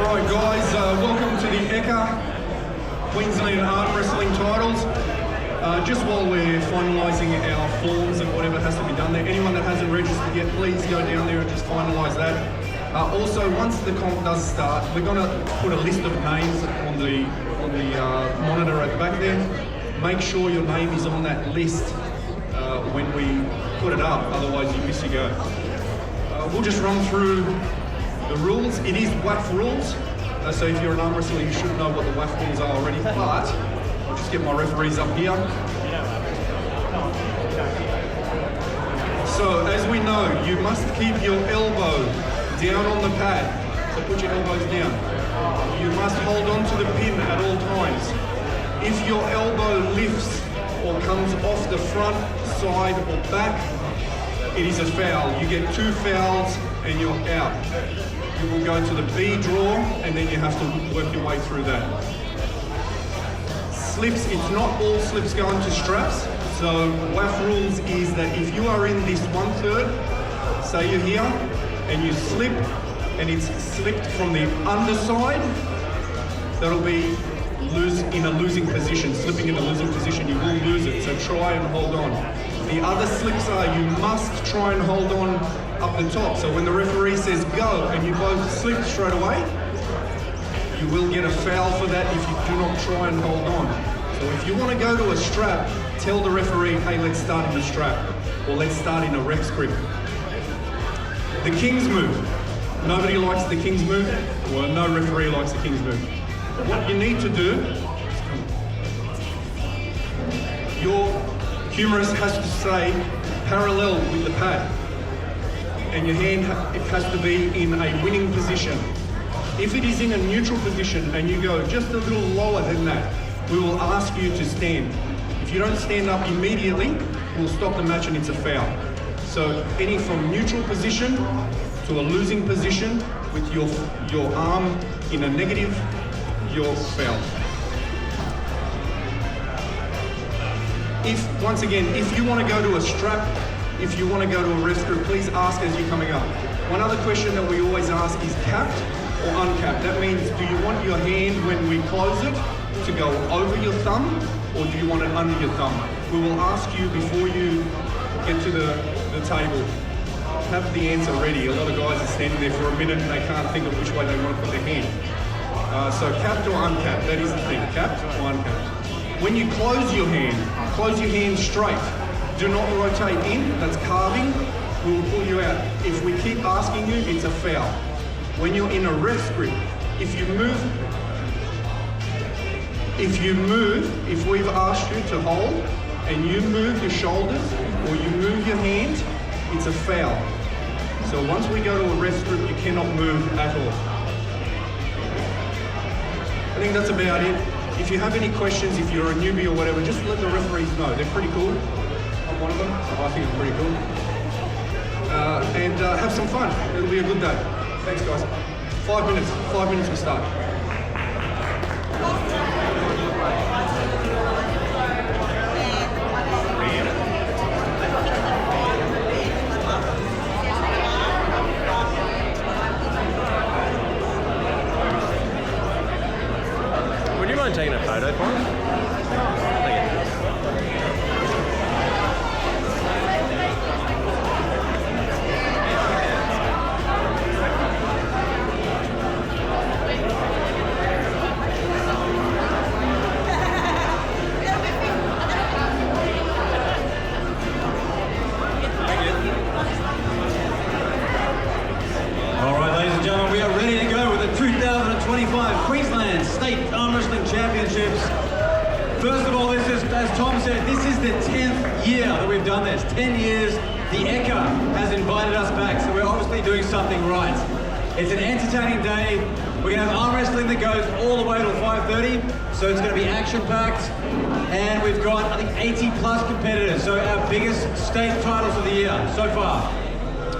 Alright guys, welcome to the Ekka Queensland Armwrestling titles. Just while we're finalising our forms and whatever has to be done there, anyone that hasn't registered yet, please go down there and just finalise that. Also, once the comp does start, we're going to put a list of names on the monitor at the back there. Make sure your name is on that list when we put it up, otherwise you miss your go. We'll just run through the rules. It is WAF rules, so if you're an arm wrestler, you should know what the WAF rules are already, but I'll just get my referees up here. So, as we know, you must keep your elbow down on the pad, so put your elbows down. You must hold on to the pin at all times. If your elbow lifts or comes off the front, side or back, it is a foul. You get 2 fouls and you're out. You will go to the B draw and then you have to work your way through that. Slips, it's not all slips going to straps. So WAF rules is that if you are in this 1/3, say you're here and you slip and it's slipped from the underside, that'll be in a losing position. Slipping in a losing position, you will lose it, so try and hold on. The other slips are you must try and hold on up the top. So when the referee says go and you both slip straight away, you will get a foul for that if you do not try and hold on. So if you want to go to a strap, tell the referee, hey, let's start in a strap, or let's start in a Rex grip. The King's move. Nobody likes the King's move. Well, no referee likes the King's move. What you need to do, your humerus has to stay parallel with the pad, and your hand, it has to be in a winning position. If it is in a neutral position and you go just a little lower than that, we will ask you to stand. If you don't stand up immediately, we'll stop the match and it's a foul. So any from neutral position to a losing position with your arm in a negative, you're foul. Once again, if you want to go to a strap, if you want to go to a rest group, please ask as you're coming up. One other question that we always ask is capped or uncapped. That means, do you want your hand when we close it to go over your thumb, or do you want it under your thumb? We will ask you before you get to the table. Have the answer ready. A lot of guys are standing there for a minute and they can't think of which way they want to put their hand. So capped or uncapped, that is the thing, capped or uncapped. When you close your hand straight. Do not rotate in, that's carving, we will pull you out. If we keep asking you, it's a foul. When you're in a rest grip, if we've asked you to hold, and you move your shoulders, or you move your hand, it's a foul. So once we go to a rest grip, you cannot move at all. I think that's about it. If you have any questions, if you're a newbie or whatever, just let the referees know. They're pretty cool. I'm one of them, so I think it's pretty cool. And have some fun. It'll be a good day. Thanks, guys. 5 minutes. 5 minutes to start. Would you mind taking a photo for us? Thank you. We are ready to go with the 2025 Queensland State Armwrestling Championships. First of all, this is, as Tom said, this is the 10th year that we've done this. 10 years, the Ekka has invited us back, so we're obviously doing something right. It's an entertaining day. We're going to have arm wrestling that goes all the way till 5:30, so it's going to be action-packed. And we've got, I think, 80 plus competitors, so our biggest state titles of the year so far.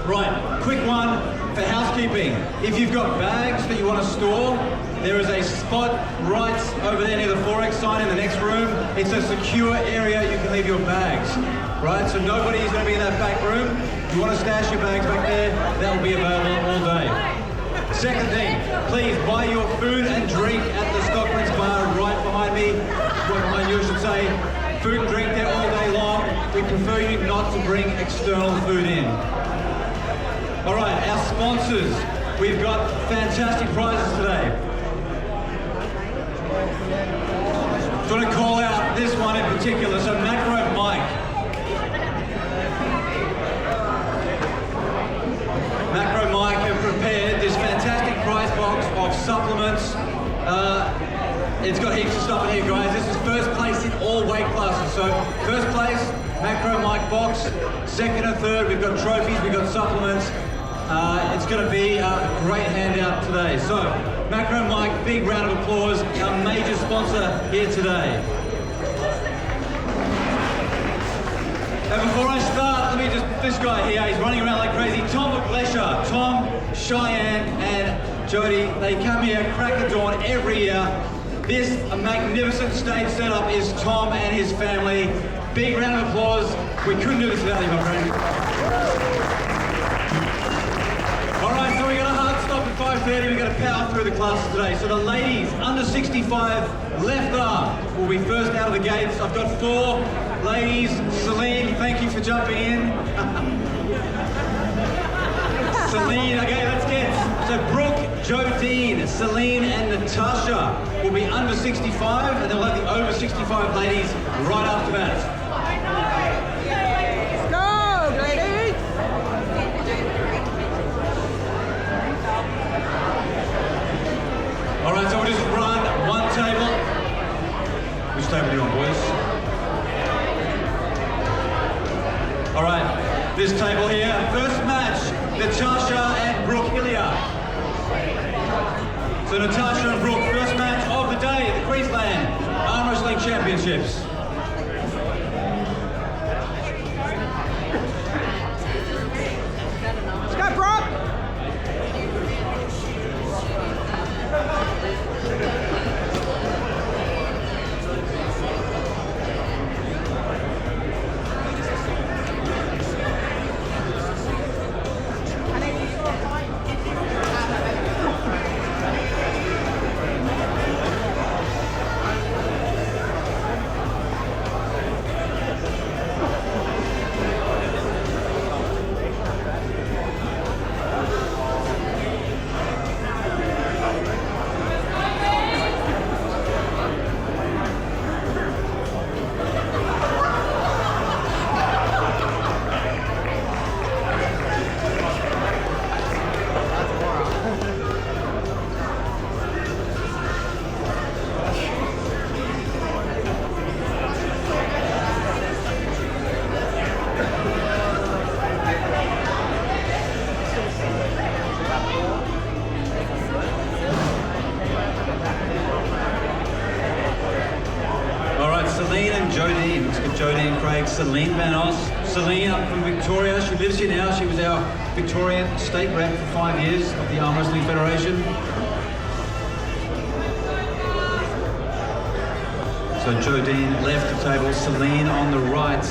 Right, quick one for housekeeping. If you've got bags that you want to store, there is a spot right over there near the Forex sign in the next room. It's a secure area you can leave your bags, right? So nobody is going to be in that back room. If you want to stash your bags back there, that will be available all day. Second thing, please buy your food and drink at the Stockman's Bar right behind me. Right behind you, I should say. Food and drink there all day long. We prefer you not to bring external food in. All right, our sponsors. We've got fantastic prizes today. Just want to call out this one in particular. So Macro Mike. Macro Mike have prepared this fantastic prize box of supplements. It's got heaps of stuff in here, guys. This is first place in all weight classes. So first place, Macro Mike box. Second and third, we've got trophies, we've got supplements. It's going to be a great handout today. So Macro Mike, big round of applause, our major sponsor here today. And before I start, this guy here, he's running around like crazy. Tom McLesher, Tom, Cheyenne, and Jody, they come here crack of dawn every year. This magnificent stage setup is Tom and his family. Big round of applause. We couldn't do this without you, my friend. All right, so we got a hard stop at 5:30. We're going to power through the classes today. So the ladies, under 65, left arm, will be first out of the gates. I've got 4 ladies. Celine, thank you for jumping in. Celine, okay, let's get. So Brooke, Jodine, Celine, and Natasha will be under 65, and they'll have the over 65 ladies right after that. Go, ladies! All right, so we'll just run one table. Which table do you want, boys? All right, this table here. First match, Natasha and Brooke Hilliard. So Natasha and Brooke, first match of the day at the Queensland Armwrestling Championships. Let's go, Brock! Celine and Jodine. Let's get Jodine Craig. Celine Van Os. Celine up from Victoria. She lives here now. She was our Victorian state rep for 5 years of the Arm Wrestling Federation. So Jodine left the table. Celine on the right.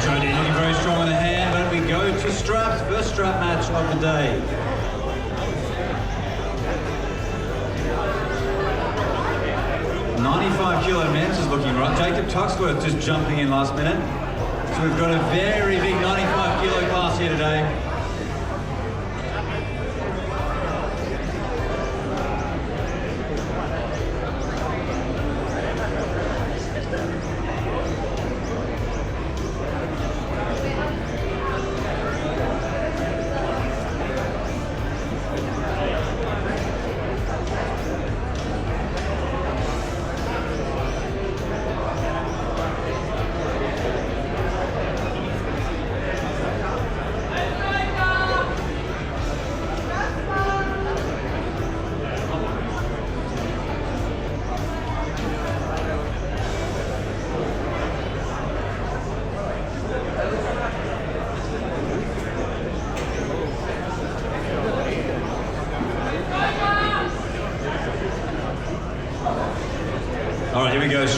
Jodine looking very strong on the hand, but we go to straps. First strap match of the day. $95 kilo men's is looking right. Jacob Tuxworth just jumping in last minute. So we've got a very big 95 kilo class here today.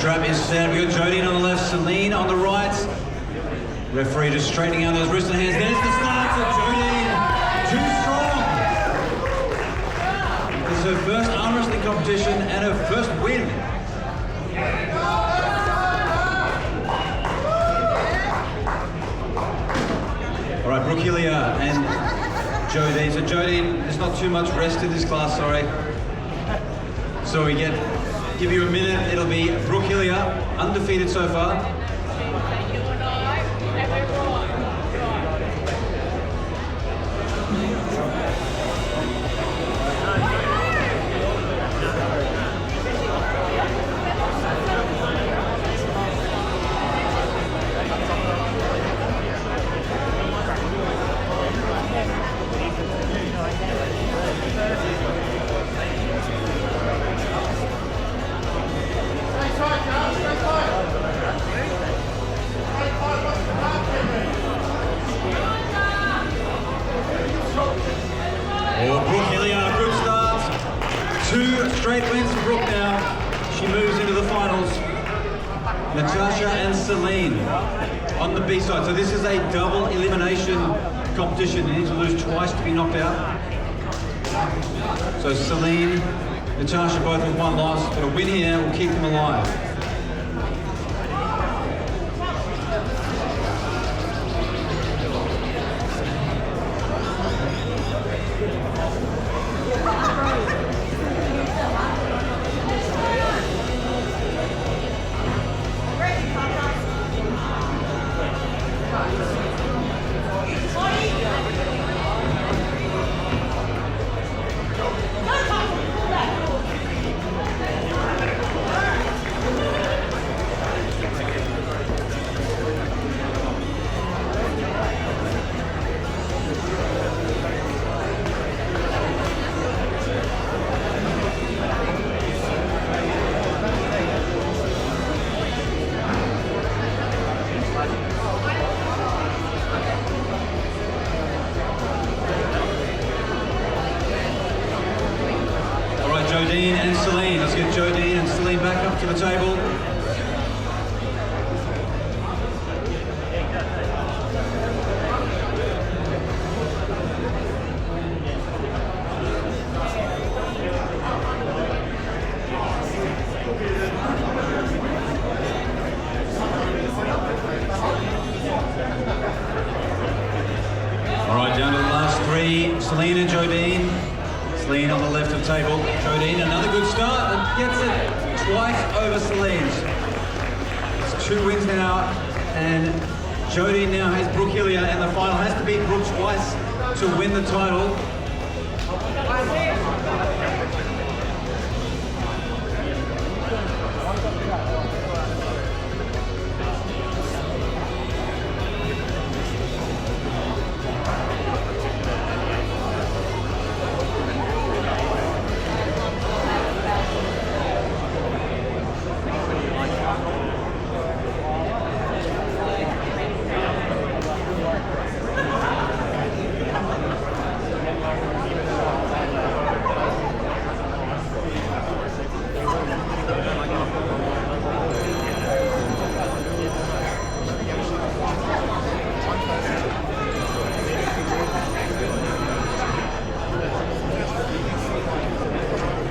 strap is set. We've got Jodine on the left, Celine on the right. Referee just straightening out those wrist and hands. There's the start for Jodine. Too strong. This is her first arm wrestling competition and her first win. All right, Brooke Hillier and Jodine. So Jodine, there's not too much rest in this class, sorry. So we give you a minute. It'll be Brooke Hillier, undefeated so far. Straight wins for Brooke now. She moves into the finals. Natasha and Celine on the B side. So this is a double elimination competition. You need to lose twice to be knocked out. So Celine, Natasha both with one loss. But a win here will keep them alive. Jodine and Celine. Let's get Jodine and Celine back up to the table. All right, down to the last three. Celine and Jodine. Celine on the left of the table. Jodine, another good start, and gets it twice over Celine's. It's 2 wins now, and Jodine now has Brooke Hillier, and the final has to beat Brooke twice to win the title.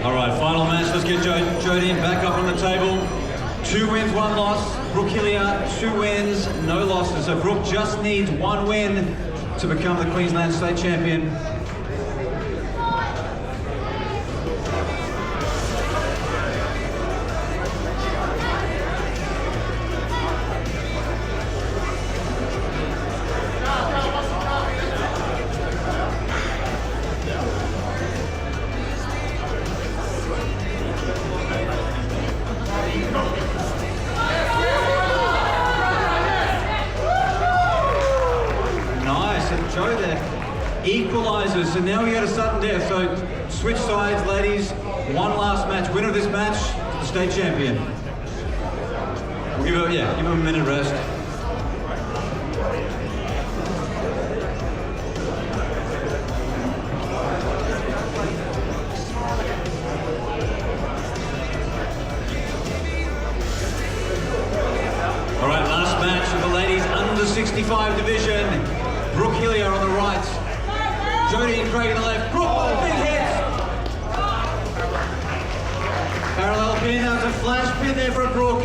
All right, final match. Let's get Jodine back up on the table. 2 wins, 1 loss. Brooke Hillier, 2 wins, no losses. So Brooke just needs 1 win to become the Queensland State Champion. Joe there equalises, so now we go to sudden death. So switch sides, ladies. 1 last match. Winner of this match, the state champion. We'll give him a minute rest. 65 division. Brooke Hillier on the right. Jodie and Craig on the left. Brooke with a big hit. Parallel pin, that was a flash pin there for Brooke.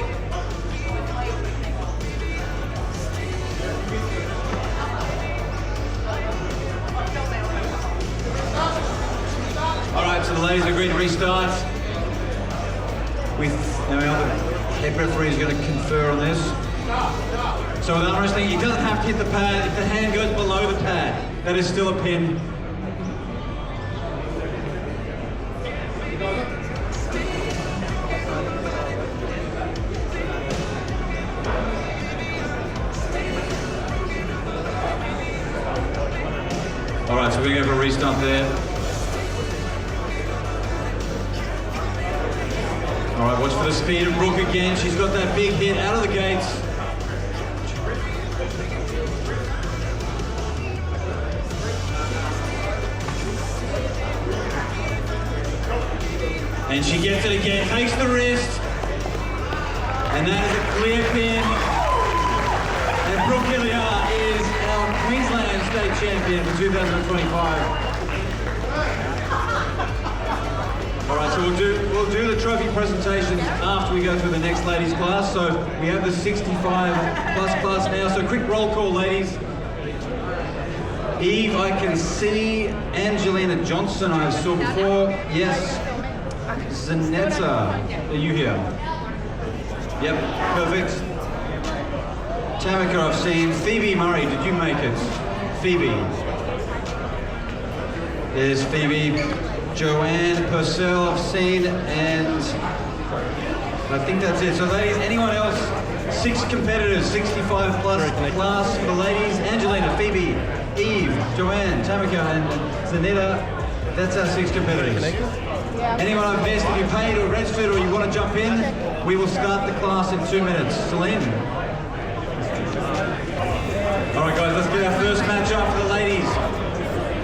Alright, so the ladies agreed to restart. Now the head referee is going to confer on this. So with arm wrestling, he doesn't have to hit the pad. If the hand goes below the pad, that is still a pin. Alright, so we're going to have a restart there. Alright, watch for the speed of Brooke again. She's got that big hit out of the gates. And she gets it again, takes the wrist. And that is a clear pin. And Brooke Hillier is our Queensland State Champion for 2025. All right, so we'll do the trophy presentations after we go through the next ladies class. So we have the 65 plus class now. So quick roll call, ladies. Eve, I can see. Angelina Johnson, I saw before. Yes. Zanetta, are you here? Yep, perfect. Tamika, I've seen. Phoebe Murray, did you make it? Phoebe. There's Phoebe. Joanne Purcell, I've seen, and I think that's it. So ladies, anyone else? 6 competitors, 65 plus class for the ladies. Angelina, Phoebe, Eve, Joanne, Tamika, and Zanetta. That's our 6 competitors. Anyone I've missed, if you paid or registered or you want to jump in, we will start the class in 2 minutes. Celine? All right guys, let's get our first match up for the ladies.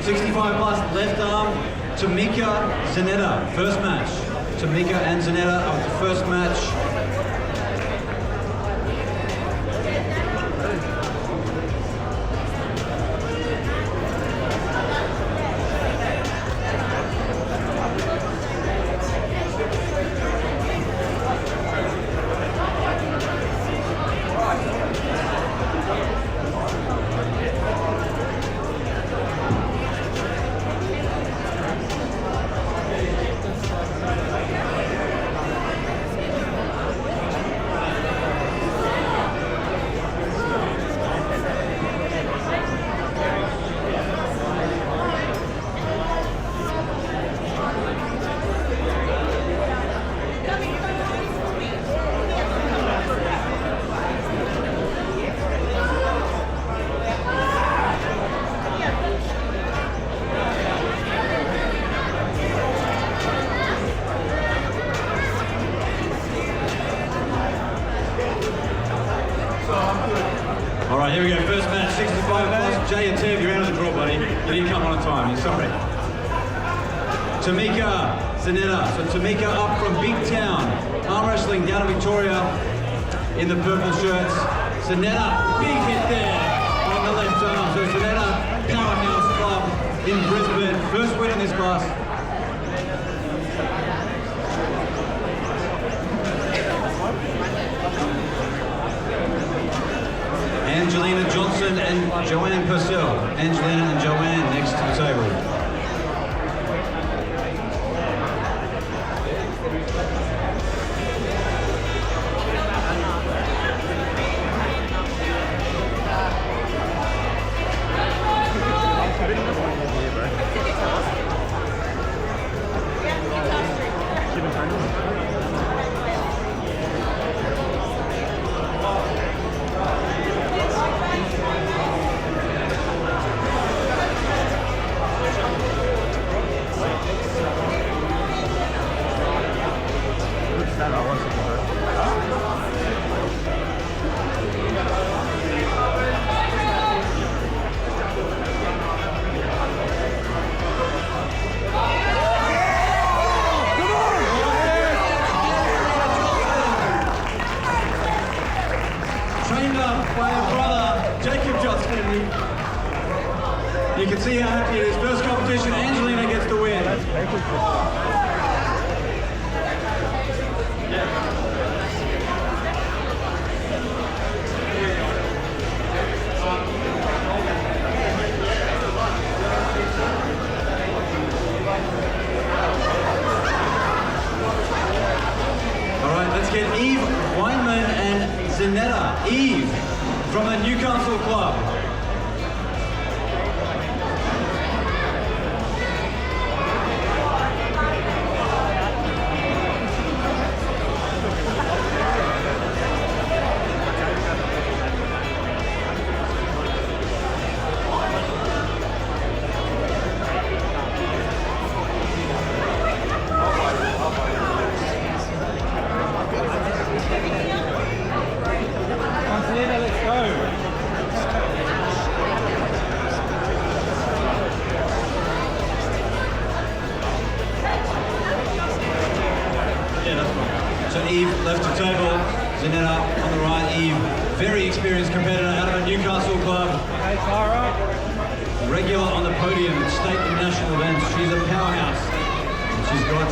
65 plus, left arm. Tamika, Zanetta, first match. Tamika and Zanetta are the first match. All right, here we go. First match, 65 plus. Jay and Tev, you're out of the draw, buddy. You didn't come on time. You're sorry. Tamika, Zanetta. So Tamika up from Big Town. Arm wrestling down in Victoria in the purple shirts. Zanetta, big hit there on the left arm. So Zanetta, Powerhouse Club in Brisbane. First win in this class. Angelina Johnson and Joanne Purcell. Angelina and Joanne next to the table. trained up by her brother, Jacob Johnson. You can see how happy it is. First competition, Angelina gets the win. Let's get Eve Weinman and Zanetta. Eve from the Newcastle Club. So Eve left the table, Zanetta on the right. Eve, very experienced competitor out of a Newcastle club. Hey, Tara. Regular on the podium at state and national events. She's a powerhouse. And she's got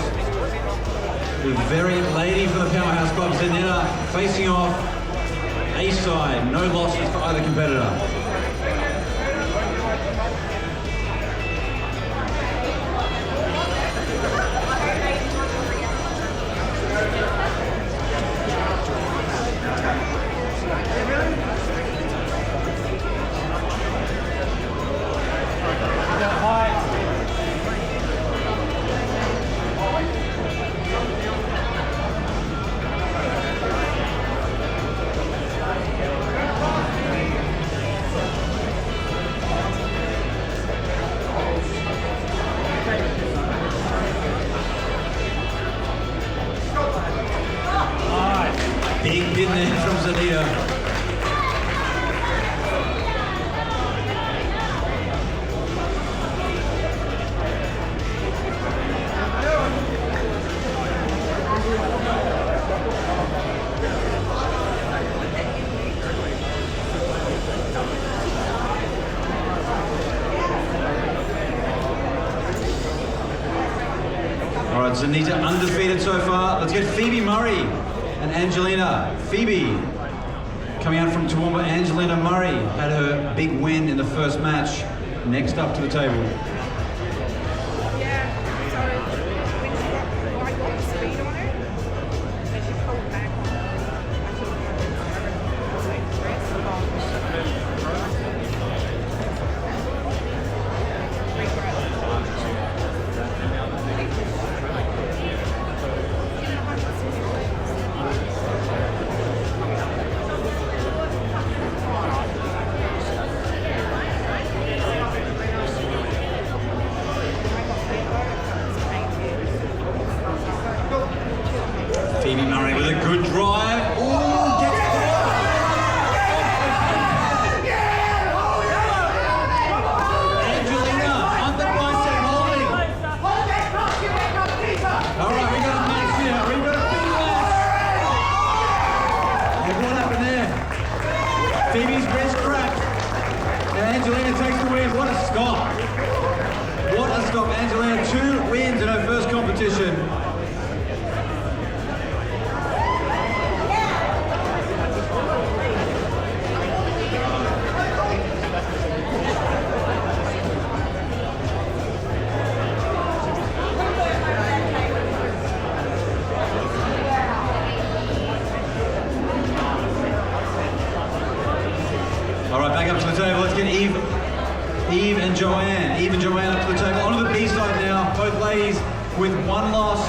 the very lady for the powerhouse club, Zanetta, facing off A side. No losses for either competitor. Big pin there from Zanetta. All right, Zanetta undefeated so far. Let's get Phoebe Murray and Angelina. Phoebe, coming out from Toowoomba, Angelina Murray had her big win in the first match. Next up to the table. Phoebe Murray with a good drive. Ooh, gets Angelina on the bicep holding. All right, we got a match here. We got a big match. And what happened there? Phoebe's wrist cracked. And Angelina takes the win. What a stop. What a stop. Angelina, 2 wins in her first competition. All right, back up to the table. Let's get Eve and Joanne. Eve and Joanne up to the table. Onto the B side now. Both ladies with 1 loss.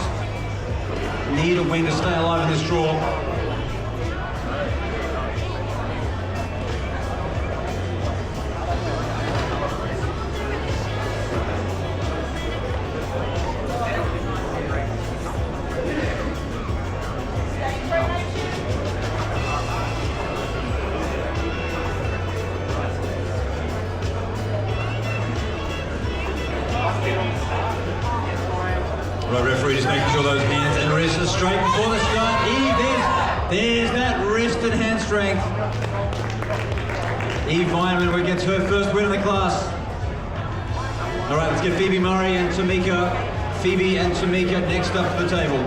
Need a win to stay alive in this draw. Right, referee just making sure those hands and wrists are straight before the start. Eve, there's that wrist and hand straight. strength. Eve Weinman gets her first win in the class. All right, let's get Phoebe Murray and Tamika. Phoebe and Tamika next up to the table.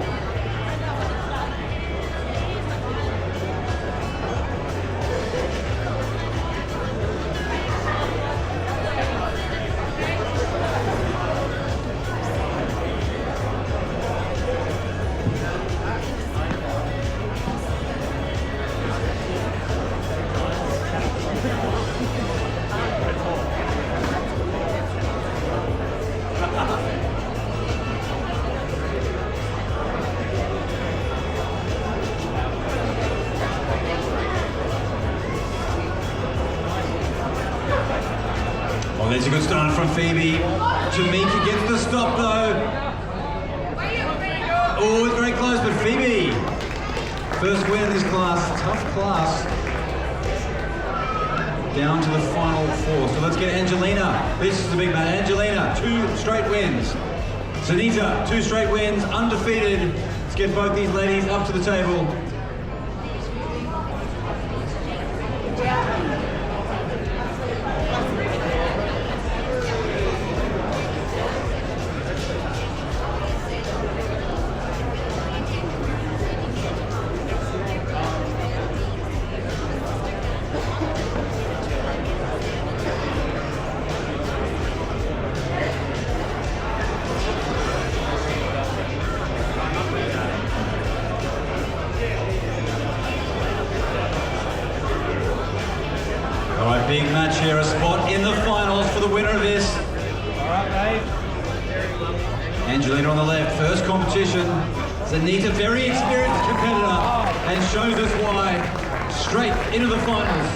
Well, there's a good start from Phoebe. Tamika gets the stop though. Oh, it's very close, but Phoebe. First win in this class, tough class. Down to the final four. So let's get Angelina. This is the big man. Angelina, 2 straight wins. Sunita, 2 straight wins, undefeated. Let's get both these ladies up to the table. All right, big match here, a spot in the finals for the winner of this. All right, Dave. Angelina on the left, first competition. Sunita, very experienced competitor, and shows us why. Straight into the finals.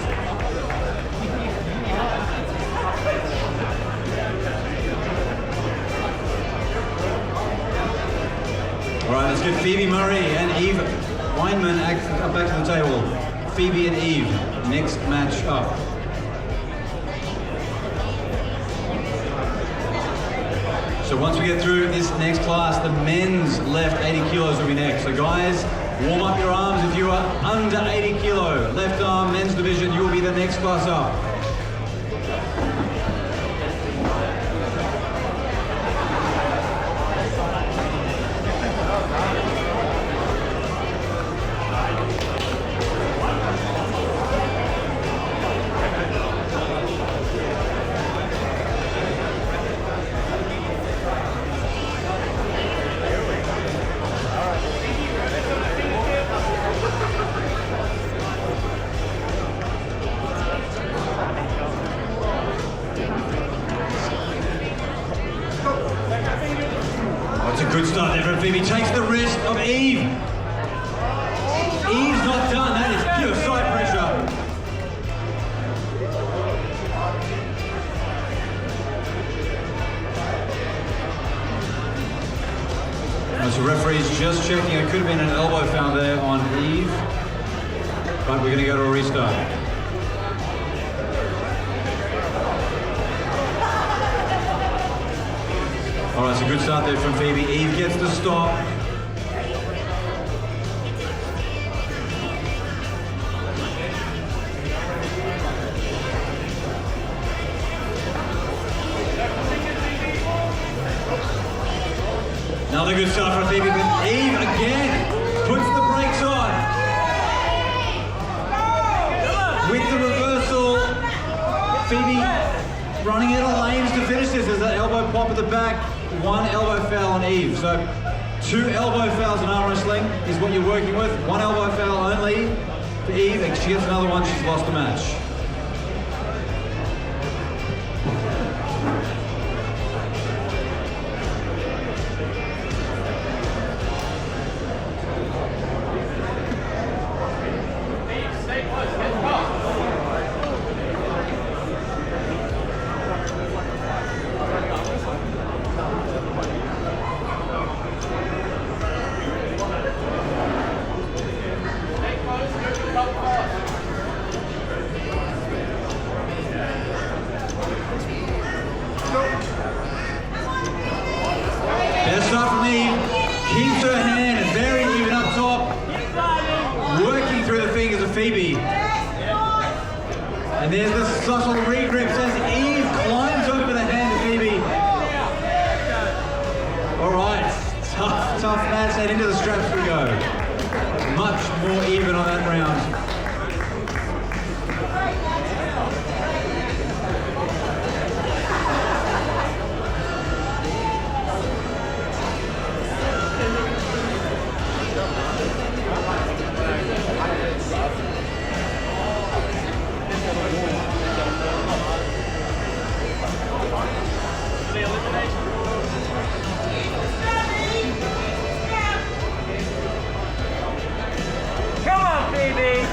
All right, let's get Phoebe Murray and Eve Weinman back to the table. Phoebe and Eve, next match up. So once we get through this next class, the men's left 80 kilos will be next. So guys, warm up your arms. If you are under 80 kilo, left arm, men's division, you will be the next class up. Good start there from Phoebe. Takes the wrist of Eve. Eve's not done. That is pure side pressure. So referee's just checking. It could have been an elbow found there on Eve, but we're going to go to a restart. All right, it's a good start there from Phoebe. Eve gets the stop. Another good start from Phoebe, but Eve again puts the brakes on. With the reversal, Phoebe running out of lanes to finish this. There's that elbow pop at the back. 1 elbow foul on Eve. So 2 elbow fouls in arm wrestling is what you're working with. 1 elbow foul only for Eve. If she gets another one, she's lost the match. And there's the subtle regrips as Eve climbs over the hand of Phoebe. All right, tough match, and into the straps we go. Much more even on that round. Come on, baby!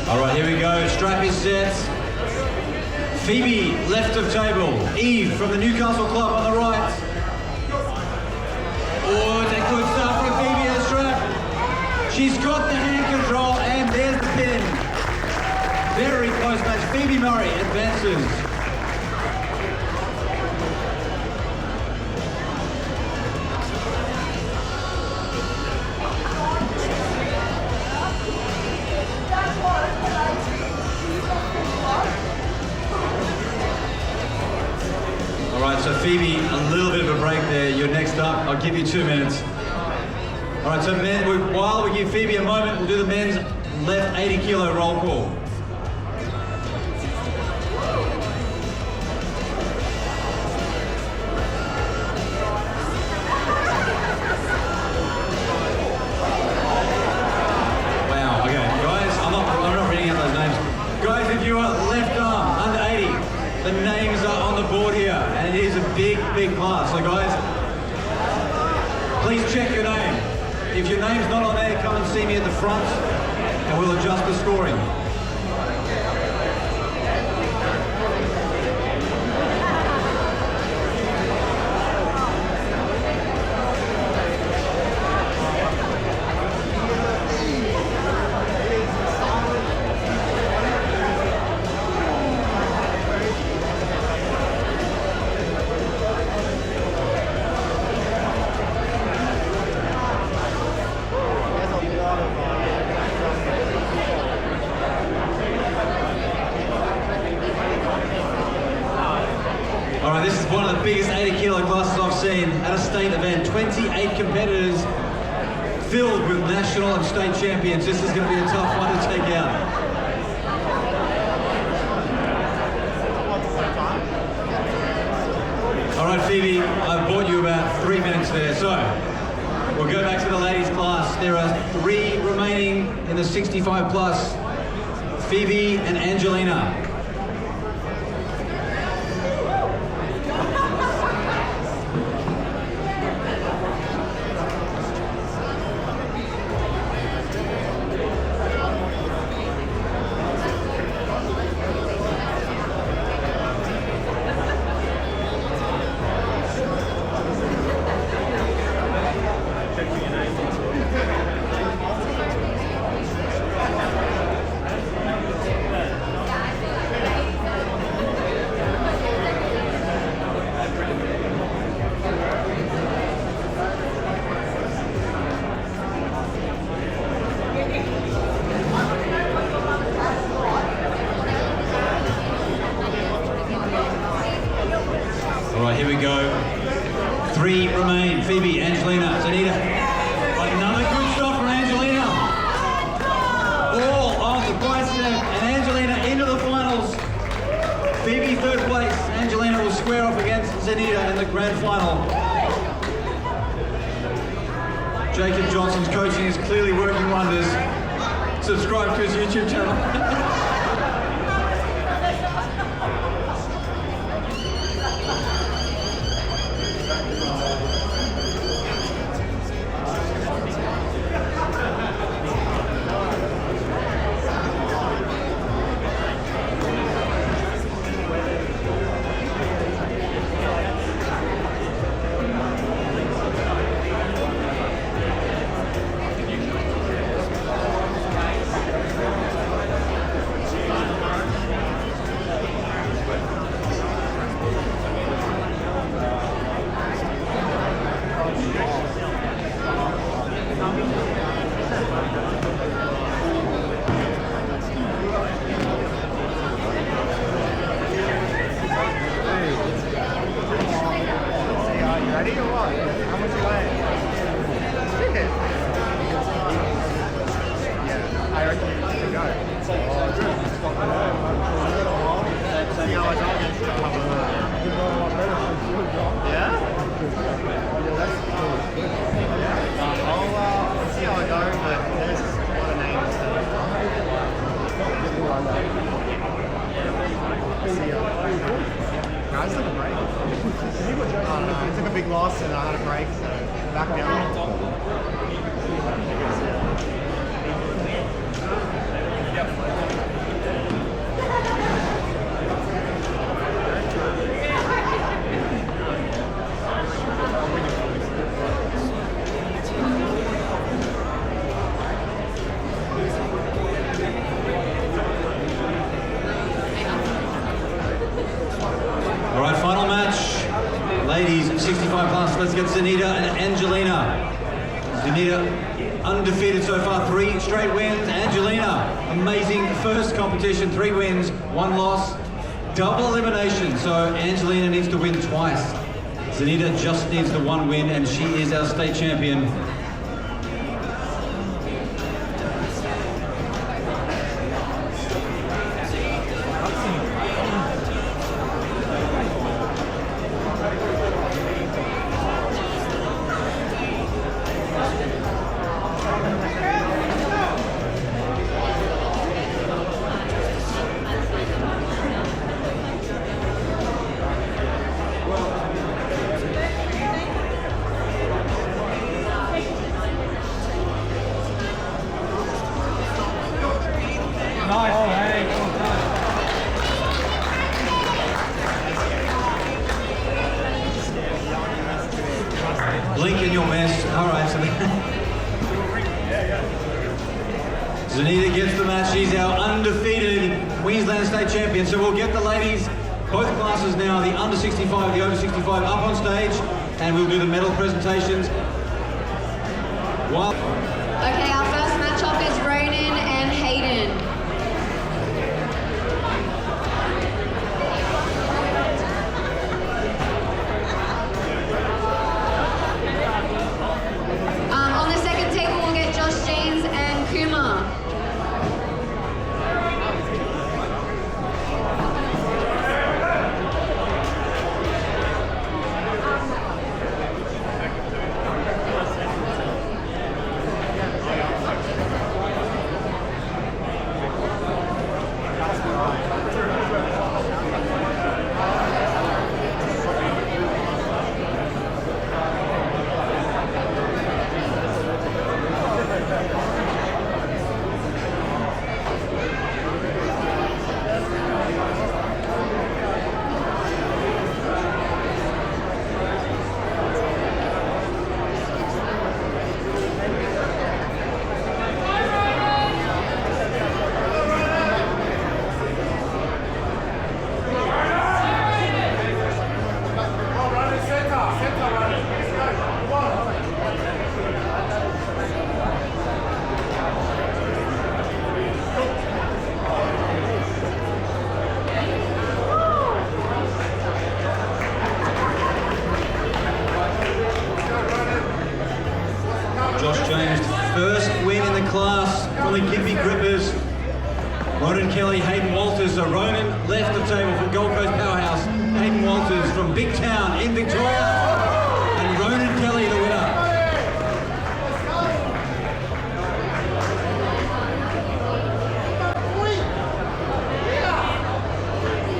All right, here we go. Strap is set. Phoebe, left of table. Eve from the Newcastle Club on the right. Oh, it's a good start from Phoebe at the strap. She's got the hand control, and there's the pin. Very close match. Phoebe Murray advances. All right, so Phoebe, a little bit of a break there. You're next up. I'll give you 2 minutes. All right, so while we give Phoebe a moment, we'll do the men's left 80 kilo roll call. Wow, okay, guys, I'm not reading out those names. Guys, if you are left arm, under 80, the names are on the board here, and it is a big class. So guys, please check your name. If your name's not on there, come and see me at the front, and we'll adjust the scoring. All right, this is one of the biggest 80 kilo classes I've seen at a state event. 28 competitors filled with national and state champions. This is going to be a tough one to take out. All right, Phoebe, I've bought you about 3 minutes there. So we'll go back to the ladies class. There are 3 remaining in the 65 plus. Phoebe and Angelina. All right, here we go. 3 remain. Phoebe, Angelina, Zanita. Another good shot from Angelina. All on the bicep, and Angelina into the finals. Phoebe, 3rd place. Angelina will square off against Zanita in the grand final. Jacob Johnson's coaching is clearly working wonders. Subscribe to his YouTube channel. All right, final match. Ladies, 65 plus. Let's get Zanita and Angelina. Zanita, undefeated so far, 3 straight wins. Angelina, amazing first competition, 3 wins, 1 loss, double elimination. So Angelina needs to win twice. Zanita just needs the 1 win, and she is our state champion. Blink in your mess. All right. Zanita gets the match. She's our undefeated Queensland State Champion. So we'll get the ladies, both classes now, the under 65, the over 65, up on stage, and we'll do the medal presentations. Wow. Okay, our first matchup is Ronan and Hayden. On the second table, we'll get Josh James and Kumar. Josh James, first win in the class from the Gimpy Grippers. Ronan Kelly, Hayden Walters. So Ronan left the table from Gold Coast Powerhouse. Hayden Walters from Big Town in Victoria. And Ronan Kelly, the winner.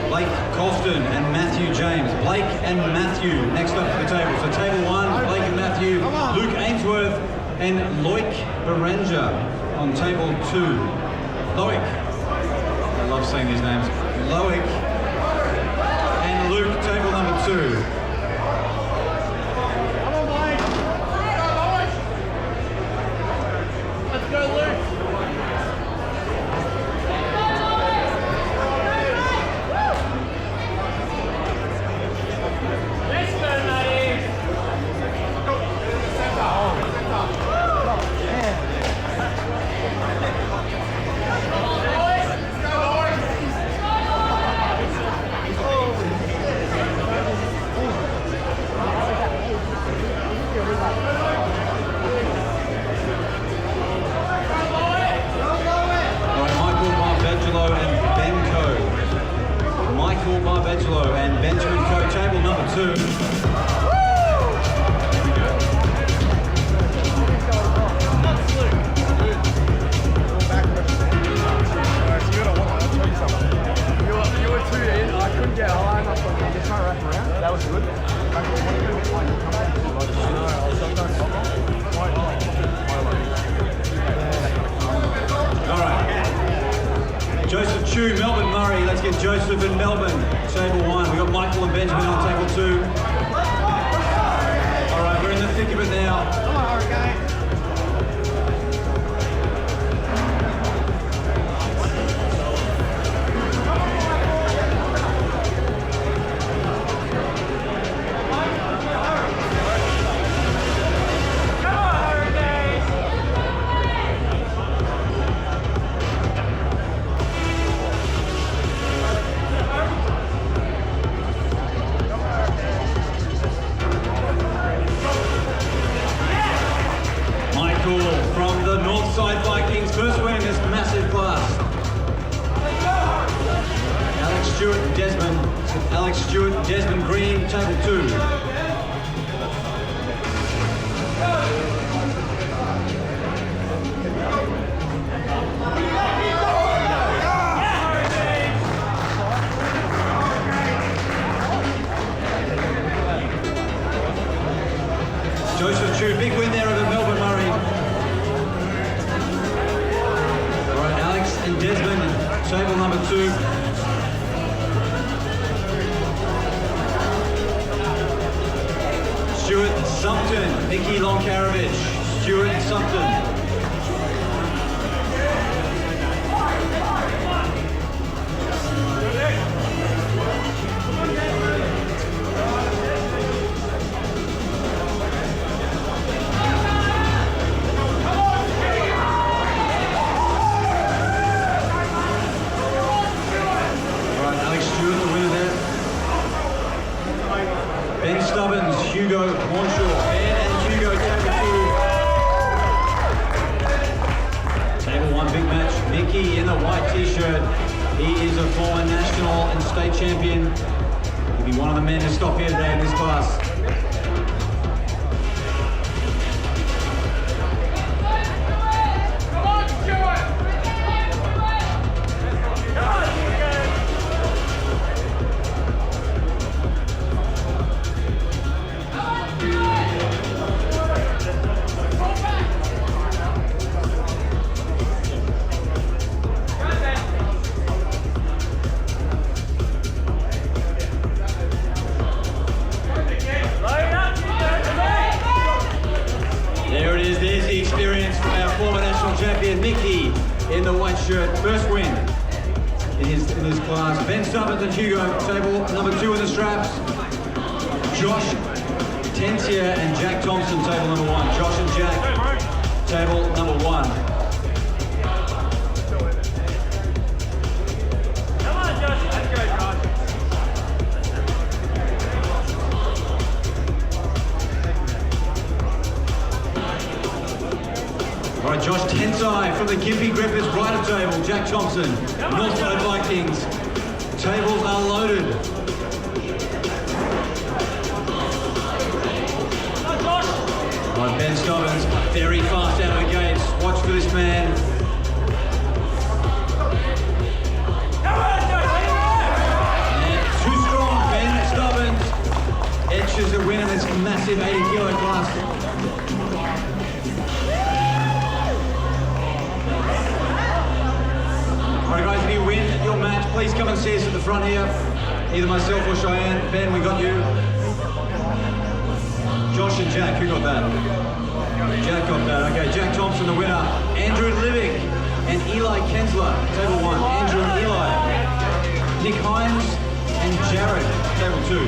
Blake Colston and Matthew James. Blake and Matthew next up to the table. So table 1, Blake and Matthew, Luke Ainsworth and Loic Beranger on table 2. Loic, I love saying these names. Loic and Luke, table number 2. Let's go, Luke. Let's go, Matty. 2, Melbourne Murray. Let's get Joseph and Melbourne, table 1. We got Michael and Benjamin on table 2. All right, we're in the thick of it now. Come on, Hurricane. From the Northside Vikings, first win in this massive class. Alex Stewart, Desmond Green, table 2. Joseph Chu, big win there over Melbourne Murray. All right, Alex and Desmond, table number 2. Stuart Sumpton, Mickey Lonkarovich, Stuart Sumpton. Ben Stubbins, Hugo Monshaw, Ben and Hugo table 2. Table 1 big match, Mickey in the white t-shirt. He is a former national and state champion. He'll be one of the men to stop here today in this class. Champion Mickey in the white shirt, first win in his class. Ben Stubbins and Hugo, table number 2 in the straps. Josh Tensier and Jack Thompson, table number 1. Josh and Jack, table number 1. Come on, Josh. Let's go, Josh. All right, Josh Tensai from the Gympie Grippers, right of table. Jack Thompson, Northside Vikings. Tables are loaded. All right, Ben Stubbins, very fast out of the gates. Watch for this man. And too strong, Ben Stubbins. Etches a win in this massive 80 kilo class. Alright guys, if you win your match, please come and see us at the front here. Either myself or Cheyenne. Ben, we got you. Josh and Jack, who got that? Jack got that. Okay, Jack Thompson, the winner. Andrew Livick and Eli Kensler, table 1. Andrew and Eli. Nick Hines and Jared, table 2.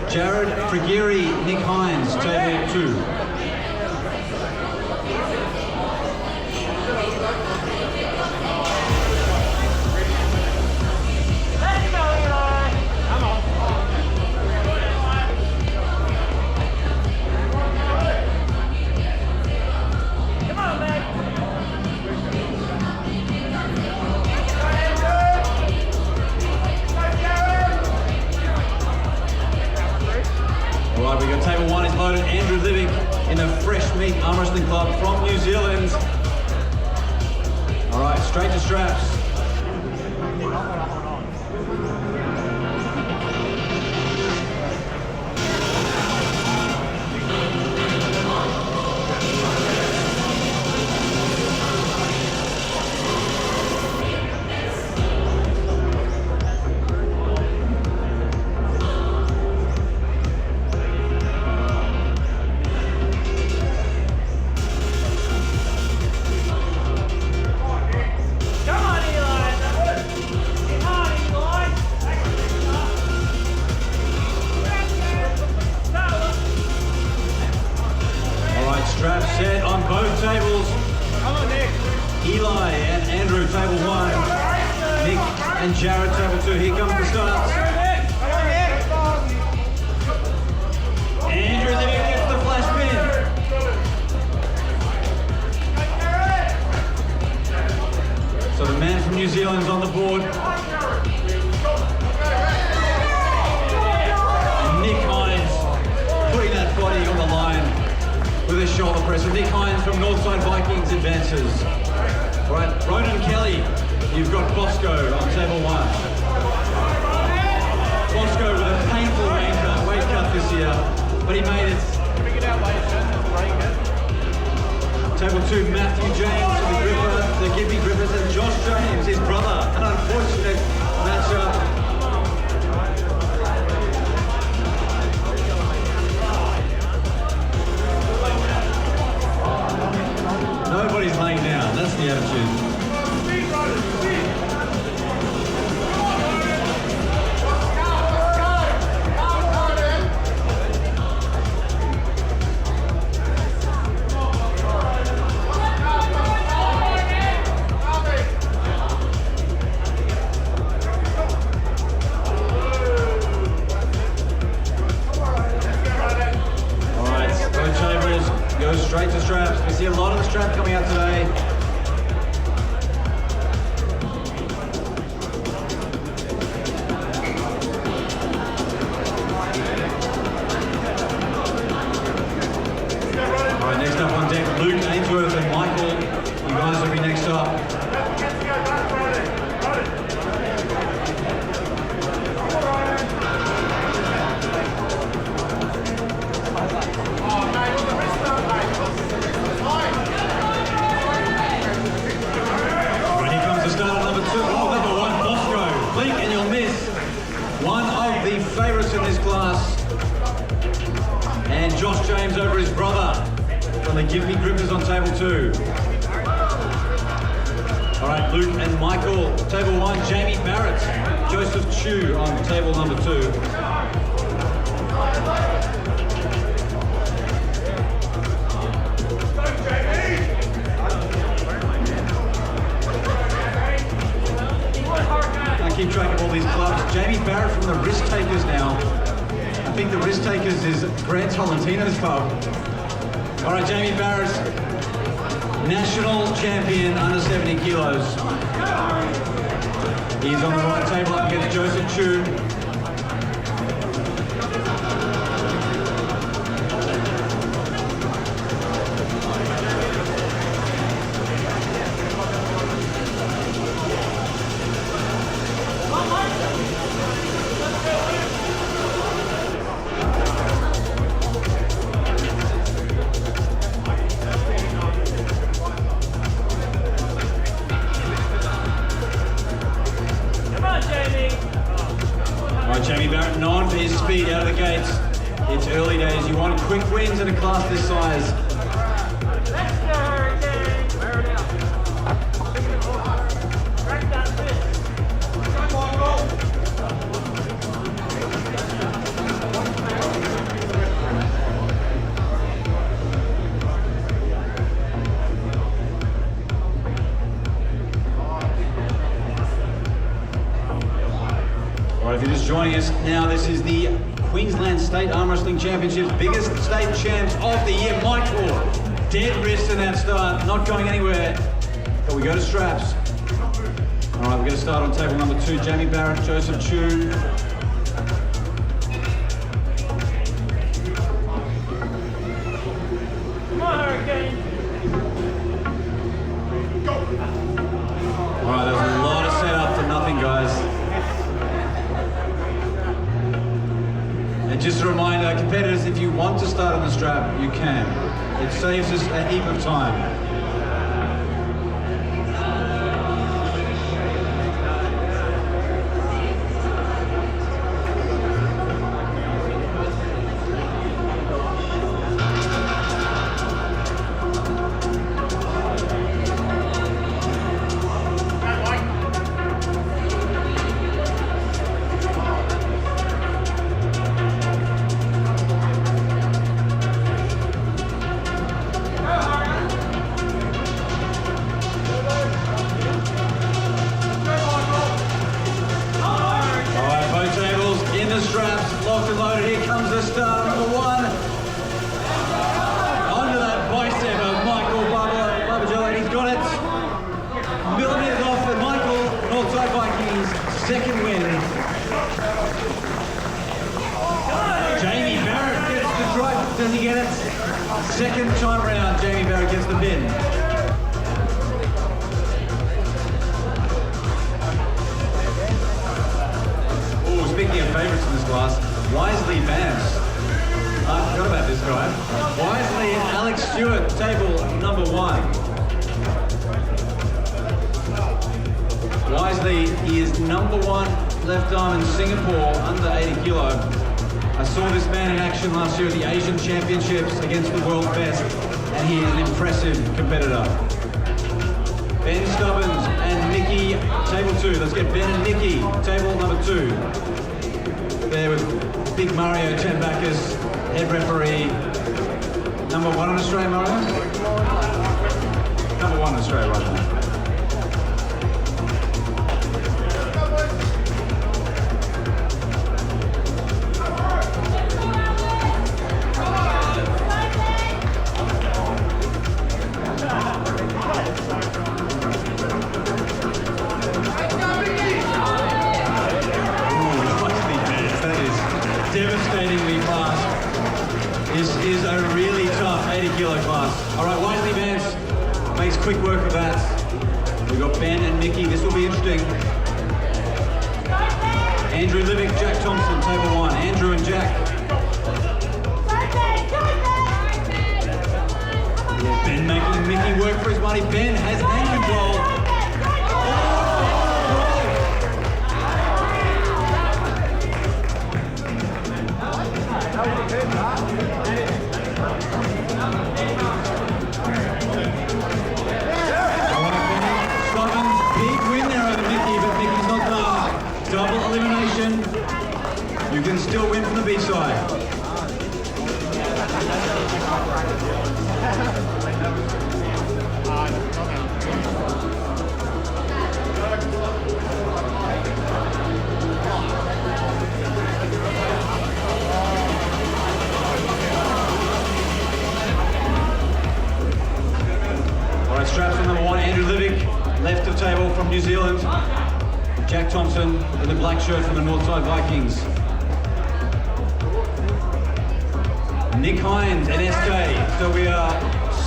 Jared Frigeri, Nick Hines, table 2. Let's go, Eli. Come on. Come on, man. All right, we got table 1 is loaded. Andrew Livick in the Fresh Meat Arm Wrestling Club from New Zealand. All right, straight to straps. here comes the start. Andrew Living gets the flash pin. So the man from New Zealand's on the board. And Nick Hines putting that body on the line with a shoulder press. And Nick Hines from Northside Vikings advances. All right, Ronan Kelly, you've got Bosco on table 1. Bosco with a painful weight cut this year, but he made it. Table 2, Matthew James, the Gibby Griffiths, and Josh James, his brother. An unfortunate matchup. Nobody's laying down, that's the attitude. Goes straight to straps. We see a lot of the strap coming out today. All right, next up on deck, Luke Ainsworth and Michael. You guys will be next up. Favourites in this class, and Josh James over his brother from the Give Me Grippers on table 2. All right, Luke and Michael, table 1, Jamie Barrett, Joseph Chu on table number 2. Keep track of all these clubs. Jamie Barrett from the Risk Takers now. I think the Risk Takers is Grant Tolentino's pub. All right, Jamie Barrett, national champion under 70 kilos. He's on the right table up against Joseph Chu. Jamie Barrett known for his speed out of the gates. It's early days. You want quick wins in a class this size. If you're just joining us now, this is the Queensland State Armwrestling Championship's biggest state champs of the year. Michael, dead wrist in that start, not going anywhere. But we go to straps. All right, we're going to start on table number 2. Jamie Barrett, Joseph Chu. Come on, Hurricane. All right, there's a lot of setup for nothing, guys. And just a reminder, competitors, if you want to start on the strap, you can. It saves us a heap of time. the straps, locked and loaded. Here comes the star, number one. Onto that bicep of Michael Barbagello, and he's got it. Millimeters off for Michael, Northside Vikings, second win. Jamie Barrett gets the drive, does he get it? Second time round, Jamie Barrett gets the pin. Oh, speaking of favourites in this class, Wisely Vance. I forgot about this guy. Wisely and Alex Stewart, table number one. Wisely, he is number one left arm in Singapore, under 80 kilo. I saw this man in action last year at the Asian Championships against the world best, and he is an impressive competitor. Ben Stubbins and Mickey, table two. Let's get Ben and Mickey, table number two. There with Big Mario Tenbackus, head referee. Number one in Australia, Mario? Number one in Australia right now. Devastatingly fast. This is a really tough 80 kilo class. All right, Wisely Vance makes quick work of that. We've got Ben and Mickey. This will be interesting. Andrew Livick, Jack Thompson, table one. Andrew and Jack. Ben making Mickey work for his money. Ben has hand control. Stubbins, big win there over Mickey, but Mickey's not done. Double elimination. You can still win from the B-side. Straps from number one, Andrew Livick, left of table from New Zealand. Jack Thompson in the black shirt from the Northside Vikings. Nick Hines and SK. So we are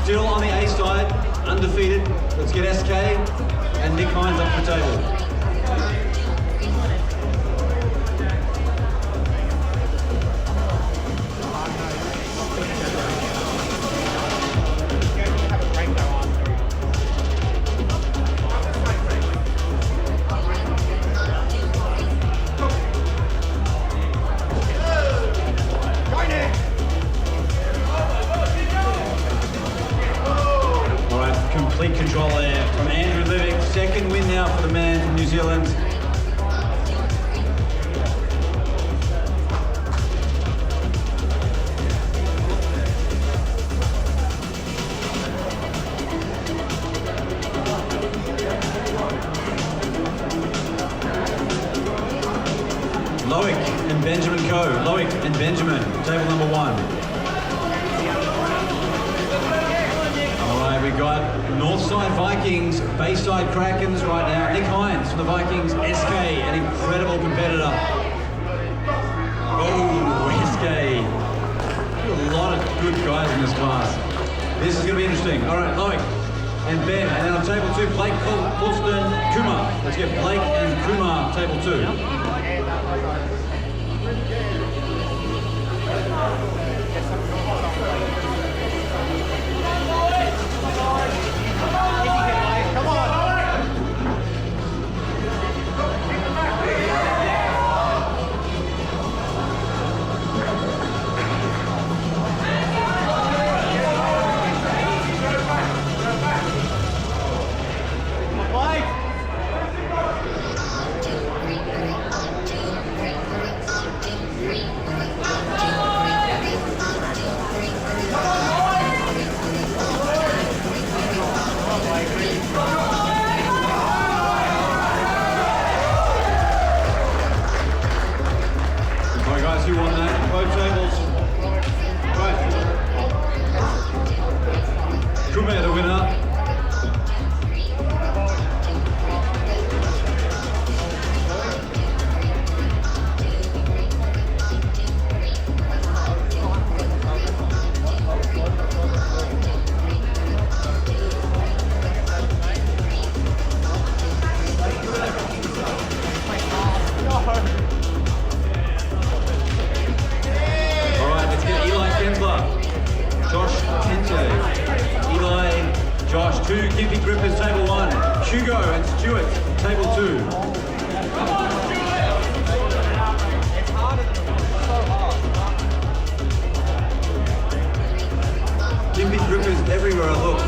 still on the A side, undefeated. Let's get SK and Nick Hines up for table. Complete control there from Andrew Livick. Second win now for the man from New Zealand. Loic and Benjamin Coe. Loic and Benjamin, table number one. We got Northside Vikings, Bayside Krakens right now. Nick Hines from the Vikings, SK, an incredible competitor. Oh, SK. A lot of good guys in this class. This is going to be interesting. All right, Loic and Ben. And then on table two, Blake, Colston, Kumar. Let's get Blake and Kumar, table two. Gimpy Grippers, table 1. Hugo and Stuart, table 2. Gimpy Grippers everywhere I look.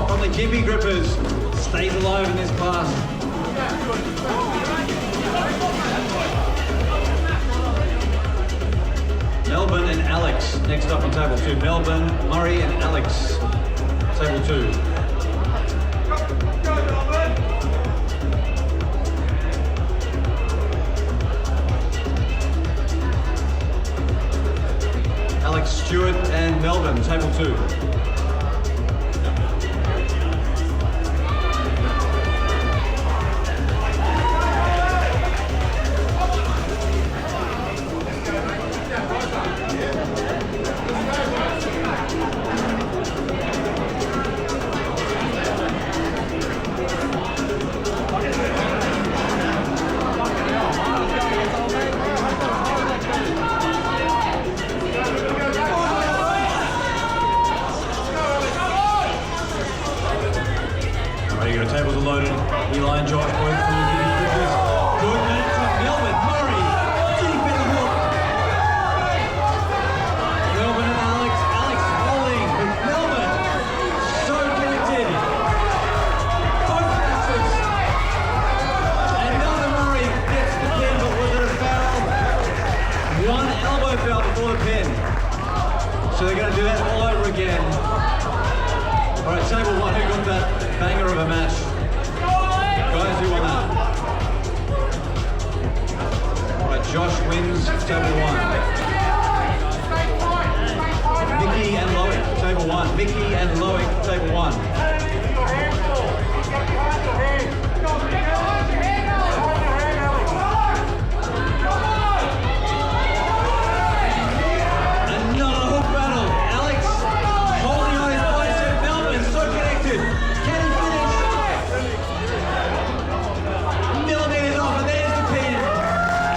From the Gimpy Grippers, stays alive in this class. Melbourne and Alex next up on table 2. Melbourne, Murray and Alex, table 2. Alex Stewart and Melbourne, table 2. Tables are loaded. Eli and Josh both through Gimpy Grippers. Good match from Melbourne. Murray, deep in the hook. Melbourne and Alex. Alex holding with Melbourne. So connected. Both matches. And Melbourne Murray gets the pin, but was it a foul? One elbow foul before the pin. So they're going to do that all over again. All right, table 1, who got that banger of a match? Guys, who won that? All right, Josh wins table 1. Mickey and Loic, table 1. Mickey and Loic, table 1. Another hook battle. Alex holding on his bicep. Melbourne so connected. Can he finish? Millimeters off, and there's the pin.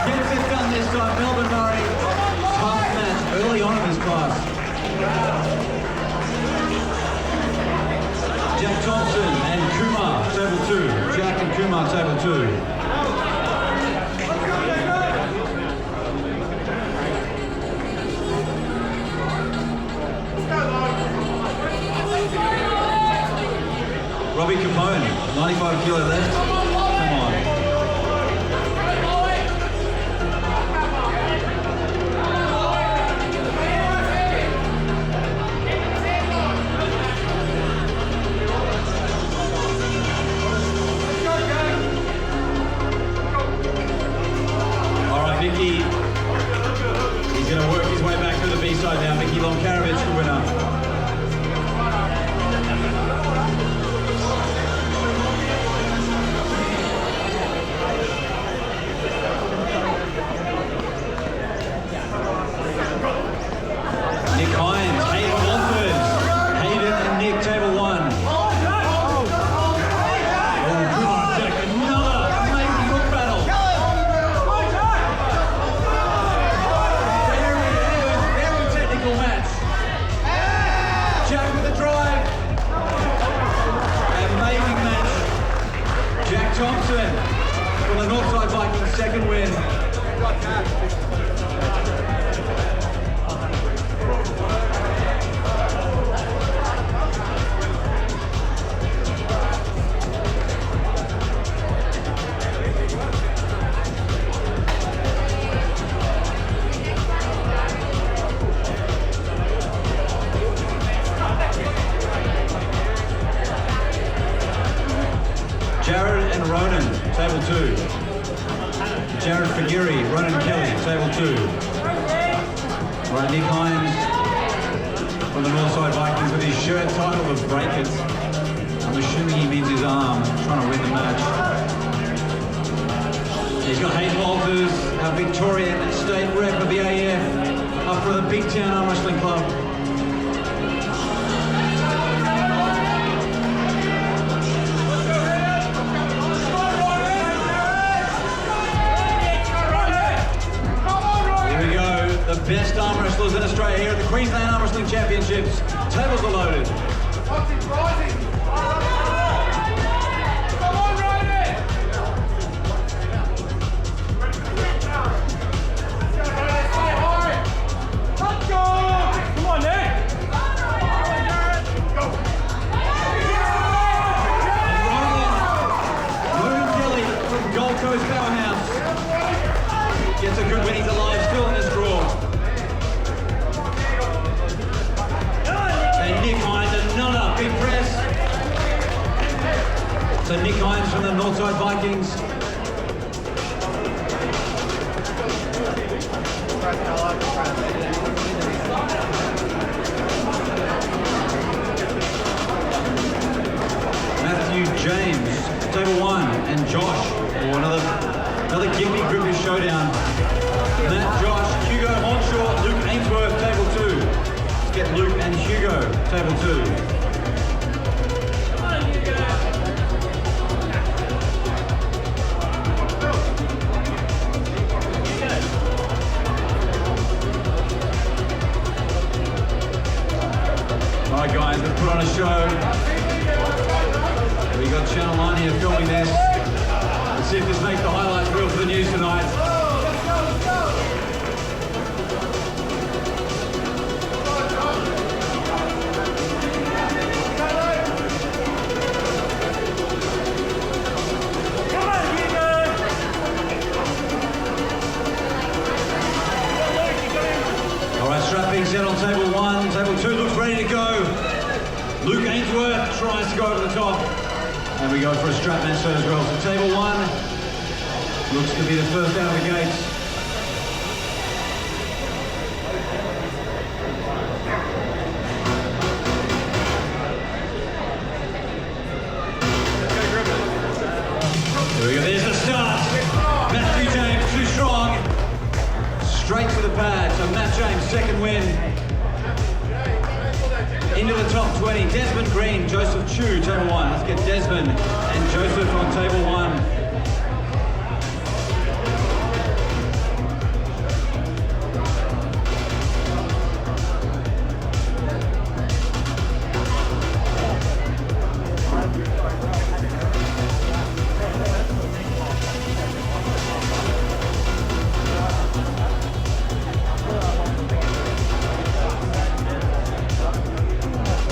Gets it done this time. Melbourne Murray. Tough match early on in this class. Jack Thompson and Kumar, table 2. Jack and Kumar, table 2. Robbie Capone, 95 kilo left. Come on. All right, Mickey. He's going to work his way back to the B-side now. Mickey Lomkarovich, the winner. Nick Hines, Hayden Walters. Hayden and Nick, table 1. Jack, another amazing hook battle. Very technical match. Jack with the drive. Amazing match. Jack Thompson from the Northside Vikings, second win. Jared and Ronan, table 2. Jared Fagiri, Ronan Kelly, table 2. Right, Nick Hines from the Northside Vikings with his shirt title of Breakers. I'm assuming he means his arm, trying to win the match. He's got Hayden Walters, our Victorian state rep of the AF, up for the Big Town Arm Wrestling Club. The best arm wrestlers in Australia here at the Queensland Arm Wrestling Championships. Tables are loaded. Coast Powerhouse gets a good win. He's alive still in this draw. And Nick Hines, another big press. So Nick Hines from the Northside Vikings. Matthew James, table 1, and Josh. Another Gimpy Grippy showdown. Matt, Josh, Hugo Honshaw, Luke Ainsworth, table 2. Let's get Luke and Hugo, table 2. Come on, Hugo. Alright guys, let's put on a show. We got Channel 9 here filming this. Let's see if this makes the highlights reel for the news tonight. Come on, Hugo. Alright, strap being set on table 1. Table 2 looks ready to go. Luke Ainsworth tries to go over the top. And we go for a strap match as well. So table 1 looks to be the first out of the gates. Here we go, there's the start. Matthew James, too strong. Straight to the pad, so Matt James, second win. Into the top 20, Desmond Green, Joseph Chu, table 1. Let's get Desmond and Joseph on table 1.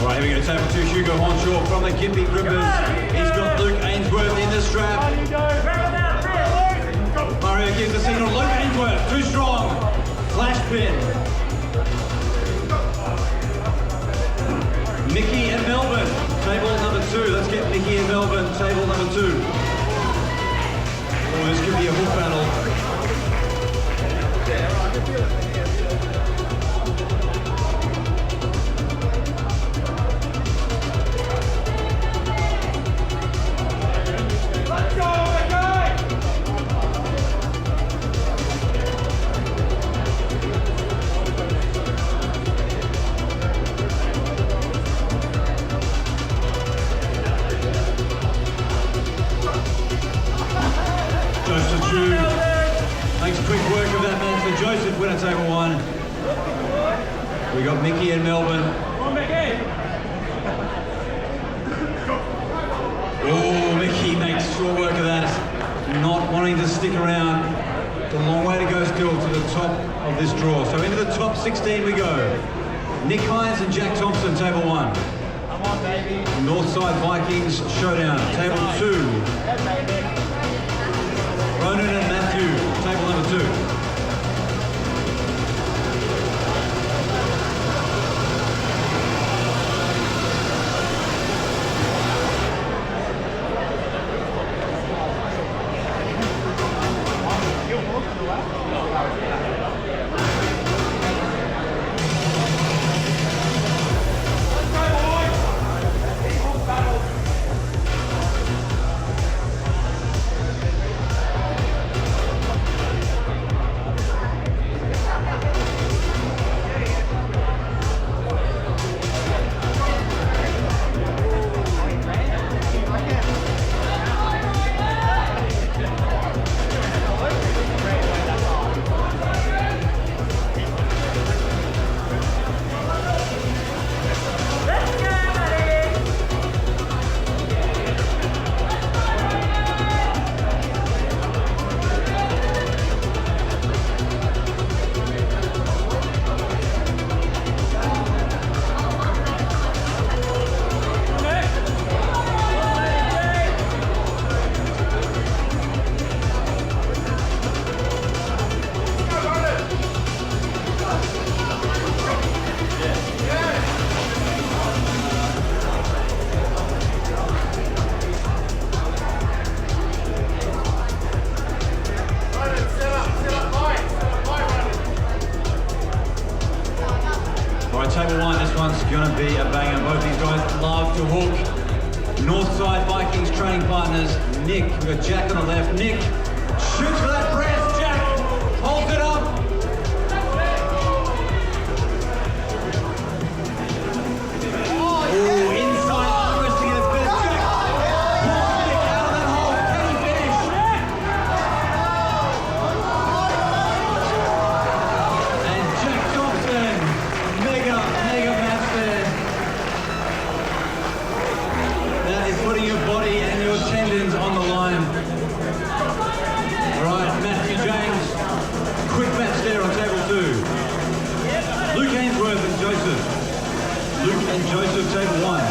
Right, here we go, table 2, Hugo Honshaw from the Gimpy Grippers. He's got Luke Ainsworth in the strap. Mario gives the signal, Luke Ainsworth, too strong. Flash pin. Mickey and Melbourne, table number 2. Let's get Mickey and Melbourne, table number 2. Oh, this could be a hook battle. Makes quick work of that man. So Joseph winner table 1. We got Mickey and Melbourne. Oh, Mickey makes short work of that. Not wanting to stick around. It's a long way to go still to the top of this draw. So into the top 16 we go. Nick Hines and Jack Thompson, table 1. Come on, baby. Northside Vikings showdown, table 2. Ronan and Matthew, table number 2. table one. This one's gonna be a banger. Both these guys love to hook. Northside Vikings training partners, Nick. We've got Jack on the left. Nick shoots for that press. Jack holds it up. Oh, inside arm wrestling at its best. Jack pulls Nick out of that hole. Can he finish? And Jack Thompson, mega match there. That is putting your body and your tendons on the line. All right, Matthew James, quick match there on table two. Luke Ainsworth and Joseph. Luke and Joseph, table one.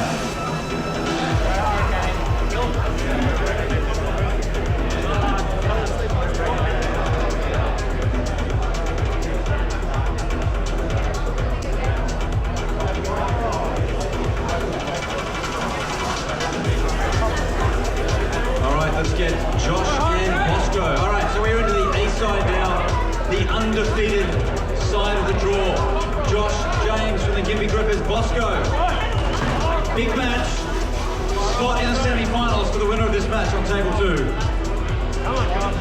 Let's get Josh and Bosco. All right, so we're into the A side now, the undefeated side of the draw. Josh James from the Gympie Grippers, Bosco. Big match, spot in the semi-finals for the winner of this match on table two. Come on, come on.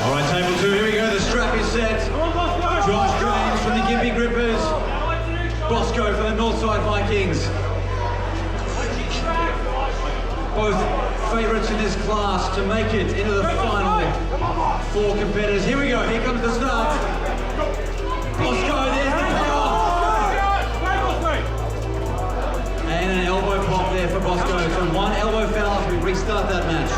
All right, table two, here we go, the strap is set. Josh James from the Gympie Grippers, Bosco for the Northside Vikings. Both favourites in this class to make it into the final four competitors. Here we go, here comes the start. Bosco, there's the payoff. And an elbow pop there for Bosco. So one elbow foul as we restart that match.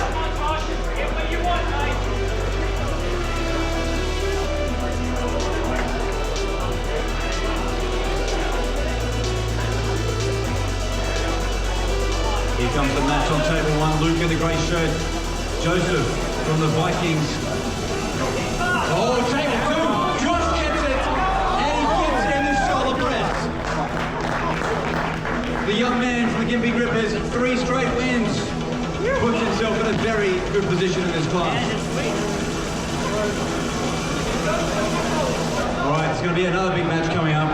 Here comes the match on table one. Luke in the grey shirt. Joseph from the Vikings. Oh, table two. Josh gets it. And he gets in the shoulder press. The young man from the Gympie Grippers, 3 straight wins. Puts himself in a very good position in this class. All right, it's going to be another big match coming up.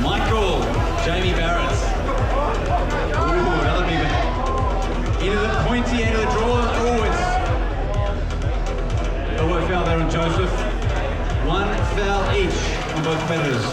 Michael, Jamie Barrett. Ooh, another big one. Into the pointy end of the draw. Oh, it's elbow foul there on Joseph. 1 foul each on both competitors.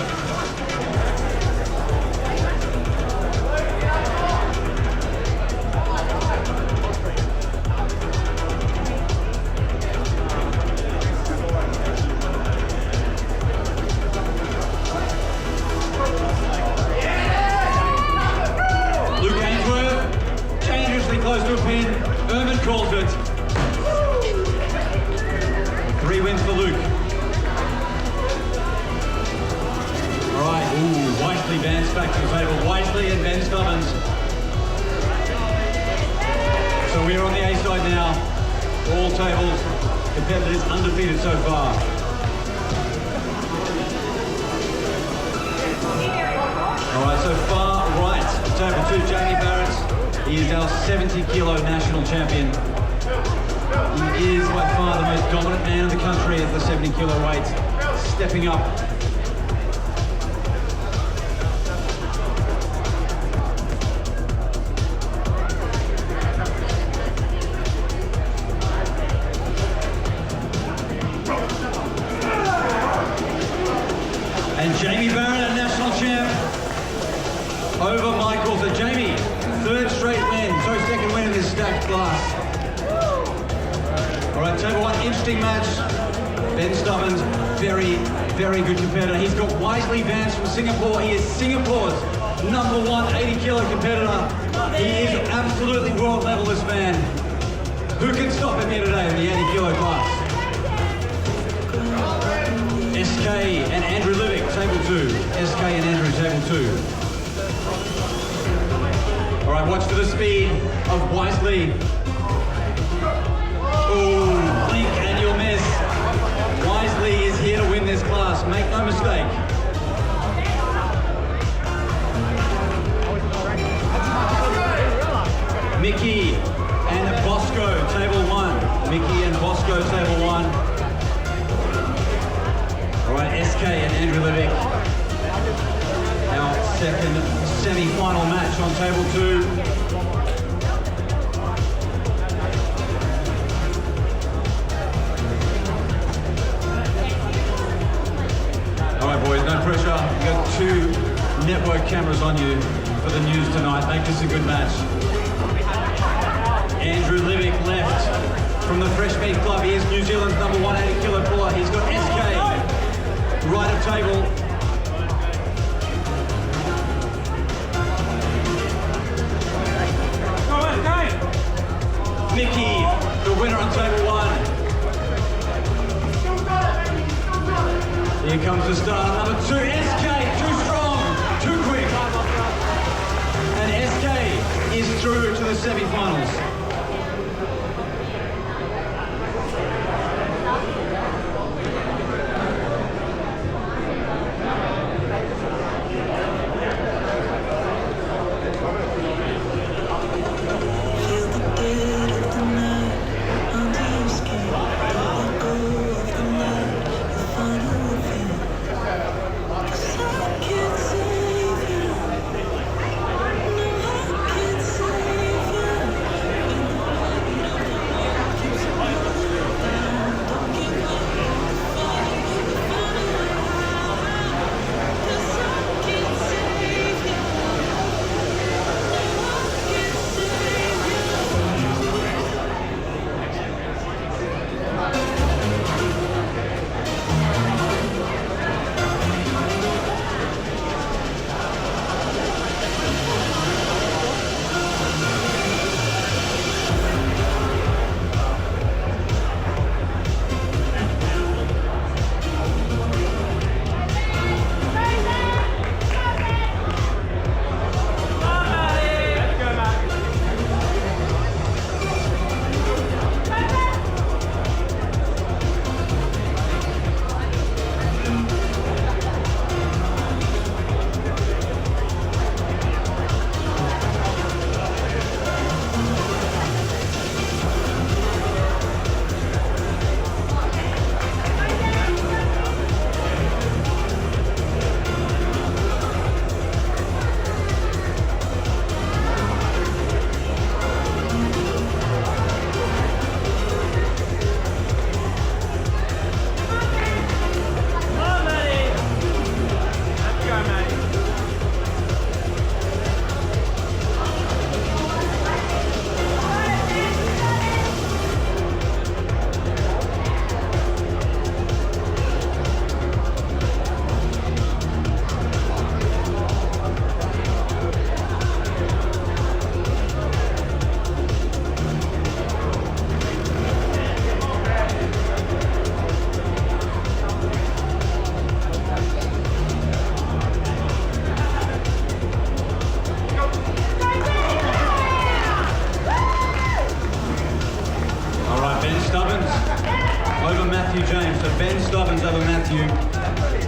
Close to a pin. Erman calls it. 3 wins for Luke. All right. Ooh, Whiteley Vance back to the table. Whiteley and Ben Stubbins. So we're on the A side now. All tables, competitors undefeated so far. All right, so far right, table 2, Jamie Barrett. He is our 70-kilo national champion. He is by far the most dominant man in the country at the 70-kilo weight, stepping up. And Jamie Barrett, a national champ, over Michael. So Jamie, 3rd straight win, so 2nd win in this stacked class. All right, table 1, interesting match. Ben Stubbins very, very good competitor. He's got Wisely Vance from Singapore. He is Singapore's #1 80-kilo competitor. He is absolutely world level, this man. Who can stop him here today in the 80-kilo class? SK and Andrew Livick, table 2. SK and Andrew, table 2. All right, watch for the speed of Wisely. Oh, blink and you'll miss. Wisely is here to win this class, make no mistake. Mickey and Bosco, table 1. Mickey and Bosco, table 1. All right, SK and Andrew Livick. Our second semi-final match on table 2. All right, boys, no pressure. You've got 2 network cameras on you for the news tonight. Make this a good match. Andrew Livick left from the Fresh Meat Club. He is New Zealand's #1 80-kilo puller. He's got SK right of table. Mickey, the winner on table 1. Here comes the star, number 2, SK, too strong, too quick. And SK is through to the semi-finals.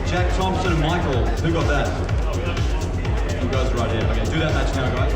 Jack Thompson and Michael. Who got that? You guys are right here. Okay, do that match now, guys.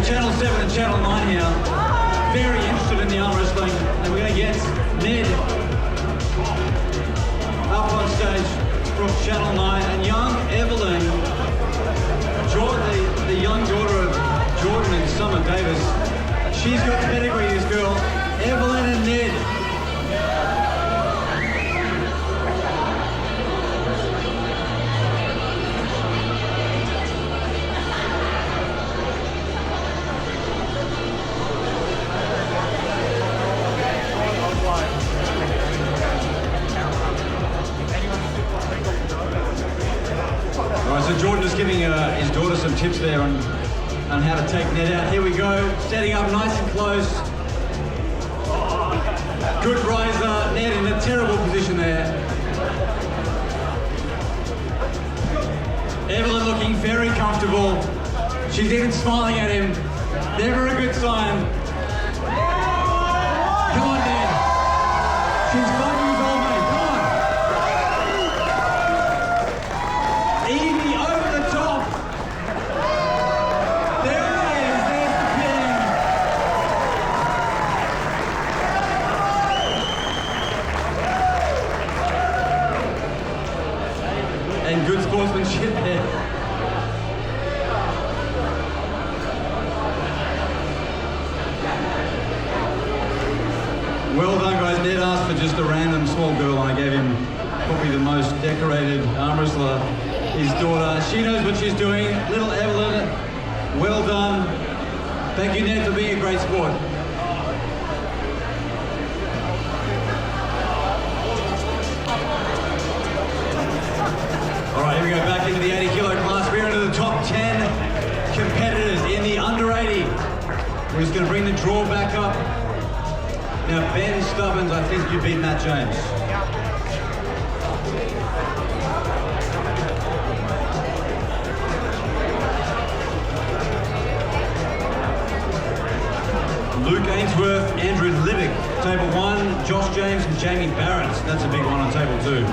Channel 7 and Channel 9 here. Very interested in the arm wrestling. And we're going to get Ned up on stage from Channel 9. And young Evelyn, Jordan, the young daughter of Jordan and Summer Davis. She's got pedigree, this girl. Evelyn and Ned. So Jordan is giving his daughter some tips there on how to take Ned out. Here we go, setting up nice and close. Good riser, Ned in a terrible position there. Evelyn looking very comfortable. She's even smiling at him. Never a good sign. Come on, Ned. She's 5 years old, mate. Come on. Easy over the top. There it is. There's the pin. And good sportsmanship there. Well done, guys. Ned asked for just a random small girl, and I gave him probably the most decorated arm wrestler, his daughter. She knows what she's doing. Little Evelyn, well done. Thank you, Ned, for being a great sport. All right, here we go, back into the 80 kilo class. We're into the top 10 competitors in the under 80. We're just gonna bring the draw back up. Now, Ben Stubbins, I think you beat Matt James. Luke Ainsworth, Andrew Livick, table 1, Josh James and Jamie Barrett. That's a big one on table 2.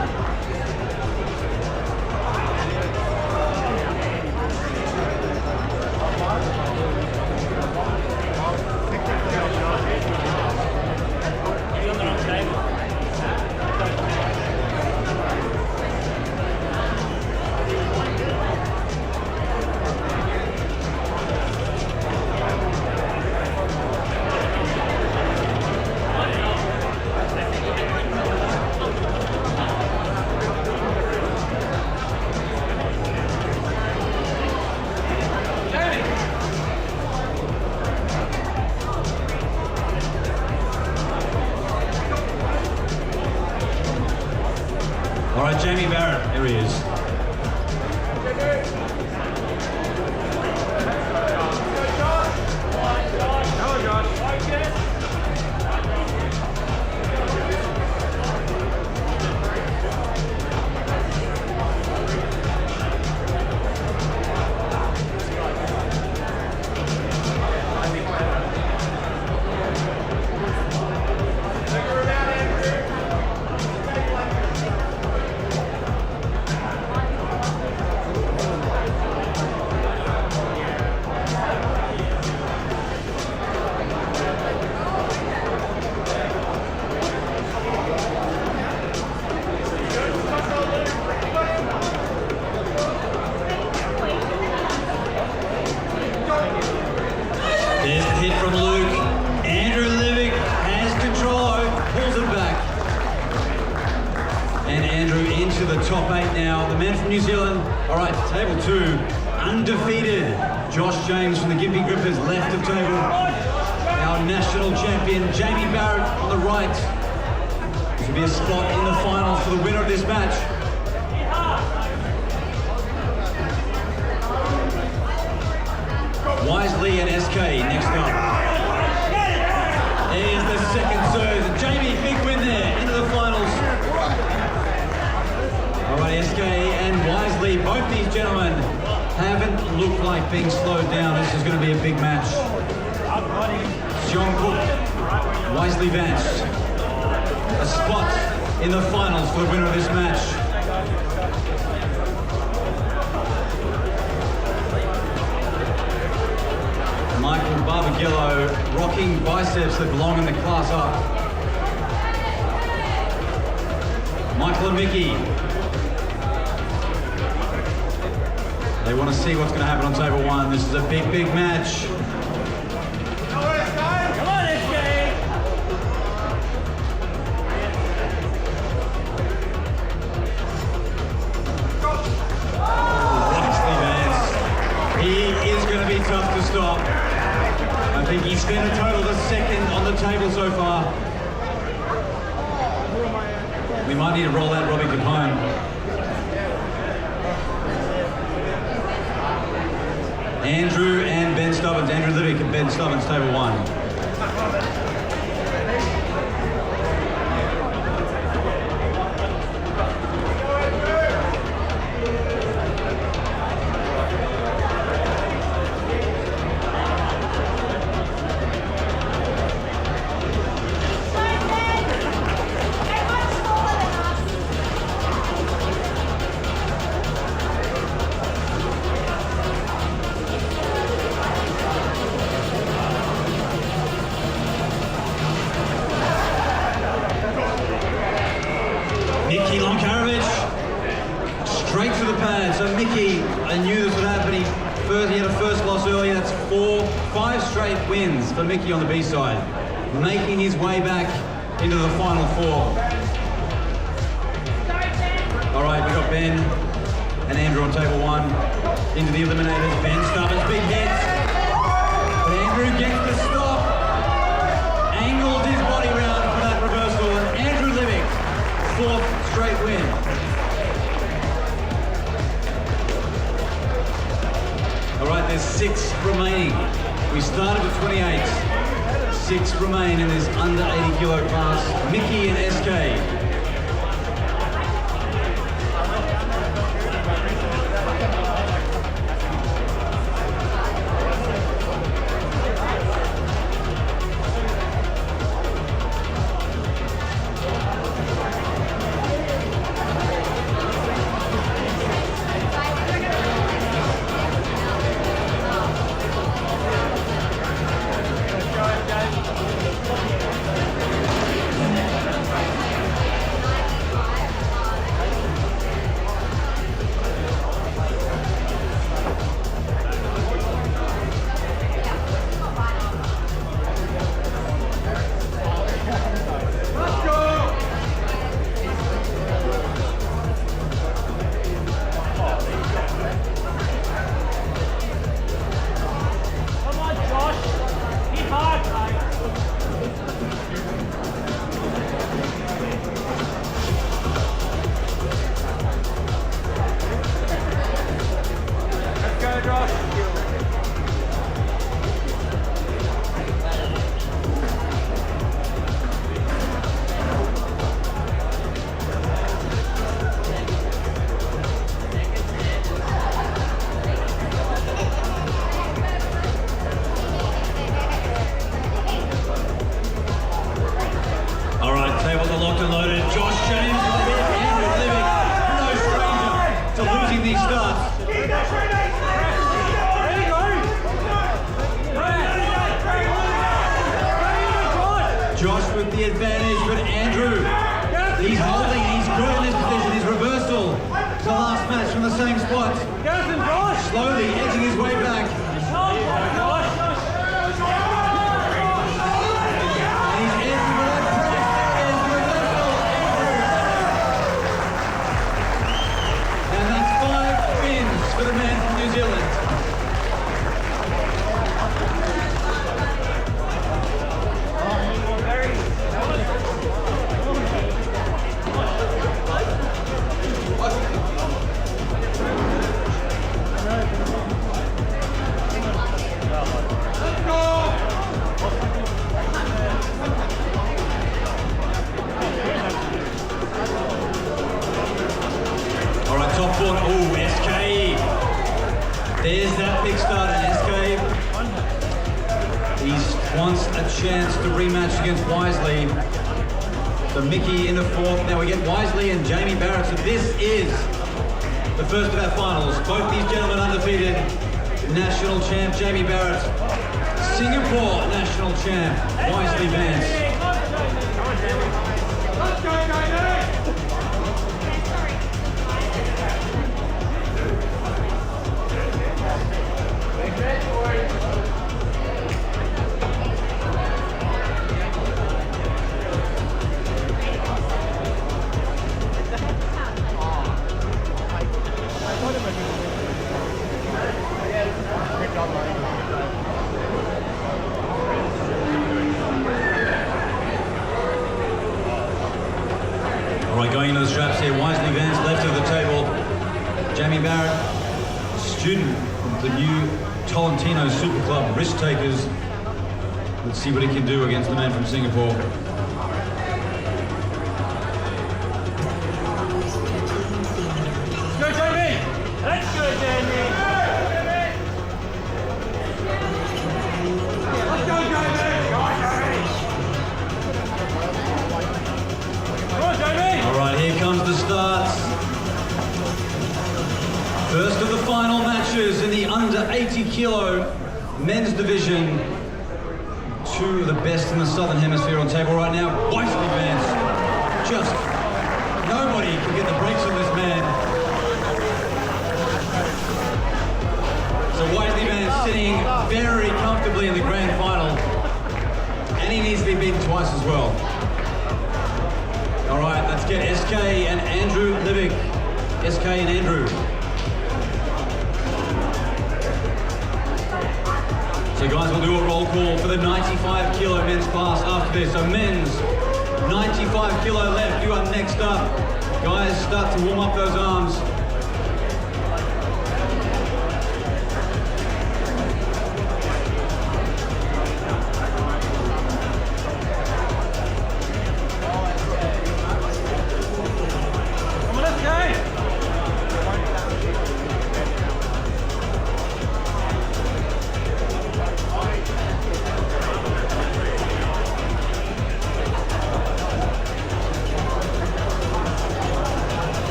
All right, Jamie Barrett, here he is. There's the hit from Luke. Andrew Livick has control, pulls it back. And Andrew into the top 8 now. The man from New Zealand. All right, table 2, undefeated. Josh James from the Gympie Grippers, left of table. Our national champion, Jamie Barrett on the right. This will be a spot in the finals for the winner of this match. Wisely and SK next up. Here's the second surge. Jamie, big win there, into the finals. All right, SK and Wisely, both these gentlemen haven't looked like being slowed down. This is going to be a big match. John Cook, Wisely Vance. A spot in the finals for the winner of this match. Michael Barbagillo rocking biceps that belong in the class up. Michael and Mickey. They want to see what's going to happen on table one. This is a big, big match. Come on, SK! Nicely, Vance. He is going to be tough to stop. I think he's spent a total of a second on the table so far. We might need to roll out Robbie Capone. Andrew and Ben Stubbins. Andrew Livick and Ben Stubbins, table one. Straight to the pad. So Mickey, I knew this would happen. He had a first loss early. That's 5 straight wins for Mickey on the B side, making his way back into the final 4. All right, we got Ben and Andrew on table one. Into the eliminators. Ben Stubbins, big hits. But Andrew gets the stop. Angles his body round for that reversal. And Andrew Livick, 4th straight win. All right, there's 6 remaining. We started with 28. 6 remain in this under 80 kilo class. Mickey and SK. Locked and loaded. Josh James, Andrew Livick, no stranger to losing these starts. Josh with the advantage, but Andrew, he's holding, he's good in this position. His reversal to the last match from the same spot. Slowly edging his way back. For the man from New Zealand. All right, top 4. Oh, SK. There's that big start in SK. He wants a chance to rematch against Wisely. So Mickey in the 4th. Now we get Wisely and Jamie Barrett. So this is the first of our finals. Both these gentlemen undefeated. National champ Jamie Barrett champ, Wisely Vance. Let's go, Jamie! All right, going into the straps here, Wisely Vance, left of the table. Jamie Barrett, student of the new Tolentino Super Club Risk Takers. Let's see what he can do against the man from Singapore. Let's go, Jamie! Let's go, Jamie! Let's go, Jamie! Come on, Jamie! All right, here comes the starts. First of the final matches in the under 80 kilo men's division. Two of the best in the Southern Hemisphere on table right now. Wisely Vance. Just nobody can get the brakes on this man. So Wisely Vance sitting very comfortably in the grand final. And he needs to be beaten twice as well. All right, let's get SK and Andrew Livick. SK and Andrew. So guys, we'll do a roll call for the 95 kilo men's class after this. So men's 95 kilo left, you are next up. Guys, start to warm up those arms. Come on, let's go!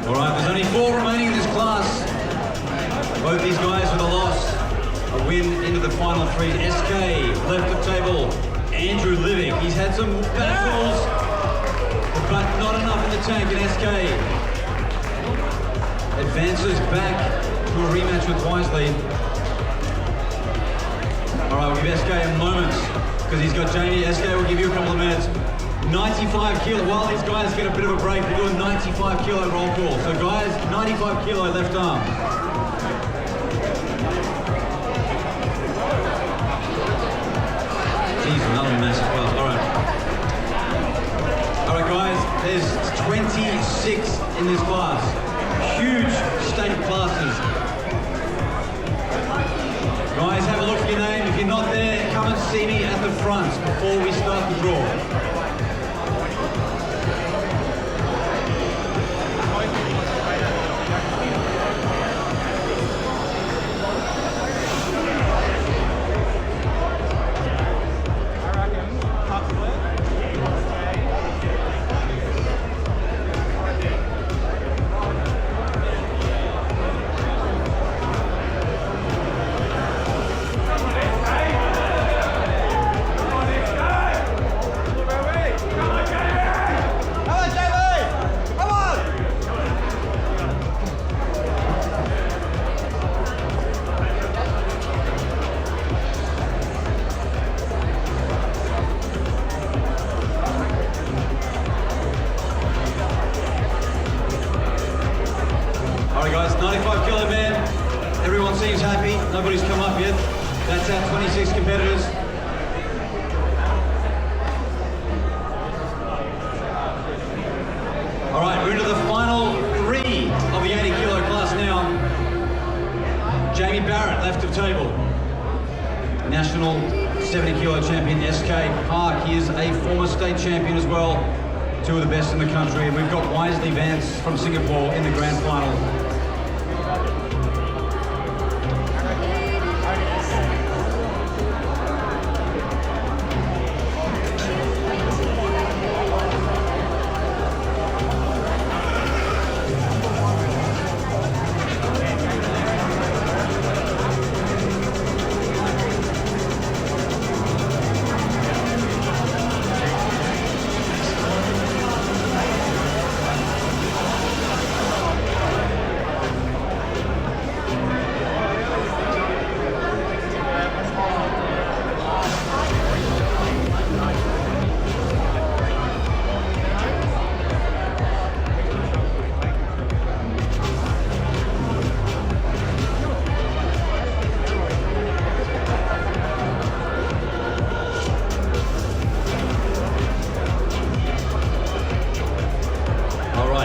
All right, there's only 4 remaining in this class. Both these guys with a loss. A win into the final 3. SK, left of table. Andrew Livick, he's had some battles, but not enough in the tank. And SK advances back to a rematch with Wisely. All right, we'll give SK a moment because he's got Jamie. SK will give you a couple of minutes. 95 kilo, while these guys get a bit of a break, we'll do a 95 kilo roll call. So guys, 95 kilo left arm. Jeez, another massive class, all right. All right guys, there's 26 in this class. Huge state classes. Guys, have a look at your name. If you're not there, come and see me at the front before we start the draw. Guys, 95 kilo man, everyone seems happy, nobody's come up yet. That's our 26 competitors. All right, we're into the final 3 of the 80 kilo class now. Jamie Barrett, left of table. national 70 kilo champion SK. Park, he is a former state champion as well. Two of the best in the country. And we've got Wisely Vance from Singapore in the grand final.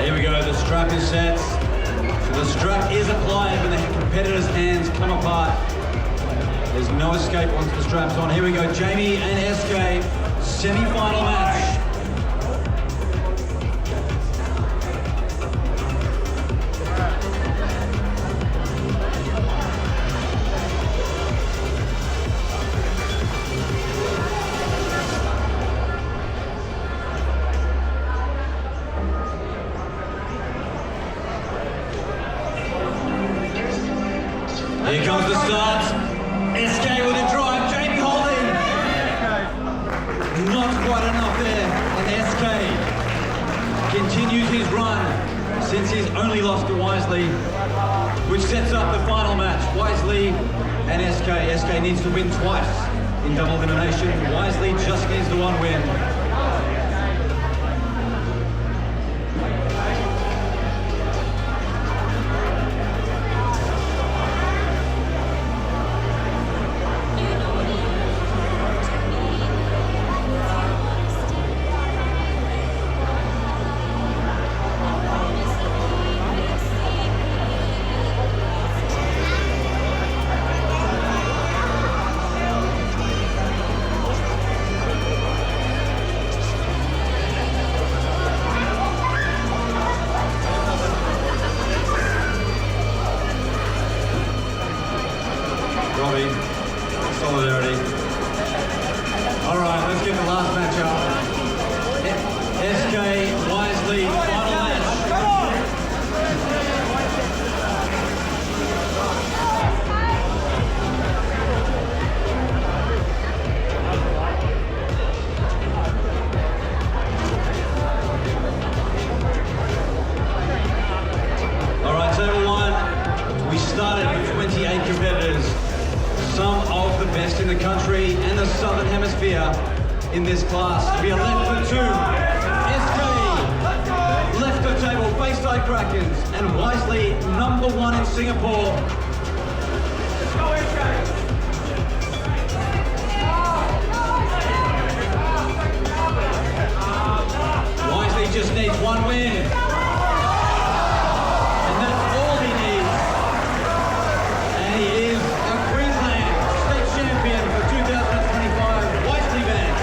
Here we go, the strap is set. So the strap is applied when the competitor's hands come apart. There's no escape once the strap's on. Here we go, Jamie and SK, semi-final match. Here comes the start. SK with a drive. Jamie holding. Not quite enough there. And SK continues his run since he's only lost to Wisely, which sets up the final match. Wisely and SK. SK needs to win twice in double elimination. Wisely just needs the one win. Solidarity. All right, let's get the last match up. SK, Wisely, final match. All right, table one. We started with 28 competitors. Some of the best in the country and the Southern Hemisphere in this class. We are left for two. SK, left of table, Bayside Krakens, and Wisely, number one in Singapore. Wisely just needs one win. And that's all he needs. And he is champion for 2025, Wisely Vance.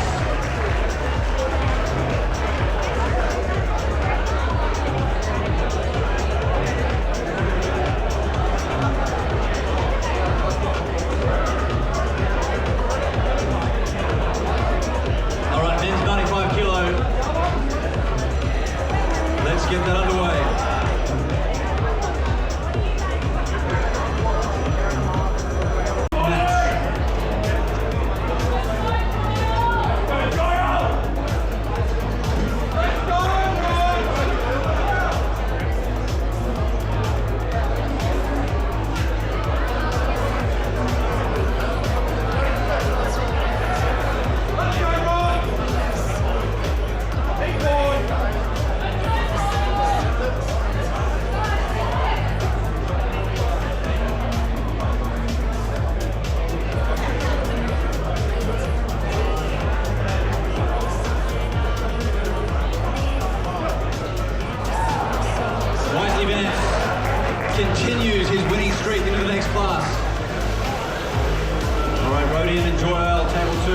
Rodian and Joel, table 2.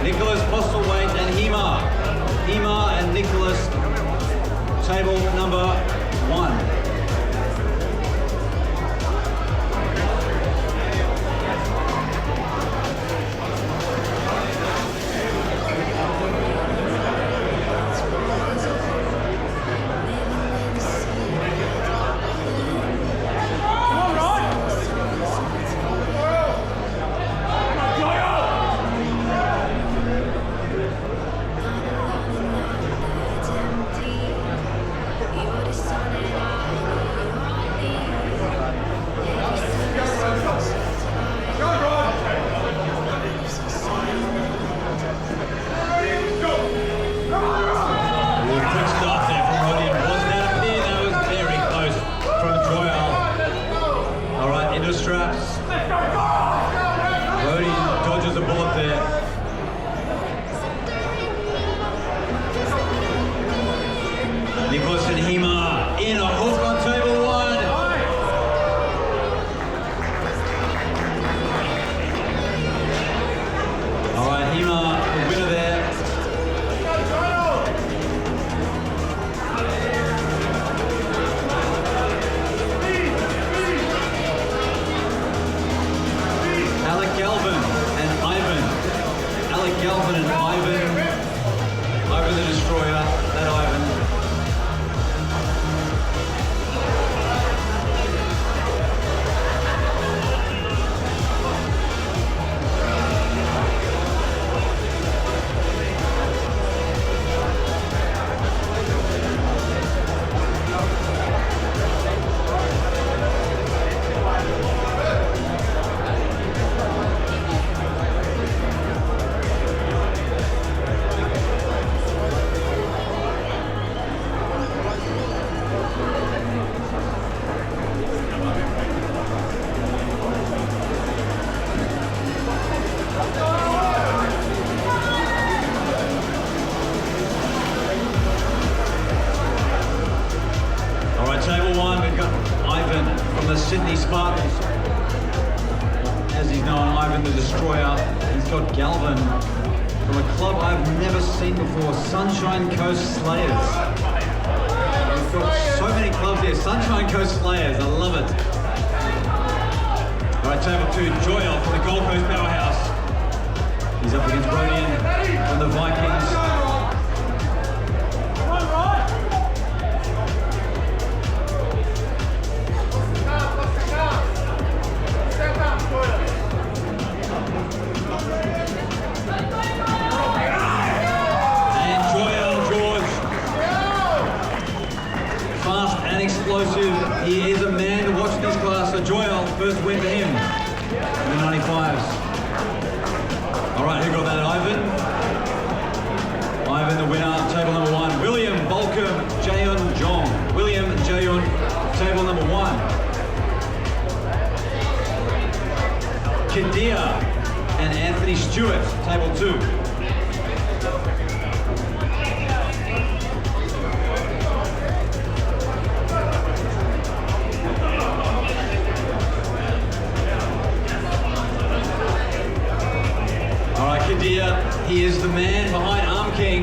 Nicholas Postlethwaite and Hema. Hema and Nicholas, table number 1. Straps. Rody dodges a bullet there. Nicholas and Hema in a hook on table 1. All right, Hema, the winner there. Galvin and Ivan. Ivan the Destroyer, that Ivan. Table 1, we've got Ivan from the Sydney Spartans. As he's known, Ivan the Destroyer. He's got Galvin from a club I've never seen before, Sunshine Coast Slayers. We've got so many clubs here, Sunshine Coast Slayers, I love it. All right, table 2, Joel from the Gold Coast Powerhouse. He's up against Rodian from the Vikings. Explosive. He is a man to watch in this class. So Joel, first win for him in the 95s. All right, who got that? Ivan. Ivan, the winner. Table number 1. William Bolcom, Jayon Jong. William and Jayon, table number 1. Kadir and Anthony Stewart, table 2. He is the man behind Arm King,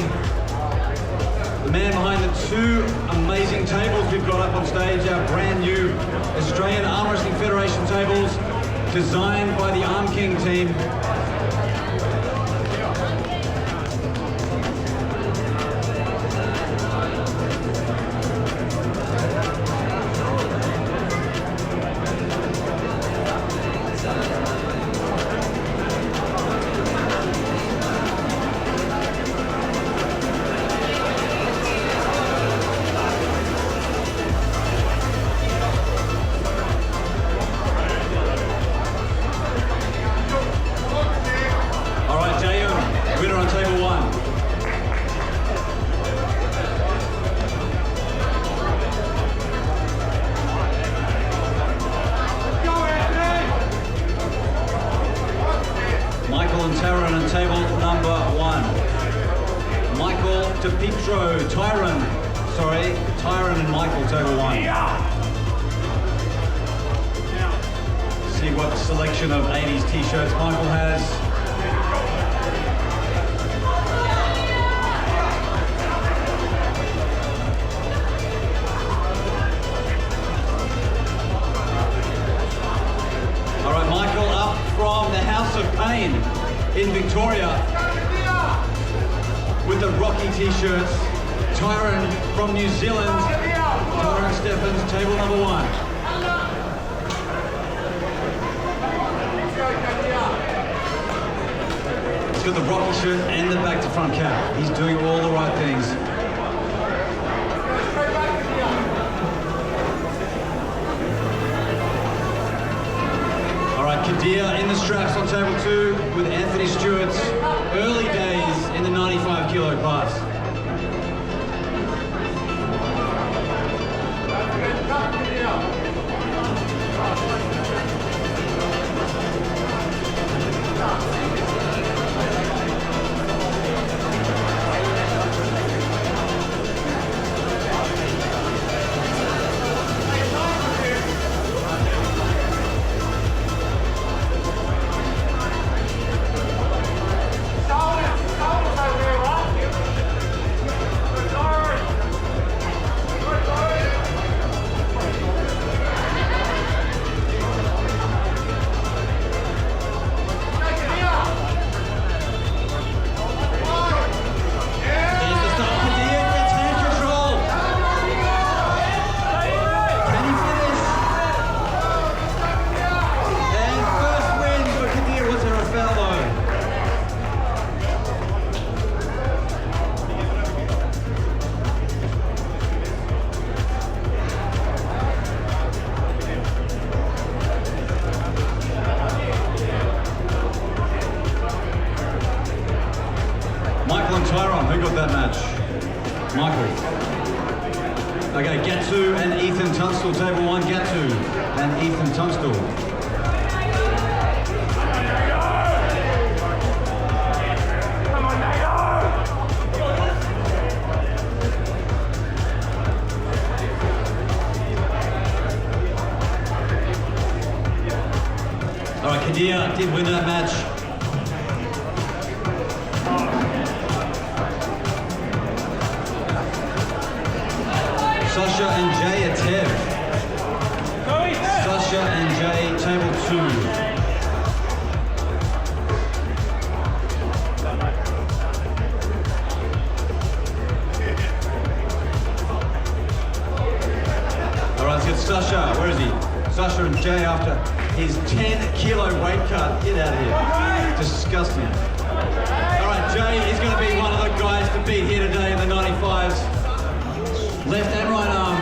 the man behind the 2 amazing tables we've got up on stage, our brand new Australian Arm Wrestling Federation tables, designed by the Arm King team. to Tyron and Michael, table 1. See what selection of 80s t-shirts Michael has. All right, Michael up from the House of Pain in Victoria with the Rocky t-shirts. Tyron from New Zealand. Tyron Stephens, table number 1. He's got the Rocky shirt and the back to front cap. He's doing all the right things. All right, Kadir in the straps on table 2 with Anthony Stewart's early days in the 95 kilo class. Tyron, who got that match? Michael. Okay, Gatsu and Ethan Tunstall, table 1, Gatsu and Ethan Tunstall. All right, Kadir did win that match. Sasha and Jay Atev. Sasha and Jay, table 2. All right, let's get Sasha. Where is he? Sasha and Jay after his 10-kilo weight cut. Get out of here. Disgusting. All right, Jay is going to be one of the guys to beat here today in the 95s. Left and right arm.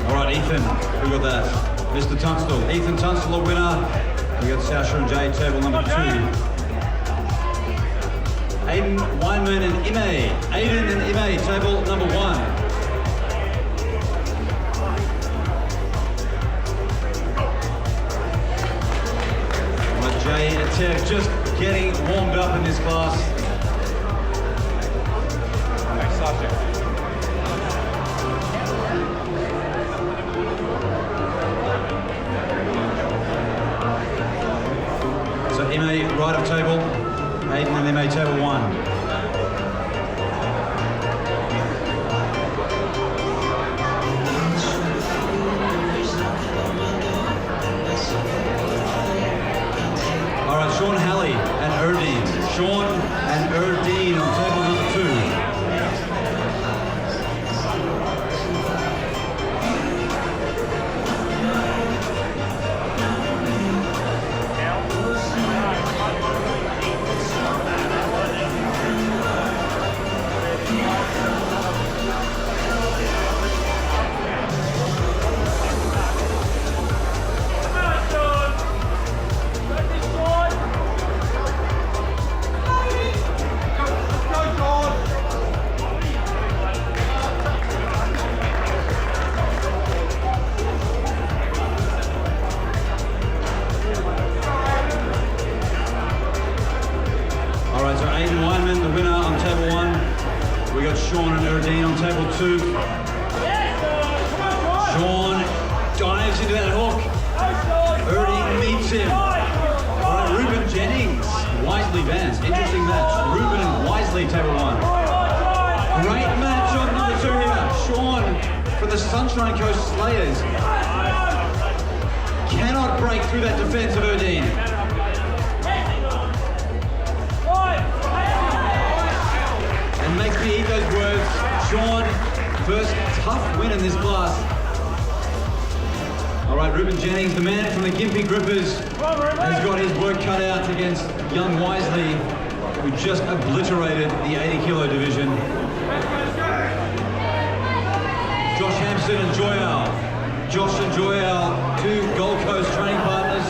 All right, Ethan, who got that? Mr. Tunstall. Ethan Tunstall, a winner. We got Sasha and Jay, table number 2. Aiden Weinman and Ime. Aiden and Ime, table number 1. Right, Jay and Tev just getting warmed up in this class. Ime, right of table. Aiden and Ime, table 1. All right, Sean Halley and Erdine. Sean and Erdine on table number 2. 2. Sean dives into that hook. Erding meets him. All right, Ruben Jennings, Wisely Vance. Interesting match. Ruben and Wisely, table 1. Great match on number 2 here. Sean from the Sunshine Coast Slayers cannot break through that defense of Erding. And makes me eat those words. Sean, first tough win in this class. All right, Ruben Jennings, the man from the Gympie Grippers, has got his work cut out against young Wisely, who just obliterated the 80 kilo division. Josh Hampson and Joyal. Josh and Joyal, 2 Gold Coast training partners.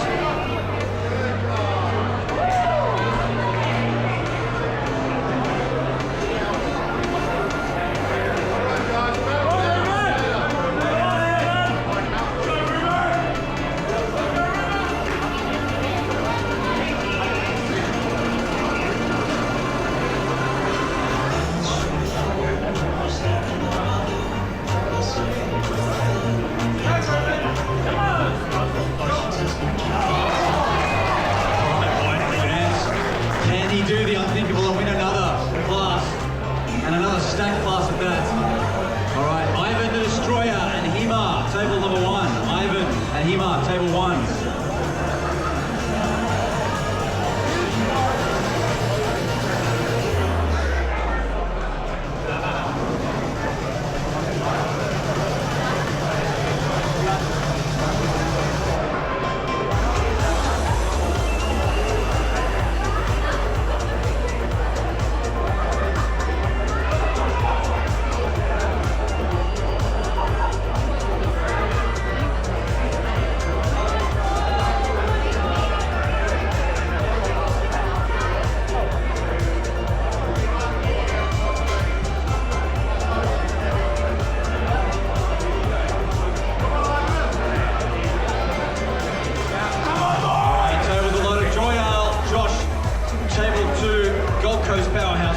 Do the unthinkable and win another class, and another stacked class at that. All right, Ivan the Destroyer and Hema, table number 1. Ivan and Hema, table 1.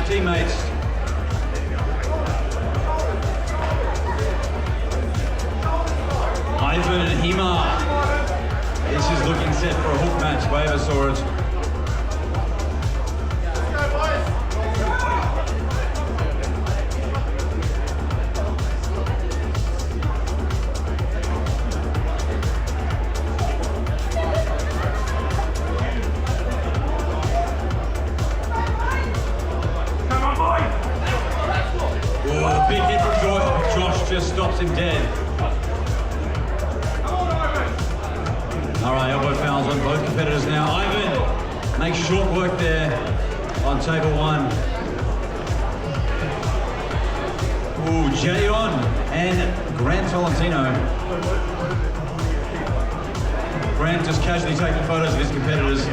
Teammates. Ivan and Hema. This is looking set for a hook match. Wave saw it. Big hit from Josh just stops him dead. All right, elbow fouls on both competitors now. Ivan makes short work there on table 1. Ooh, Jayon and Grant Tolentino. Grant just casually taking photos of his competitors.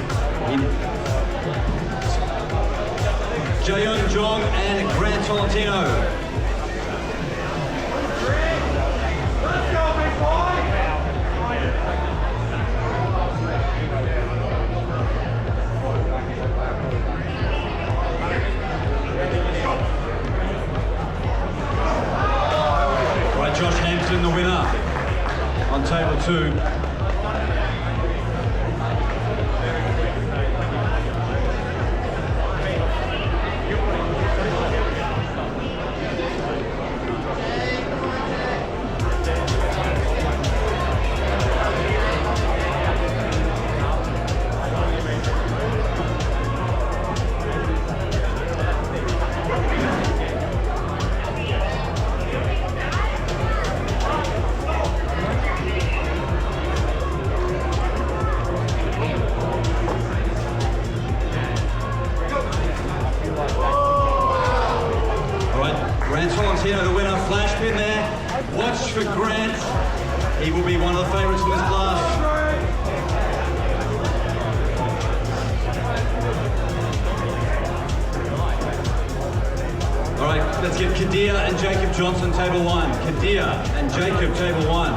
Jayon Jong and Grant Tolentino. Josh Hampson, the winner on table 2. Grant Tolentino, the winner, flash pin there. Watch for Grant. He will be one of the favourites in this class. All right, let's get Kadir and Jacob Johnson, table 1. Kadir and Jacob, table 1.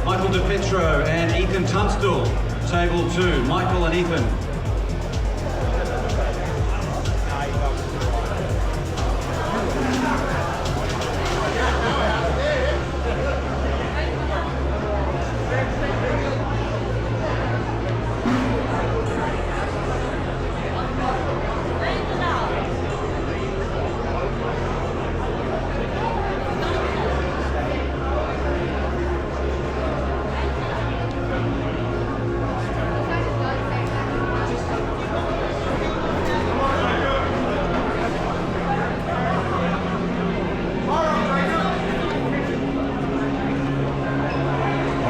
Michael DePetro and Ethan Tunstall, table 2. Michael and Ethan.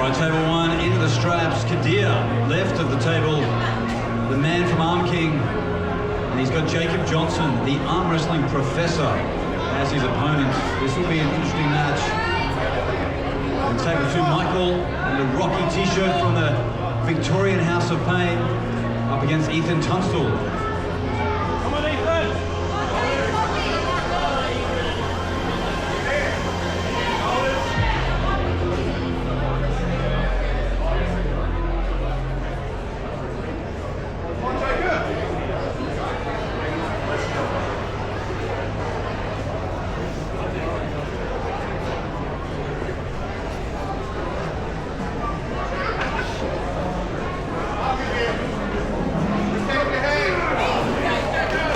All right, table one, into the straps. Kadir, left of the table, the man from Arm King. And he's got Jacob Johnson, the arm wrestling professor, as his opponent. This will be an interesting match. And table two, Michael, in the Rocky t-shirt from the Victorian House of Pain, up against Ethan Tunstall. Come on, Ethan.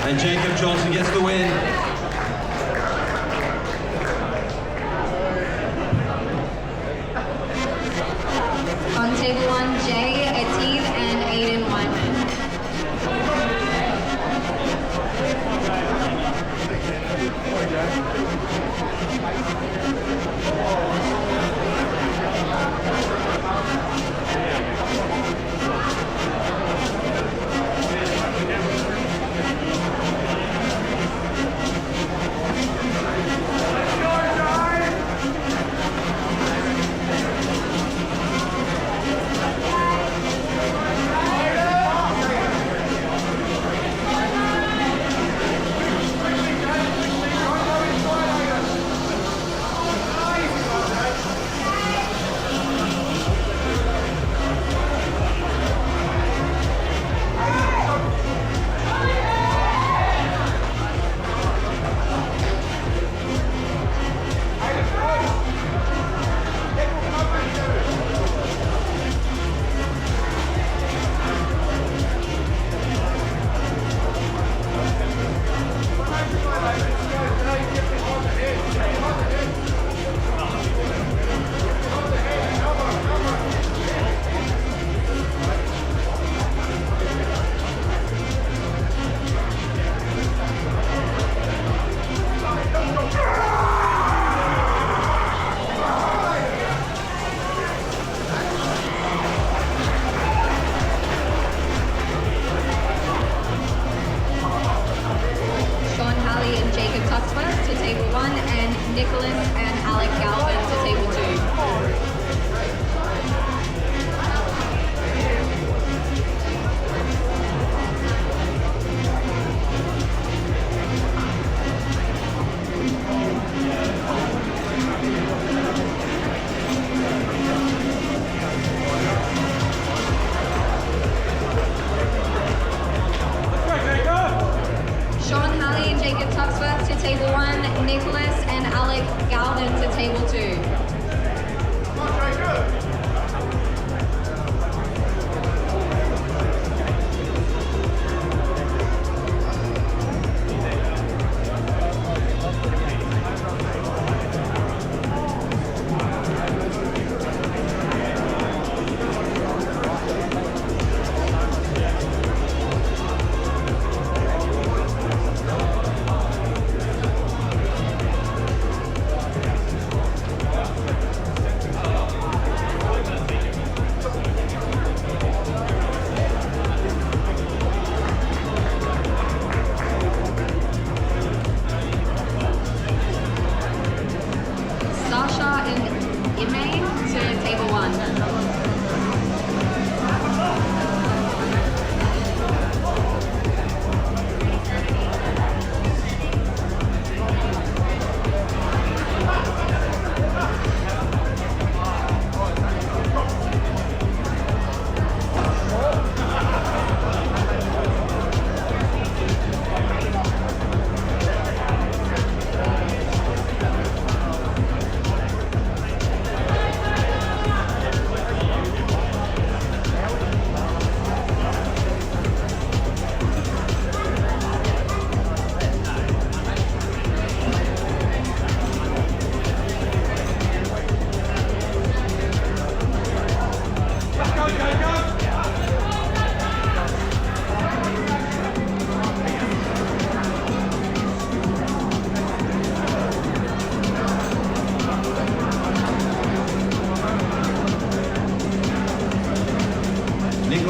And Jacob Johnson gets the win. On table one, Jay, Ateed, and Aiden Wyman.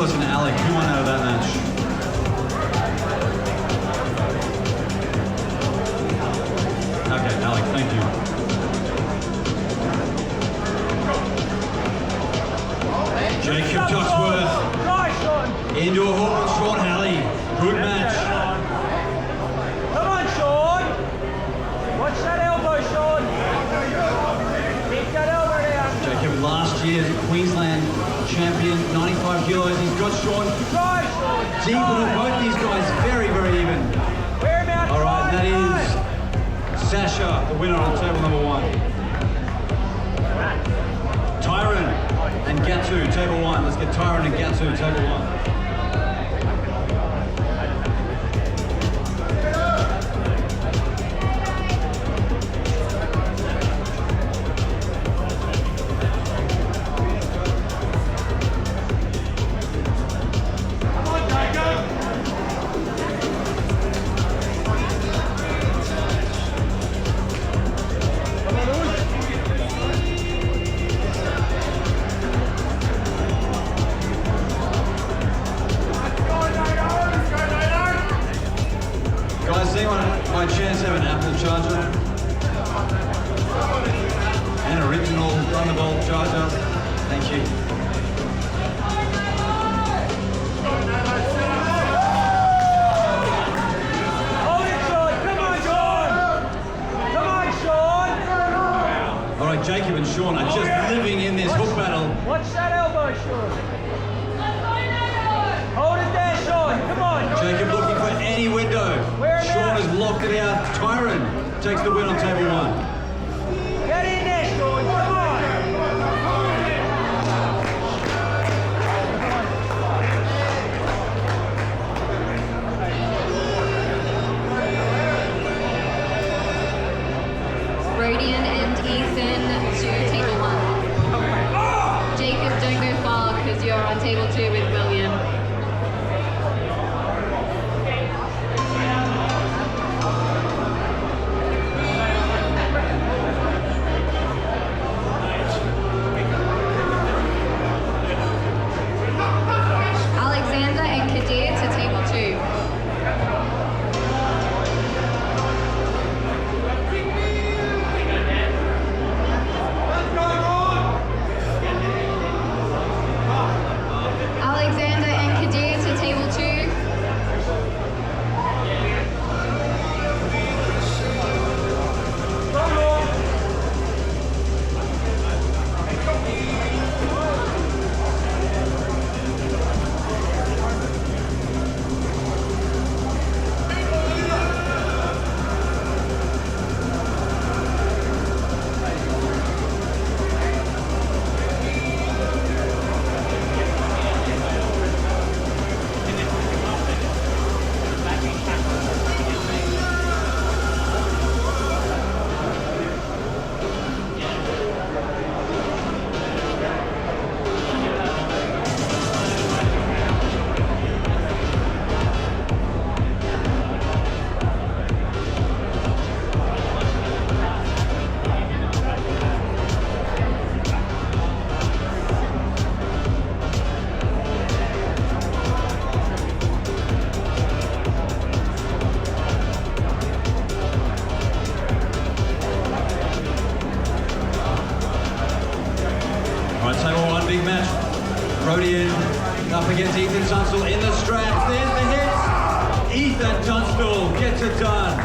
Nicholas and Alec, who won out of that match? Okay, Alec, thank you. Jacob Ducksworth, Nice, Sean. indoor Hawkins, Sean Halley. Good match. Come on, Sean. Watch that elbow, Sean. Keep that elbow down. Jacob, last year's Queensland champion, 95 kilos. He's got Sean Try, Sean. deep into both these guys, very, very even. Wear him out. All right, try, that try. is Sasha, the winner on table number 1. Tyron and Gatsu, table 1. Let's get Tyron and Gatsu, table 1. Guys, does anyone by chance have an Apple charger? An original Thunderbolt charger? Thank you. Hold it, Sean. Come on, Sean. Come on, Sean. All right, Jacob and Sean are just living in this hook battle. Watch that elbow, Sean. Hold it there, Sean. Come on. Jacob looking for any window. Wear him Sean out. has locked it out. Tyron takes the win on table 1. Get in there, Sean. Come on. Rodian and Ethan to table 1. Jacob, don't go far because you're on table 2 with William. Alexander and Kadir to table 2. Alexander and Kadir to table 2. All right, table 1, big match. Rodian up against Ethan Tunstall in the straps. There's the hits. Ethan Tunstall gets it done.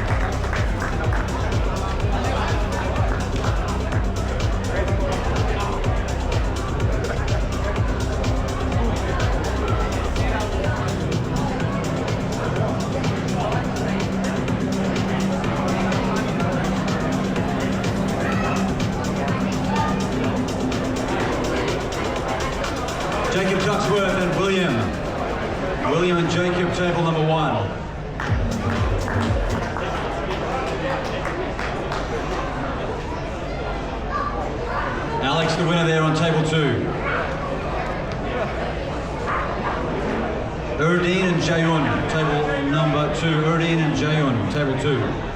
Jacob Ducksworth and William. William and Jacob, table number 1. Alex, the winner there on table 2. Erdine and Jayun, table number 2. Erdine and Jayun, table 2.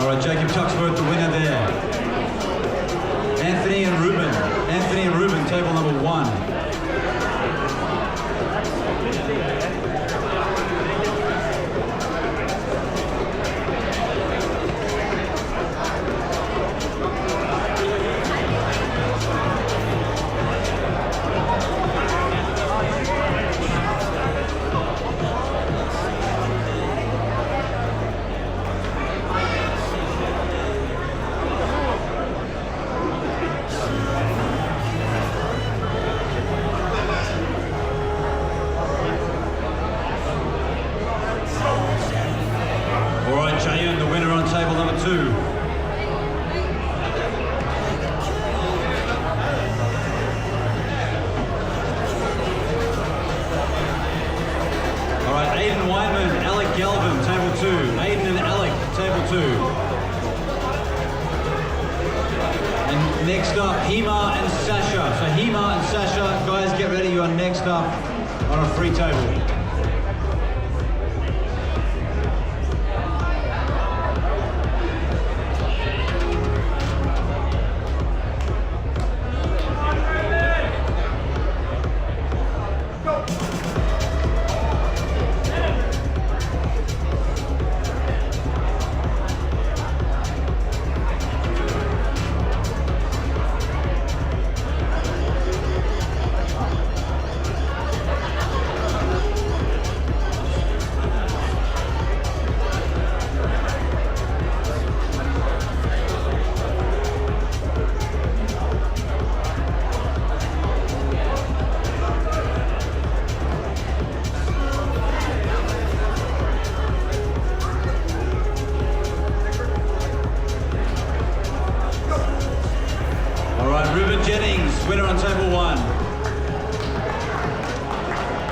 All right, Jacob Tuxworth, the winner there. Anthony and Ruben, table number 1. The winner on table number 2. All right, Aiden Wyman, Alec Galvin, table 2. Aiden and Alec, table 2. And next up, Hema and Sasha. So Hema and Sasha, guys, get ready. You are next up on a free table. Winner on table 1.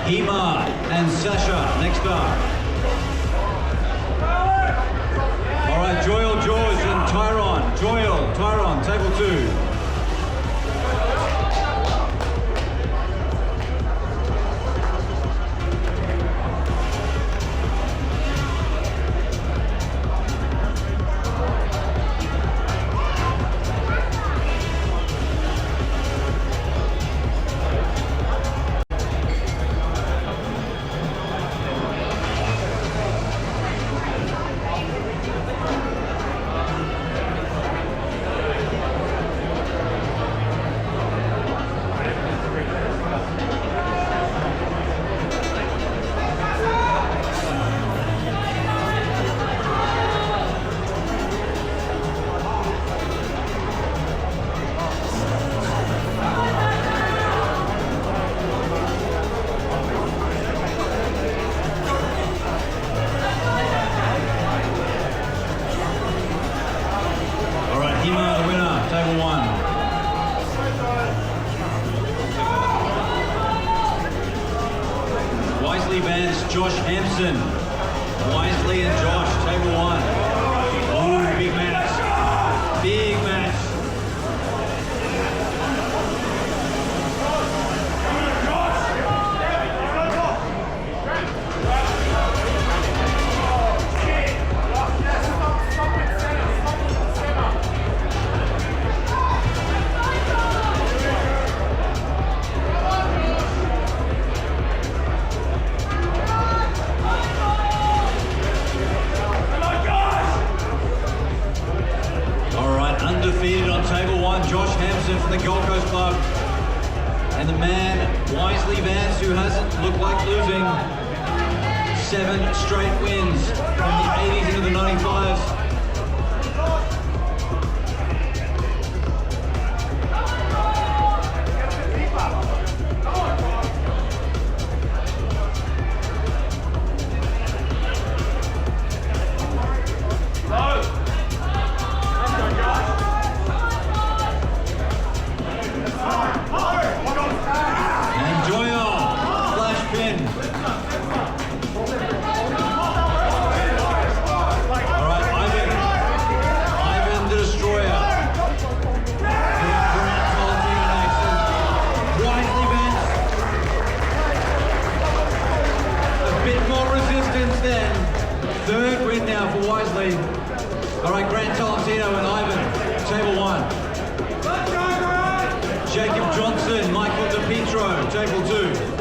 Hema and Sasha next up. All right, Joel George and Tyron, table 2. Josh Hampson. Wisely and Josh, table 1. Ooh, big match. Big match. Undefeated on table 1, Josh Hampson from the Gold Coast Club. And the man, Wisely Vance, who hasn't looked like losing. 7 straight wins from the 80s into the 95s. Third win now for Wisely. All right, Grant Tolentino and Ivan, table 1. Jacob Johnson, Michael DePietro, table 2.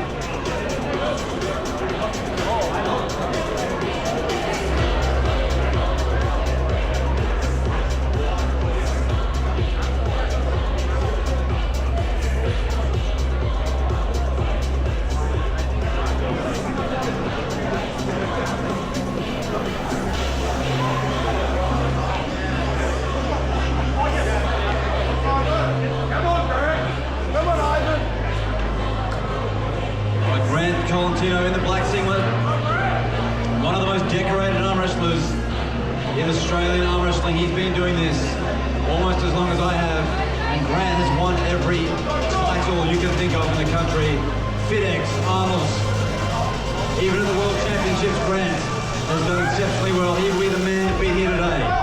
Tolentino in the black singlet, one of the most decorated arm wrestlers in Australian arm wrestling. He's been doing this almost as long as I have, and Grant has won every title you can think of in the country. FedEx, Arnold's, even at the World Championships, Grant has done exceptionally well. He will be the man to beat here today.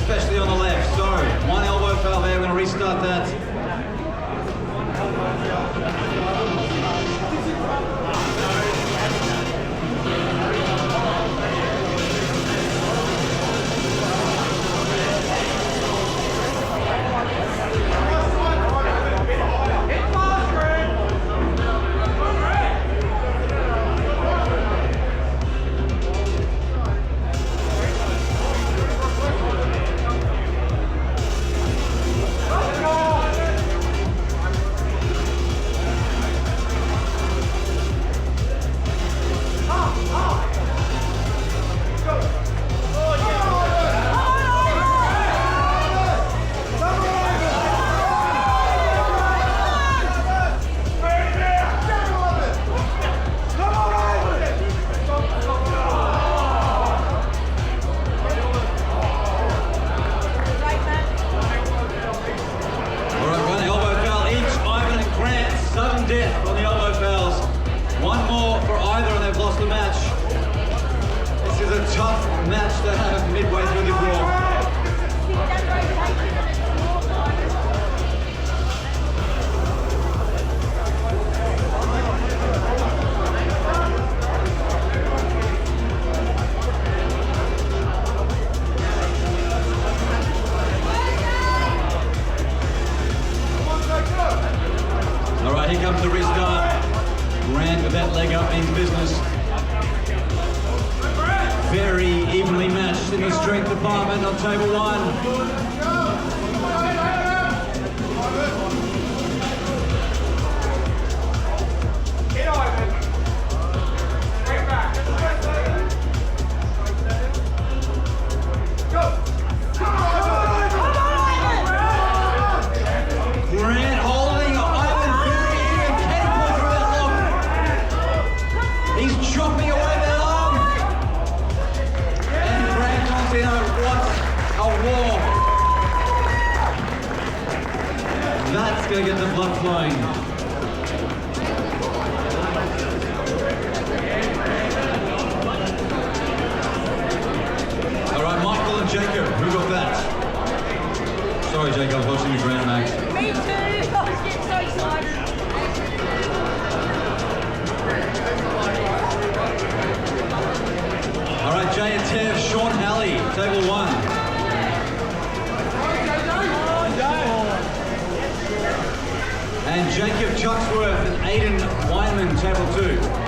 Especially on the left. So, one elbow foul there, we're going to restart that. Death on the elbow fouls. One more for either and they've lost the match. This is a tough match to have midway through the brawl. Here comes the restart. Grant with that leg up means business. Very evenly matched in the strength department on table 1. That's going to get the blood flowing. All right, Michael and Jacob, who got that? Sorry, Jacob, I was watching the ground, Max. Me too! I was getting so excited. All right, Jay and Tev, Sean Halley, table 1. And Jacob Chucksworth and Aidan Weinman, table 2.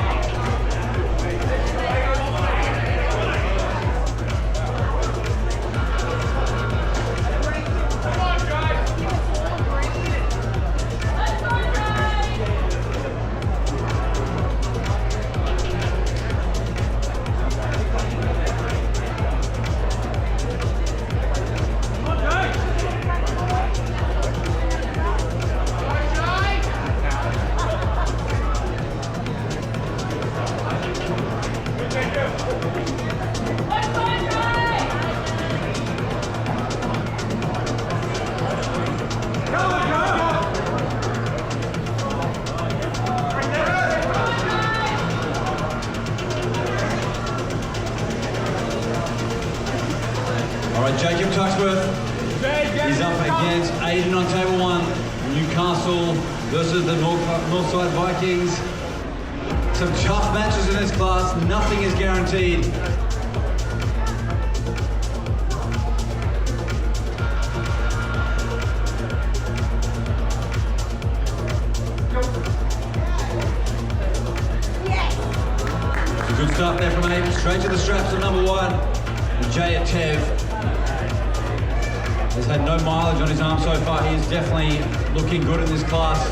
Newcastle versus the Northside Vikings. Some tough matches in this class. Nothing is guaranteed. Good start there from Abe, straight to the straps of number 1. And Jay Tev has had no mileage on his arm so far. He is definitely looking good in this class.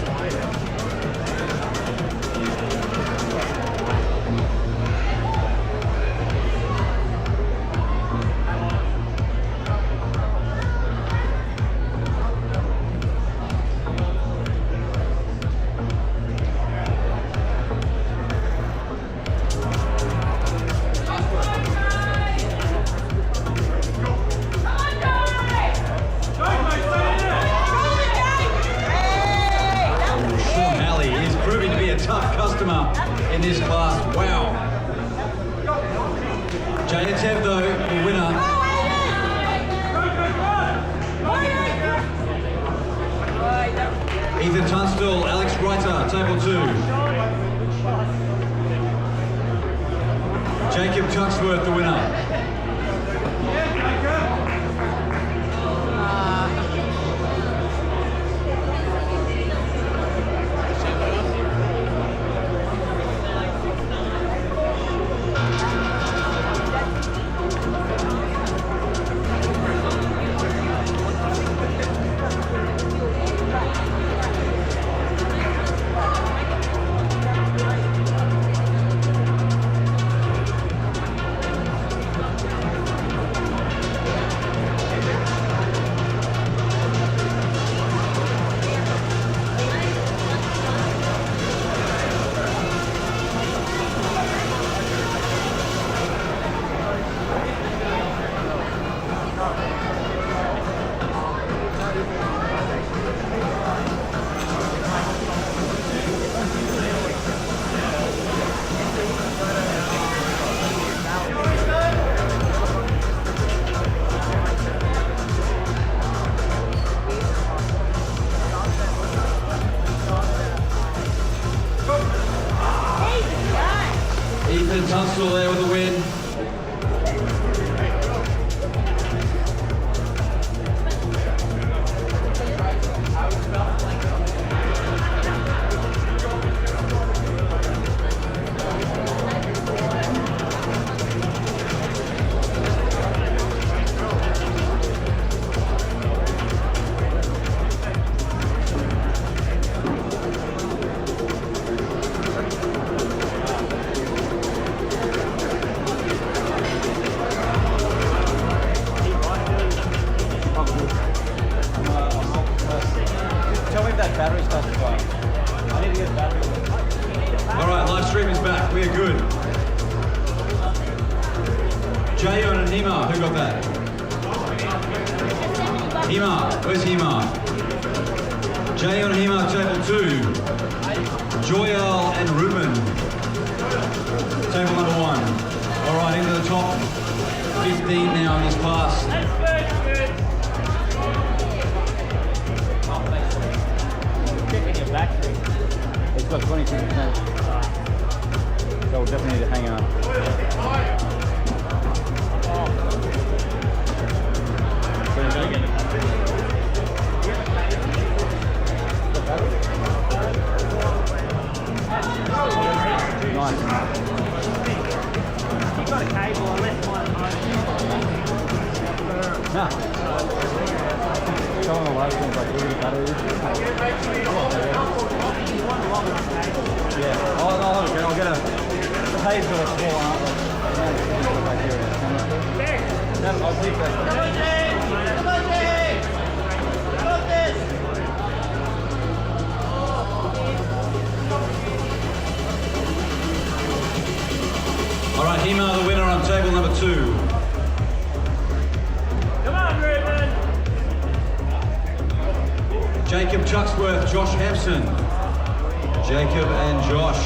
Tough customer in this class. Wow. Jayatev though, the winner. Ethan Tunstall, Alex Reiter, table 2. Jacob Tuxworth, the winner. Ethan Tunstall there with the win. Tell me if that battery starts to go. I need to get the battery. All right, live stream is back. We are good. Jayo and Hema, who got that? Hema, where's Hema? Jayo and Hema, table 2. Joyal and Ruben, table number 1. All right, into the top 15 now in this class. Battery. It's got 22%. So we'll definitely need to hang on. So you're going to get nice. You got a cable, I left mine at home. Nah. Showing the live streams like the battery. Yeah, I'll get a page with a small arm. I'll keep that. All right, Hema, the winner on table number 2. Come on, Ruben. Jacob Tuxworth, Josh Hampson. Jacob and Josh.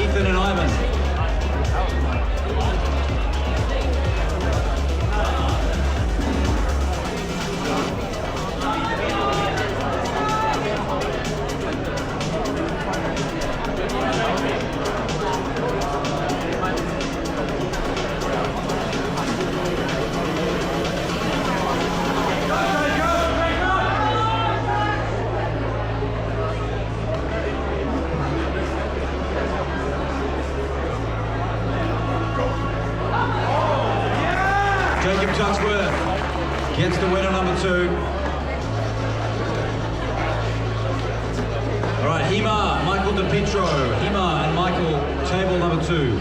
Ethan and Ivan. Gets the winner, number 2. All right, Hema, Michael DePietro. Hema and Michael, table number 2.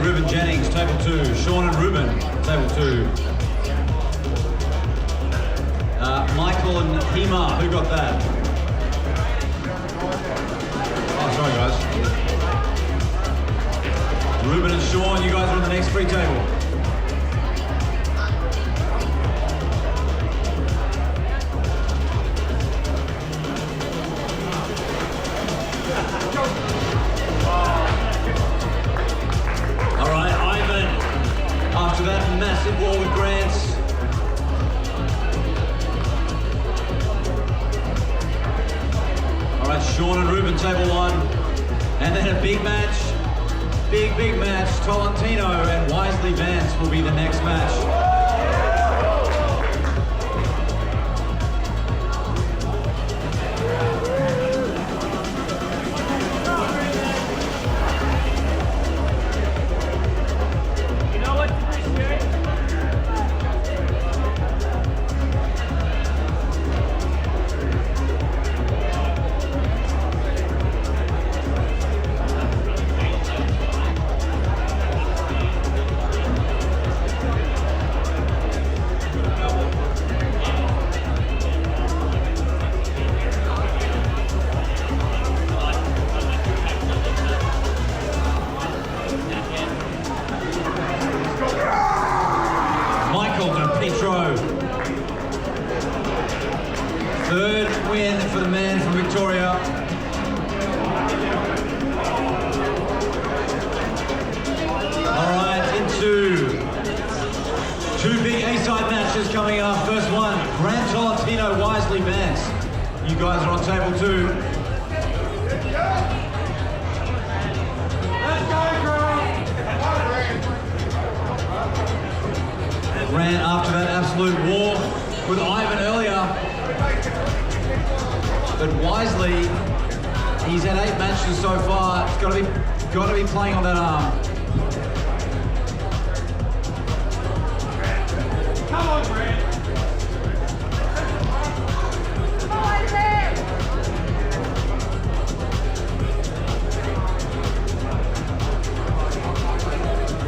Ruben Jennings, table 2. Sean and Ruben, table 2. Michael and Hema, who got that? Oh, sorry guys. Ruben and Sean, you guys are on the next free table. After that massive wall with Grants. All right, Sean and Ruben, table 1. And then a big match, big match. Tolentino and Wisely Vance will be the next match. Third win for the man from Victoria. All right, into 2 big A-side matches coming up. First one, Grant Tolentino, Wisely Vance. You guys are on table 2. Grant after that absolute war with Ivan earlier. But Wisely, he's had 8 matches so far. He's got to be playing on that arm. Come on, Grant.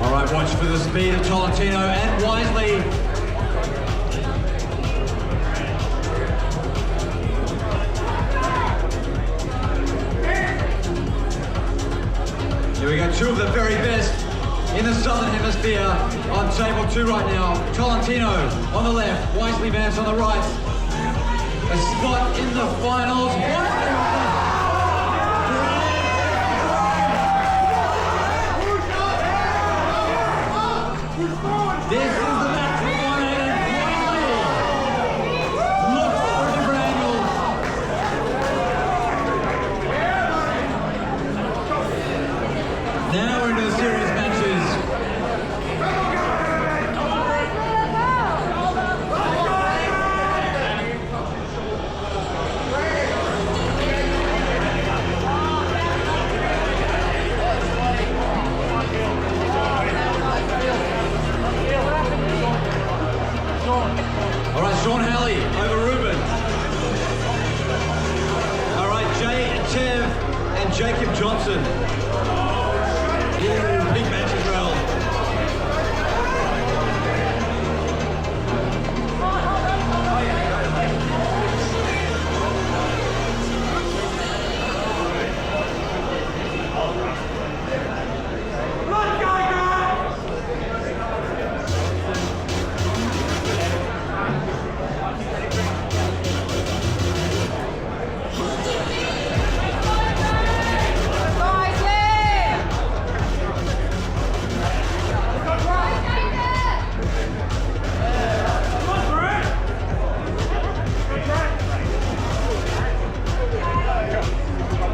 All right, watch for the speed of Tolentino and Wisely. Here we go, 2 of the very best in the Southern Hemisphere on table 2 right now. Tolentino on the left, Wisely Vance on the right. A spot in the finals. the series matches. All right, Sean Halley over Ruben. All right, Tev and Jacob Johnson. Ooh, big match as well.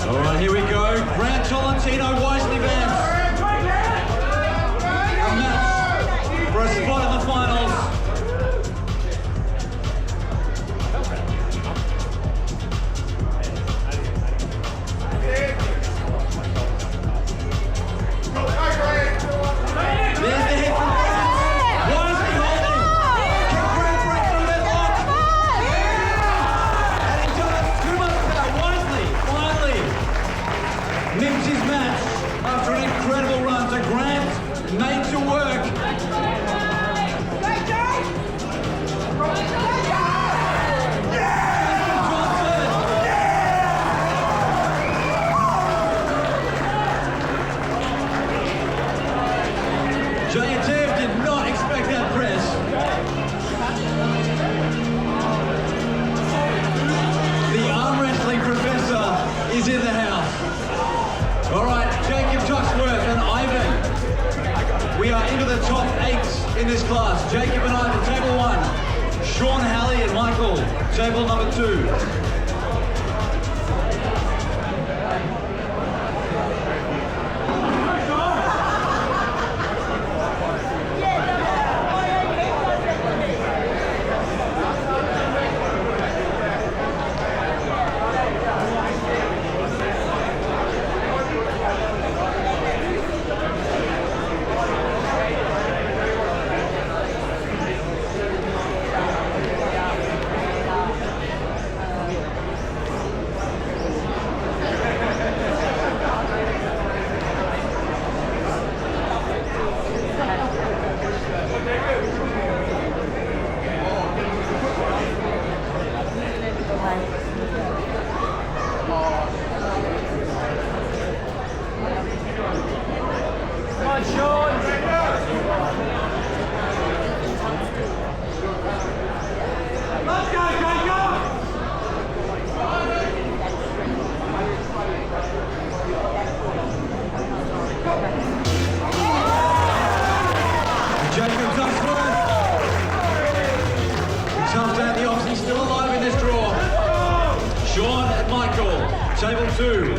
All right, here we go. Grant Tolentino, Wisely Vance. A match for a spot in the finals. There's the hit from Grant. Wisely holding. Can Grant break through that lock? And he does. 2 months ago, Wisely finally nips his match after an incredible run. So Grant made to work. Jay and Tev did not expect that press. The arm wrestling professor is in the house. All right, Jacob Tuxworth and Ivan. We are into the top 8 in this class. Jacob and Ivan, table 1. Sean Halley and Michael, table number 2. Table 2.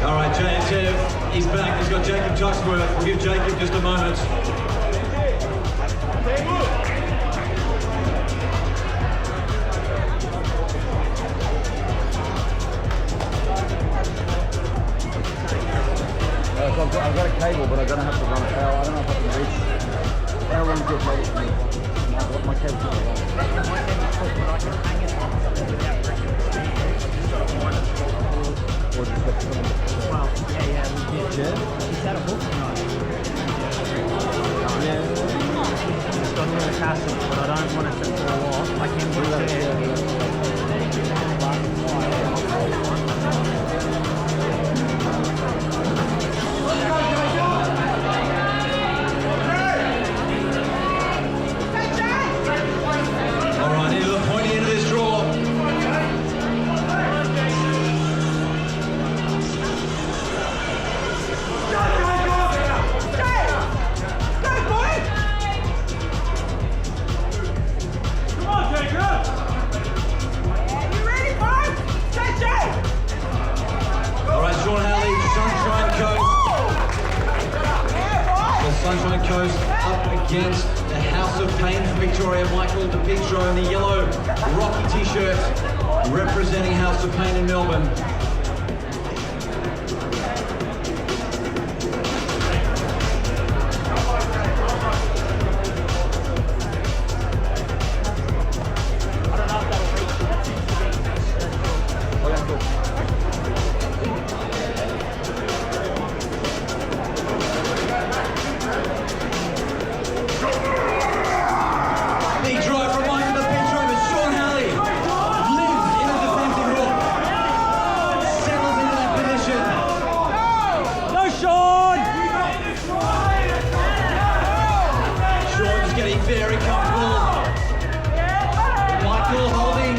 All right, Jay and Tev, he's back. He's got Jacob Tuxworth. We'll give Jacob just a moment. I've got a cable, but I'm going to have to run it out. I don't know if I can reach. How long is your cable for me? My cable's not Well, yeah, we did. Yeah? He's had a book tonight. Yeah. It's got a little castle, but I don't want it to fall off. I can put it there. up against the House of Pain from Victoria, Michael DePietro in the yellow Rocky t-shirt, representing House of Pain in Melbourne. Very comfortable. Michael holding.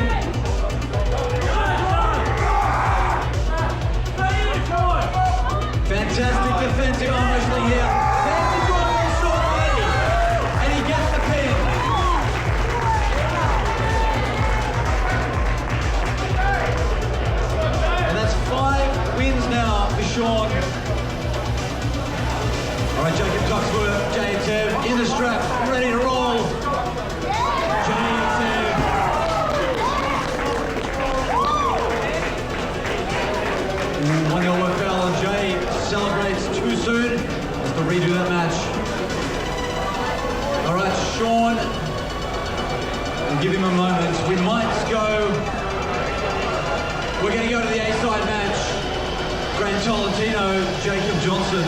Fantastic defensive arm wrestling here. There's the drop from Sean Haley. And he gets the pin. And that's 5 wins now for Sean. All right, Jacob Coxworth, J&Tev in the strap, ready to roll. J&Tev. One nil work foul, and Jay celebrates too soon. Has to redo that match. All right, Sean. We'll give him a moment. We might go. We're going to go to the A-side match. Grant Tolentino, Jacob Johnson.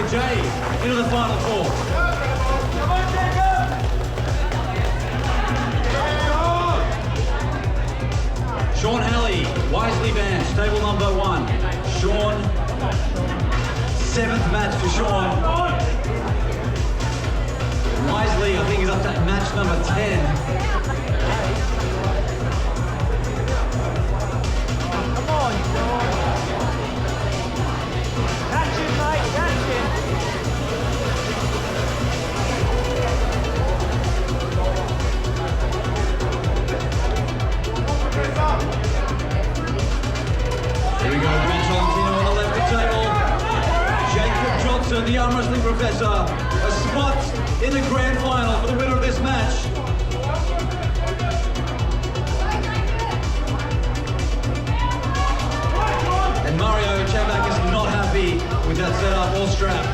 Jay into the final four. Sean Halley, Wisely Vance, table number 1. Sean, 7th match for Sean. Wisely, I think, is up to match number 10. Come on, Sean. Catch him, mate, catch him. Here we go, Grant Tolentino on the left of the table. Jacob Johnson, the arm wrestling professor. A spot in the grand final for the winner of this match. And Mario Chambak is not happy with that setup or strap.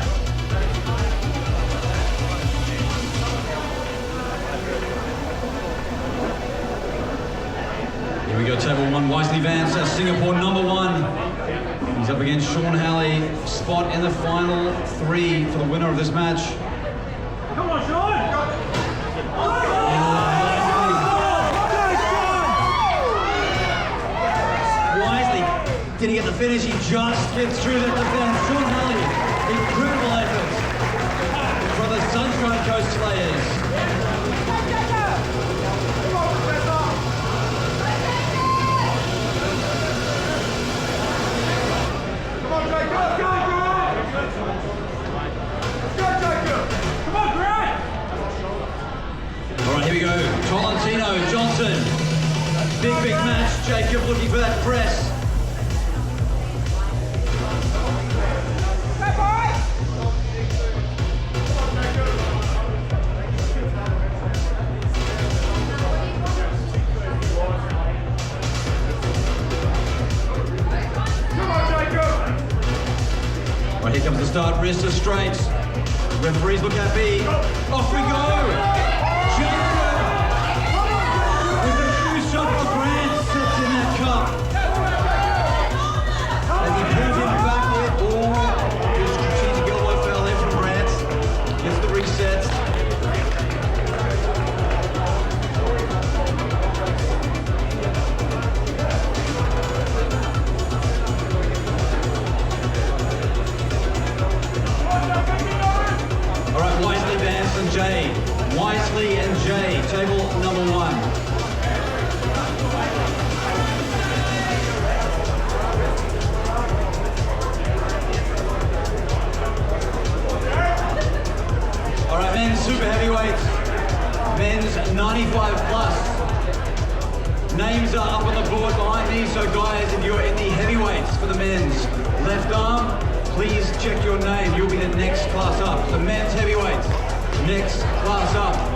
Here we go, table 1, Wisely Vance, Singapore number 1. He's up against Sean Halley, spot in the final 3 for the winner of this match. Come on, Sean! Wisely didn't get the finish, he just gets through the defense. Sean Halley, incredible effort from the Sunshine Coast players. All right, here we go. Tolentino, Johnson. Big match. Jacob looking for that press. All right, here comes the start. Wrist is straight. Referees look happy. Off we go. Jacob with a shoe shot for Grant, sits in that cup. As he pulls him back with, good strategic elbow foul there from Grant. Gets the reset. table number 1. All right, men's super heavyweights, men's 95 plus. Names are up on the board behind me, so guys, if you're in the heavyweights for the men's left arm, please check your name. You'll be the next class up. The men's heavyweights, next class up.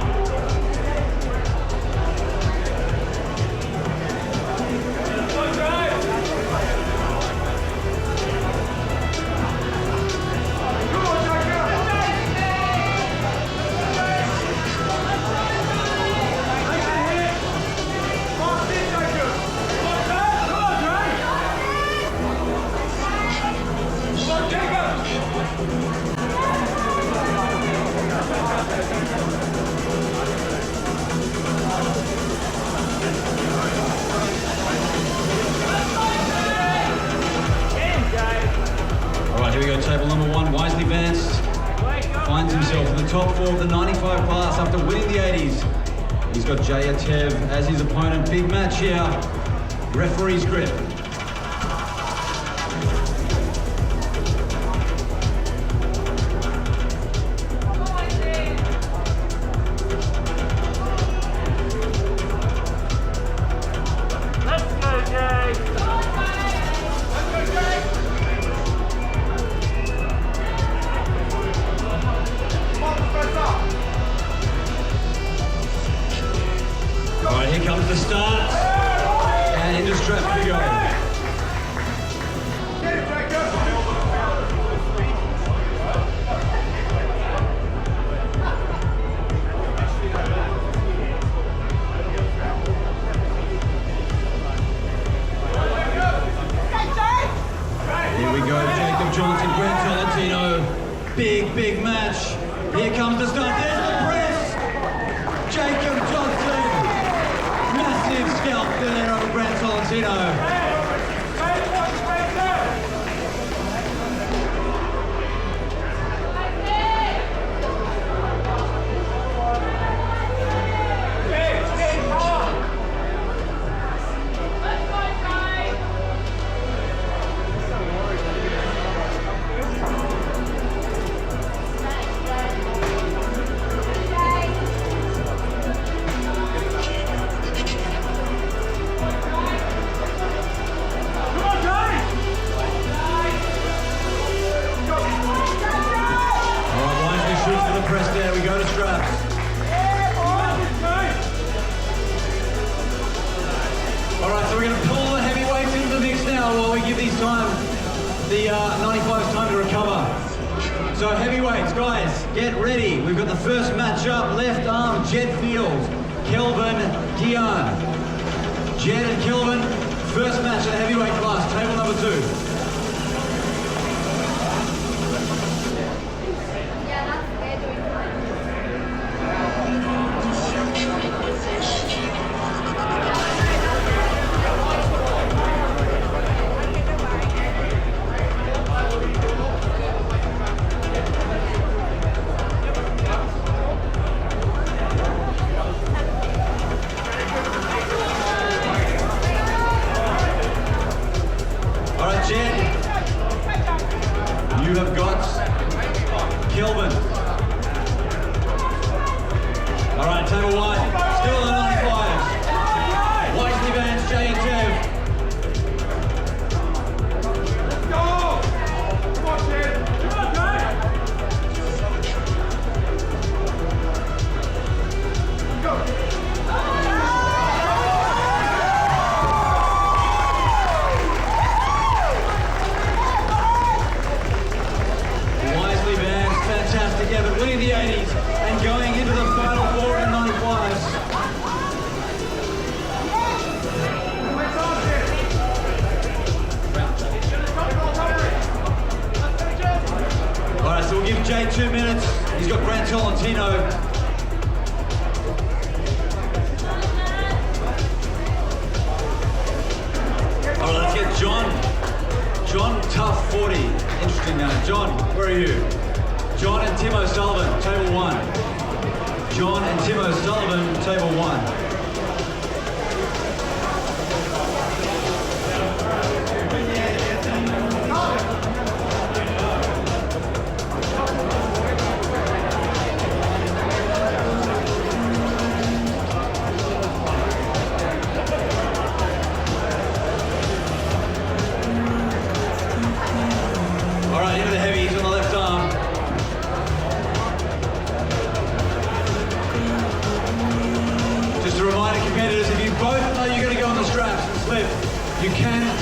Here we go, table number 1, wisely advanced, finds himself in the top 4 of the 95 class after winning the 80s. He's got Jayatev as his opponent. Big match here, referee's grip. Here comes the start, and into straps we go. Here we go, Jacob Johnson, Grant Tolentino. Big match. Here comes the start, there's the press. Jacob Johnson. Massive scalp there over Grant Tolentino. Press there, we go to straps. All right, so we're going to pull the heavyweights into the mix now while we give these time, the 95's time to recover. So heavyweights, guys, get ready. We've got the first matchup, left arm, Jed Fields, Kelvin Dion. Jed and Kelvin, first match of the heavyweight class, table number 2. You have got Kelvin. All right, table 1, still on the 95s. Wisely advanced, Jay and Tev. Let's go! Come on, Tev. Come on, Jay. Go. Fantastic effort, winning the 80s and going into the final 4 in 95s. All right, so we'll give Jay 2 minutes. He's got Grant Tolentino. All right, let's get John Tough 40. Interesting name. John, where are you? John and Tim O'Sullivan, table 1. John and Tim O'Sullivan, table 1.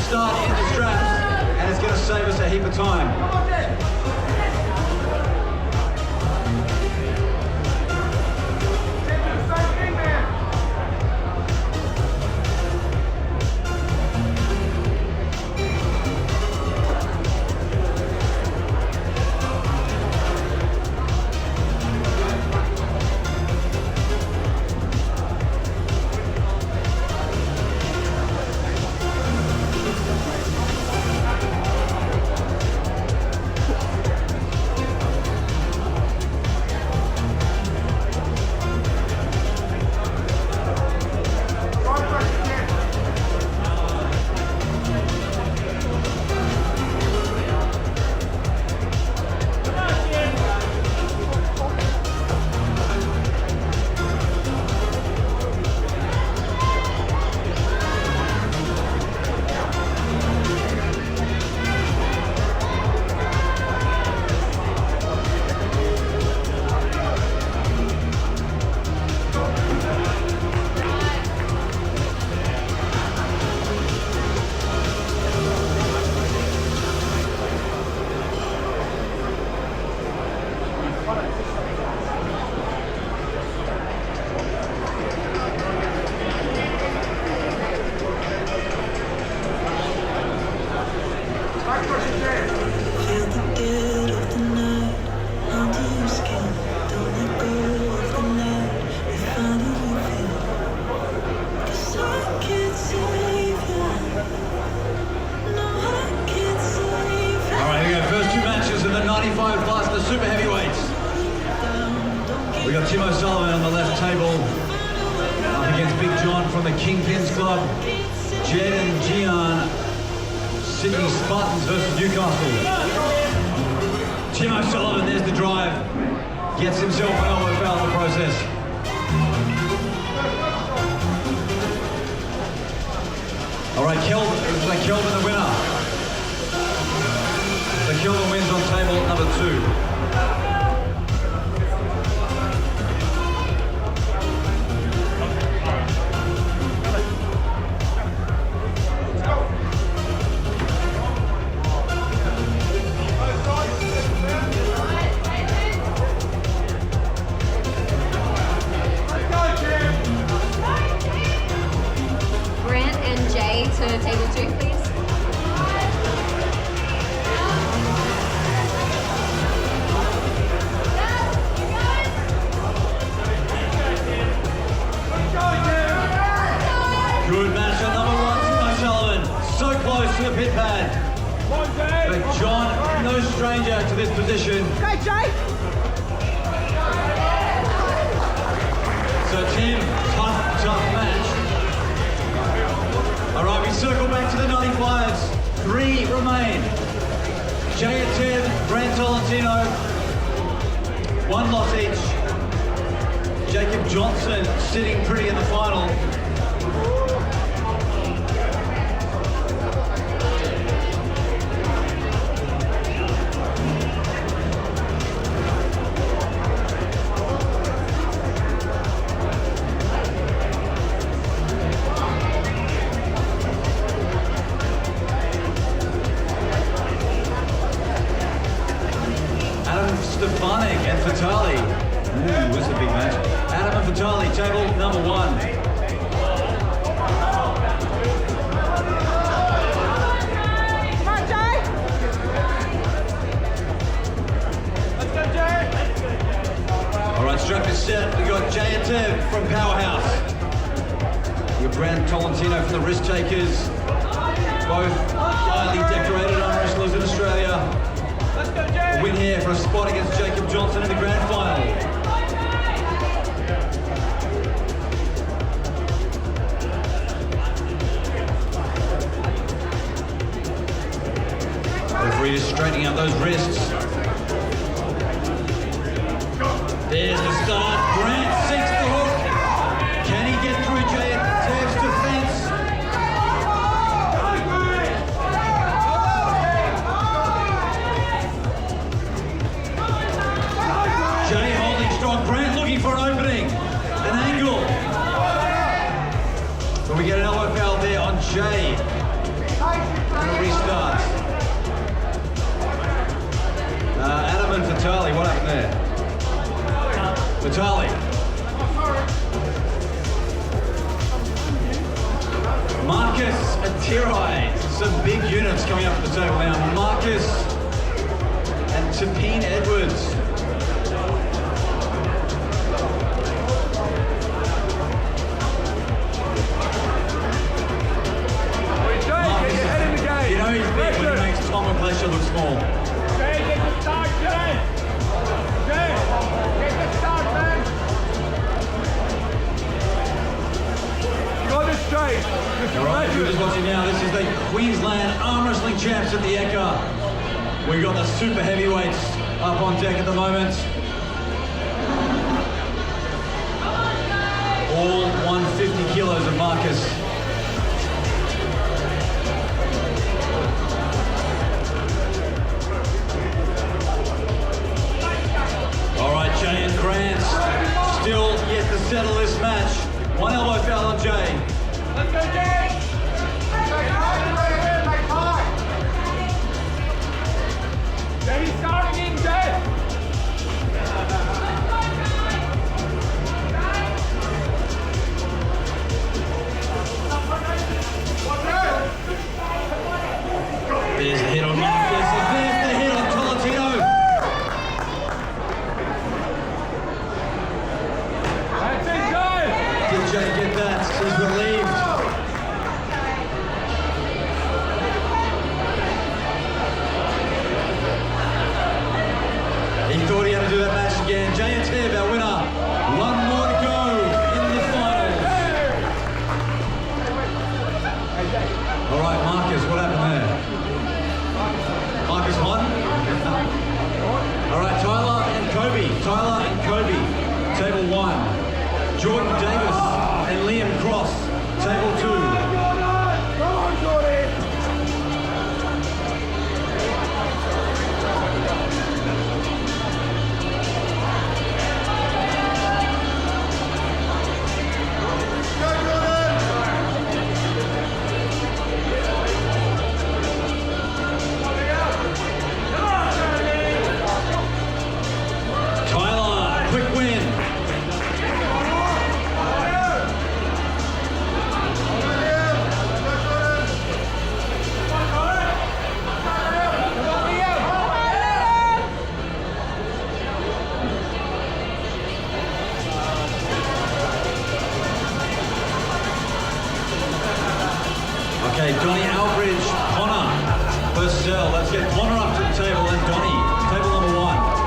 start in the straps, and it's going to save us a heap of time. We got Tim O'Sullivan on the left table, up against Big John from the Kingpins Club. Jed and Gian, Sydney Spartans versus Newcastle. Tim O'Sullivan, there's the drive. Gets himself an elbow foul in the process. All right, Kelvin, it looks like Kelvin the winner. So Kelvin wins on table number 2. To table 2, please. Good match at number 1, Tim O'Sullivan. So close to the pit pad. But John, no stranger to this position. Go, Jay! So Tim, tough match. All right, we circle back to the 95s. 3 remain. Jay Atev, Grant Tolentino, 1 loss each. Jacob Johnson sitting pretty in the final. Stefanik and Fatali. Ooh, this is a big match. Adam and Fatali, table number 1. Come on, Jay! Let's go, Jay! All right, strap is set. We got Jay Atev from Powerhouse. Your Brand Tolentino from the Risk Takers. Both highly decorated arm wrestlers in Australia. A win here for a spot against Jacob Johnson in the grand final. Referee is straightening out those wrists. There's the start. Grant seeks the hook. Can he get through Jay Atev's defense? Jay holding strong. Grant looking for an opening, an angle. But we get an elbow foul there on Jay. Gonna restart. Adam and Vitali, what happened there? Vitali. Marcus Atirai. Some big units coming up to the table now. Marcus and Tapine Edwards. You know he's big when he makes Tom and Glacier look small. Jay, get the start, Jay! Jay, get the start, man! Got it straight. Alright, if you're just watching now, this is the Queensland Arm Wrestling Champs at the Ekka. We've got the super heavyweights up on deck at the moment. All 150 kilos of Marcus. Alright, Jay and Grant still yet to settle this match. One elbow foul on Jay. Let's go, Jay! Jay, he's starting in, Jay! There's a hit on Marcus, and there's the hit on Tolentino. That's it, Jay! Did Jay get that? He's relieved. He thought he had to do that match again. Jay and Tev, our winner. One more to go in the finals. All right, Marcus, what happened there? Marcus won? All right, Tyler and Kobe. Tyler and Kobe, table 1. Jordan Davis and Liam Cross, table 2. Come on, Jordan! Tyler, quick win. Okay, Donnie Albridge, Connor, Purcell. Let's get Connor up to the table and Donnie, table number 1.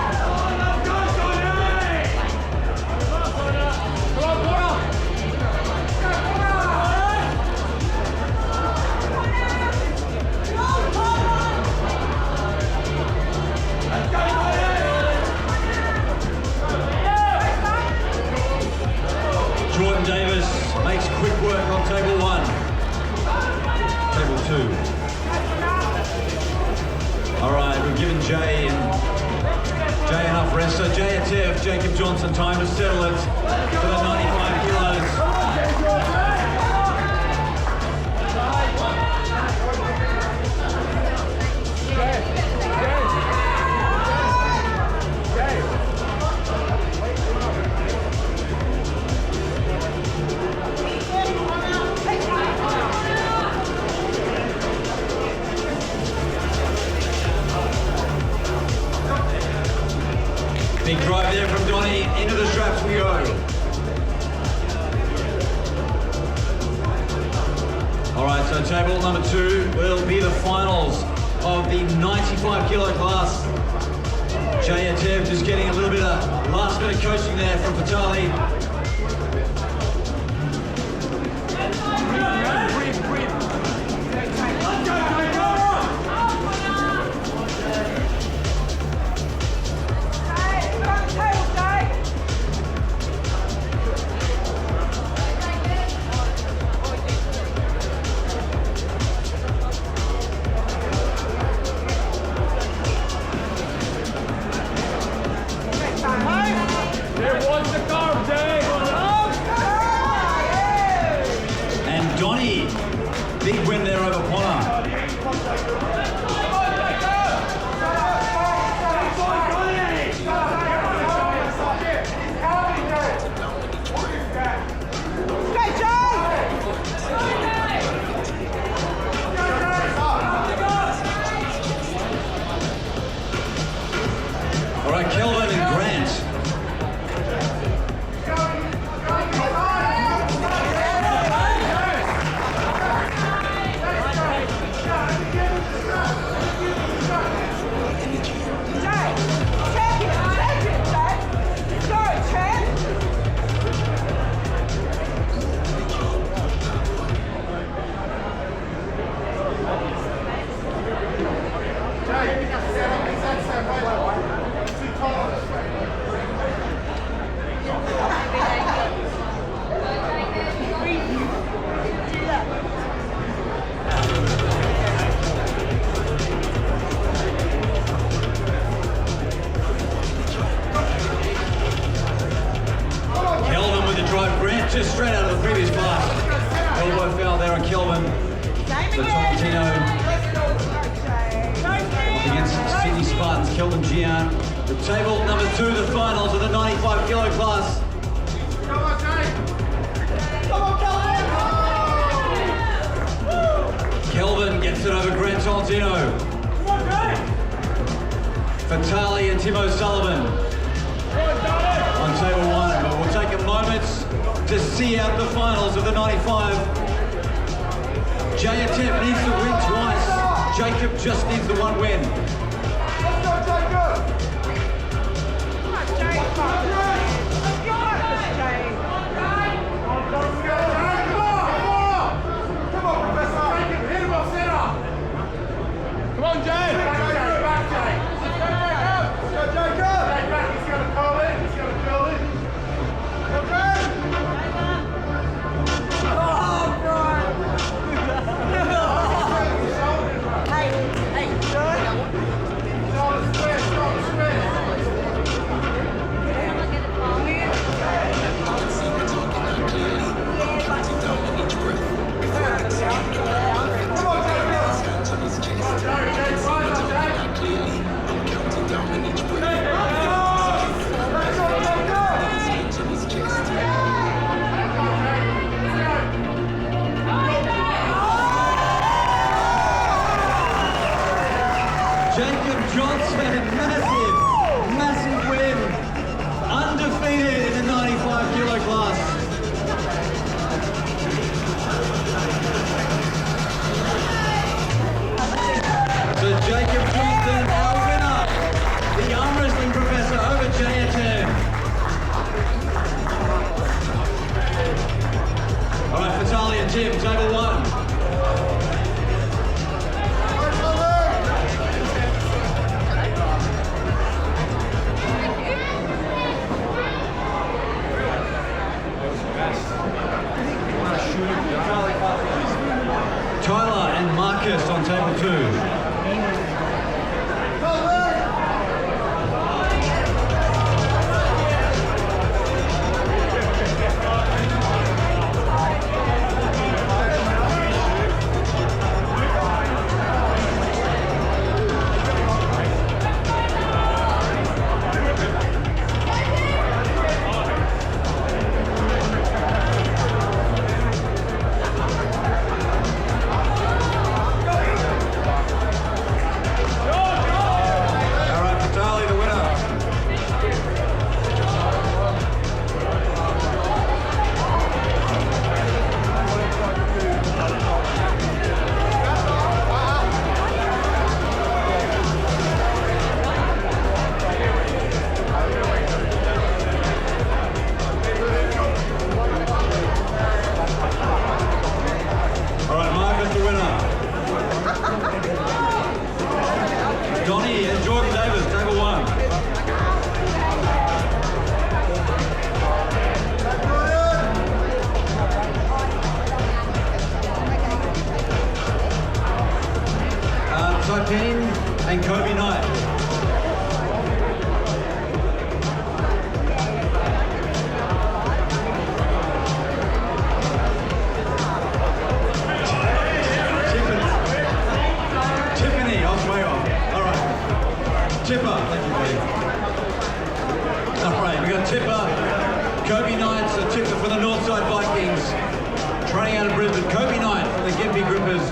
Jordan Davis makes quick work on table 1. Table 2. All right, we've given Jay enough rest. So Jay and Tev, Jacob Johnson, time to settle it for the 95 kilos. Big drive there from Donnie, into the straps we go. All right, so table number 2 will be the finals of the 95 kilo class. Jay and Tev just getting a little bit of last minute coaching there from Vitali. There was the car, Jay! of the previous fight. Elbow foul there on Kelvin. The Tolentino against Sydney Spartans, Kelvin Gian. The table number 2, the finals of the 95 kilo class. Kelvin gets it over Grant Tolentino. Fatali and Timo Sullivan on table 1, but we'll take a moment to see out the finals of the 95. Jay Attempt needs to win twice. Jacob just needs the one win. Let's go, Jacob! Come on, Jay! Come on, Professor! Hit him off center! Come on, Jay! Go back, Jay! Let's go, Jacob! Stay back, he's going to curl in, he's going to curl in. Okay! Oh, God! Jacob Johnson, massive win. Undefeated in the 95 kilo class. So Jacob Johnson, our winner. The arm wrestling professor over JFM. All right, Fatali and Tim, table 1. Tyler and Marcus on table 2. Donnie and Jordan Davis, table 1. Titan and Kobe Knight. Tipper, thank you, buddy. All right, we got Tipper, Kobe Knight, so Tipper for the Northside Vikings, training out of Brisbane. Kobe Knight for the Gympie Grippers.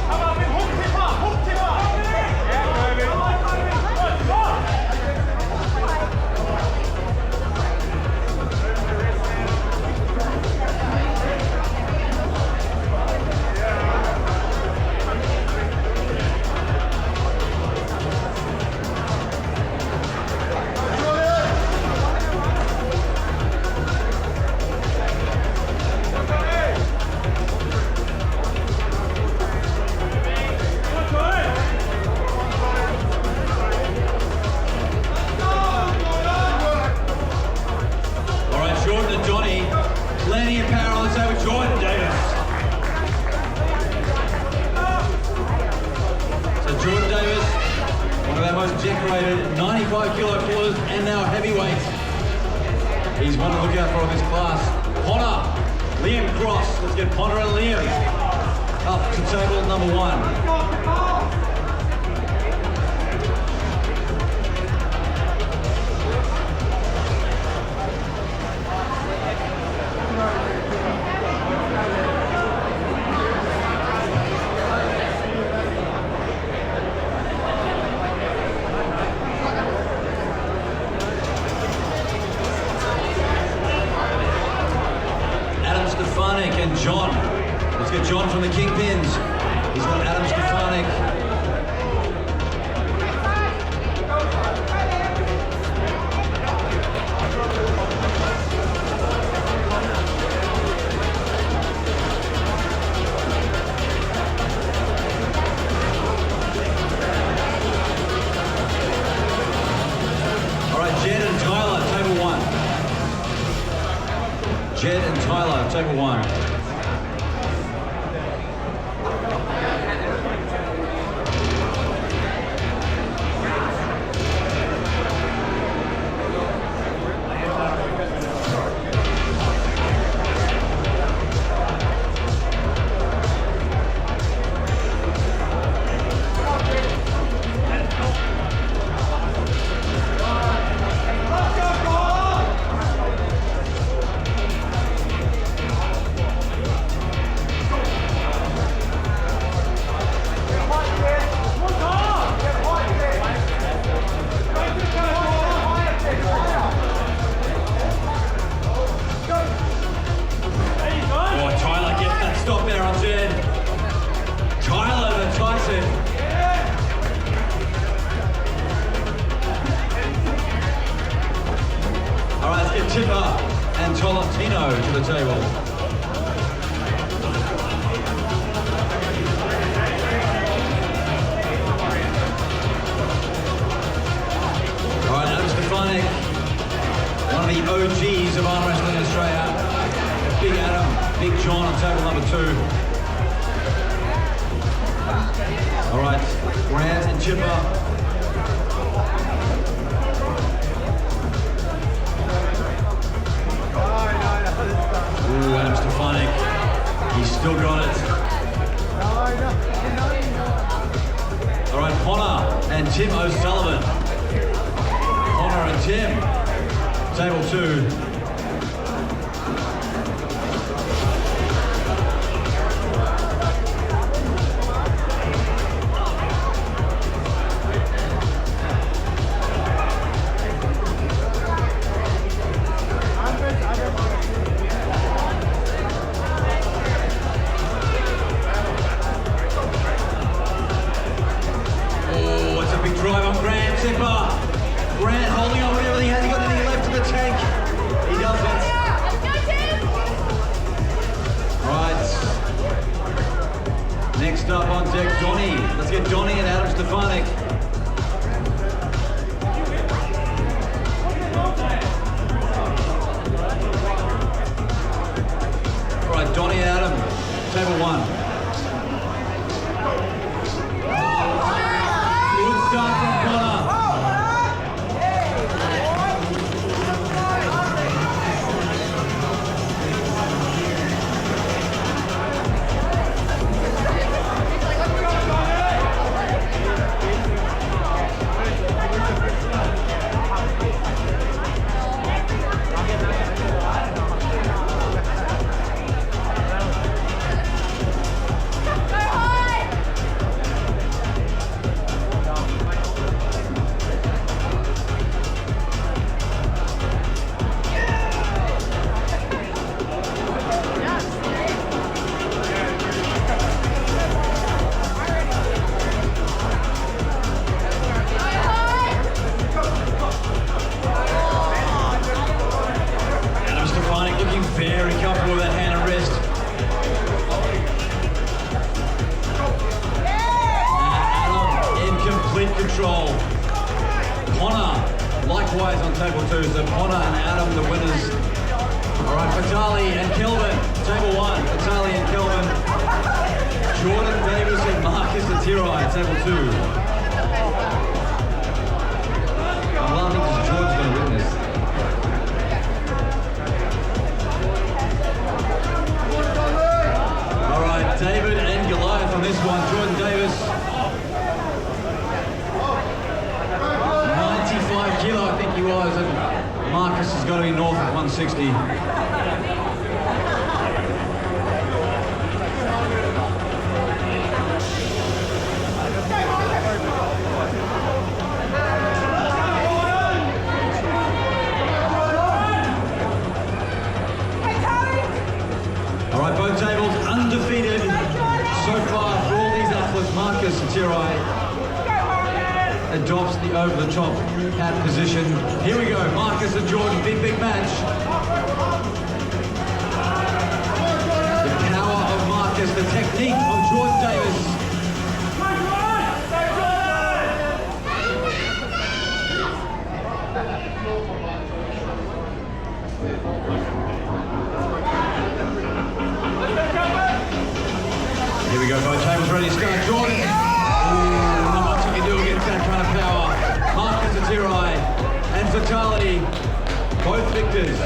Come on! welterweight, 95 kilo pullers, and now heavyweight. He's one to look out for in this class. Connor, Liam Cross. Let's get Connor and Liam up to table number 1. And John. Let's get John from the Kingpins. He's got Adam Stefanik. All right, Jed and Tyler, table 1. Jed and Tyler, table 1. And Tolentino to the table. All right, Adam Stefanik, one of the OGs of Armwrestling in Australia. Big Adam, Big John on table number 2. All right, Grant and Chipper. Ooh, Adam Stefanik, he's still got it. All right, Connor and Tim O'Sullivan. Connor and Tim, table 2. Drive on Grant, Tipper. Grant holding on with everything. Has he got anything left in the tank? He doesn't. Right. Next up on deck, Donnie. Let's get Donnie and Adam Stefanik. All right, Donnie and Adam, table 1. Start from Connor. Very comfortable with that hand and wrist. Adam in complete control. Connor, likewise on table 2. So Connor and Adam, the winners. All right, Fatali and Kelvin, table 1. Fatali and Kelvin. Jordan Davis and Marcus Latirai, table 2. this one. Jordan Davis. 95 kilo, I think he was, and Marcus has got to be north of 160. All right, both tables undefeated so far for all these athletes. Marcus Atirai adopts the over-the-top hat position. Here we go, Marcus and Jordan, big match. The power of Marcus, the technique of Jordan Davis. Here we go, both tables ready to start. Jordan. Not much you can do against that kind of power. Marcus Atirai and Fatality, both victors.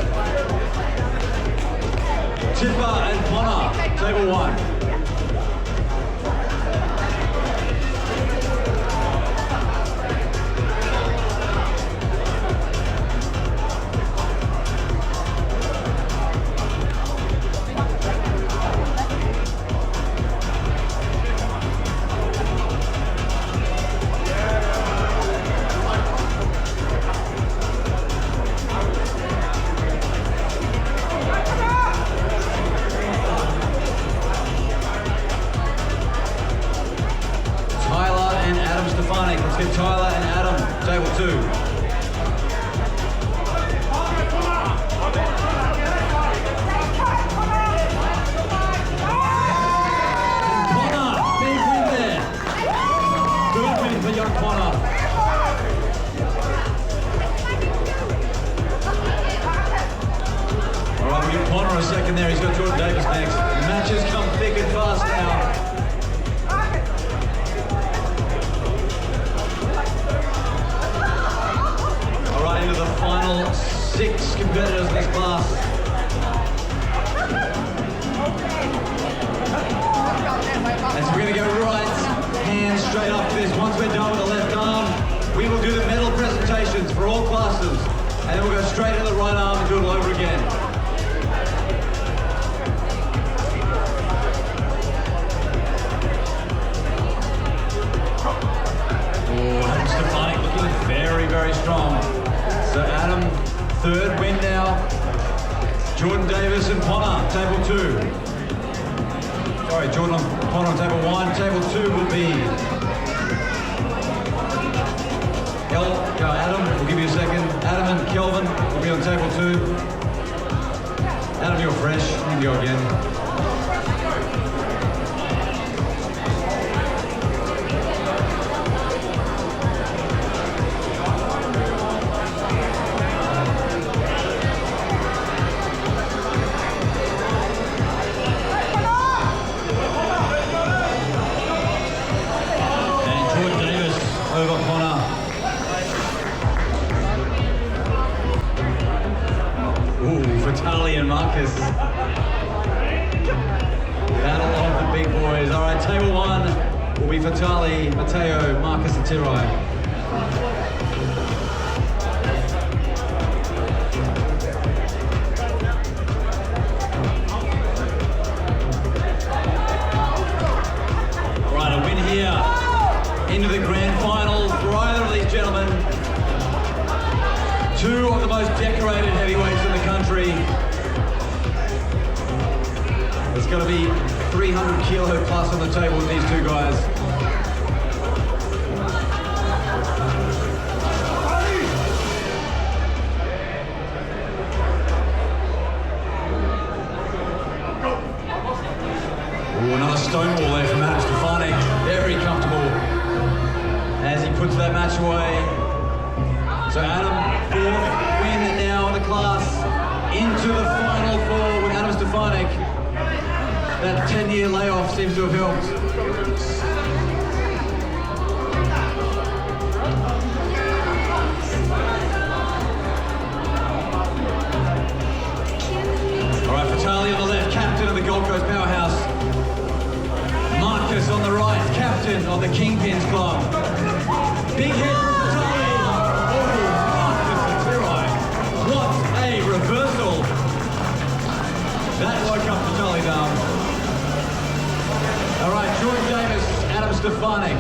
Tipper and Connor, table one. Let's get Tyler and Adam, table two. Connor, big win there. Good win for young Connor. All right, we'll give Connor a second there. He's got Jordan Davis next. Matches come thick and fast now. Into the final 6 competitors in this class. And so we're going to go right hand straight up for this. Once we're done with the left arm, we will do the medal presentations for all classes. And then we'll go straight to the right arm and do it all over again. Oh, Adam Stefanik looking very, very strong. So Adam, third win now. Jordan Davis and Connor, table two. Sorry, Jordan and Connor on table one. Table two will be Adam, we'll give you a second. Adam and Kelvin will be on table two. Adam, you're fresh. You can go again. Over Connor. Ooh, Vitali and Marcus. Battle of the big boys. All right, table one will be Vitali, Matteo, Marcus Atirai. All right, a win here. Into the grand final for either of these gentlemen. Two of the most decorated heavyweights in the country. There's got to be 300 kilo plus on the table with these two guys. Ooh, another stonewall there from Adam Stefanik. Very comfortable as he puts that match away. So Adam, fourth win now in the class, into the final four with Adam Stefanik. That 10-year layoff seems to have helped. All right, Vitali on the left, captain of the Gold Coast Powerhouse. Marcus on the right. captain of the Kingpins Club. Big hit from Vitali. Oh, Marcus Vitali. What a reversal. That woke up Vitali down. All right, George Davis, Adam Stefanik.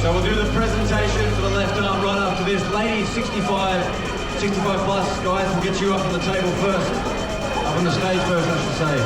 So we'll do the presentation for the left arm right after this. Ladies 65 plus, guys, we'll get you up on the table first. Up on the stage first, I should say.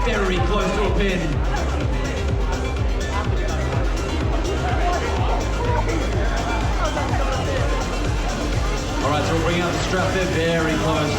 Very close to a pin. All right, so we'll bring out the strap there, very close.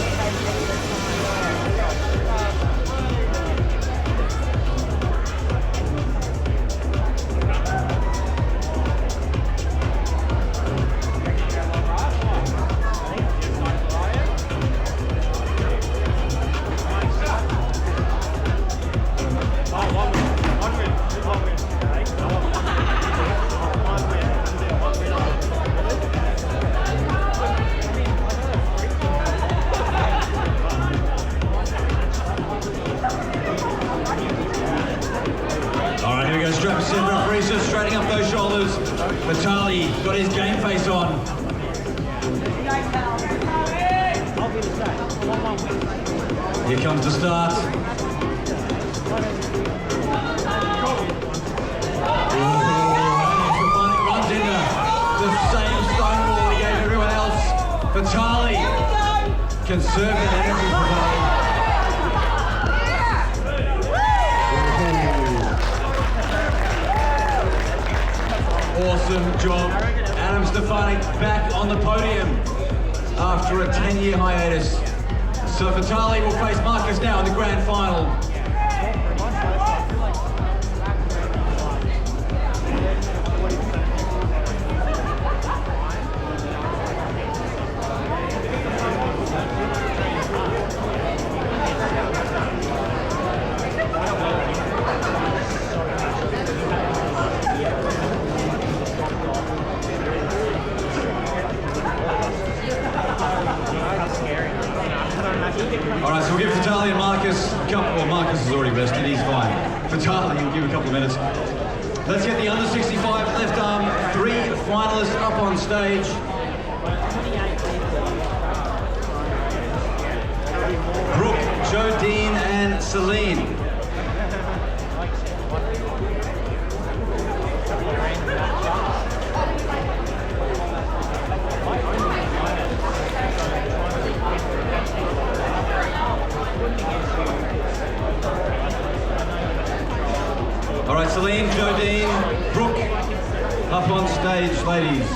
Straightening up those shoulders. Vitali got his game face on. Here comes the start. Runs into the same stone wall he gave everyone else. Vitali conserving energy for Vitali. Awesome job. Adam Stefanik back on the podium after a 10-year hiatus. So Vitali will face Marcus now in the grand final. Charlie, he'll give a couple of minutes. Let's get the under 65 left arm. 3 finalists up on stage. Brooke, Jodine, and Celine. All right, Celine, Jodine, Brooke, up on stage, ladies.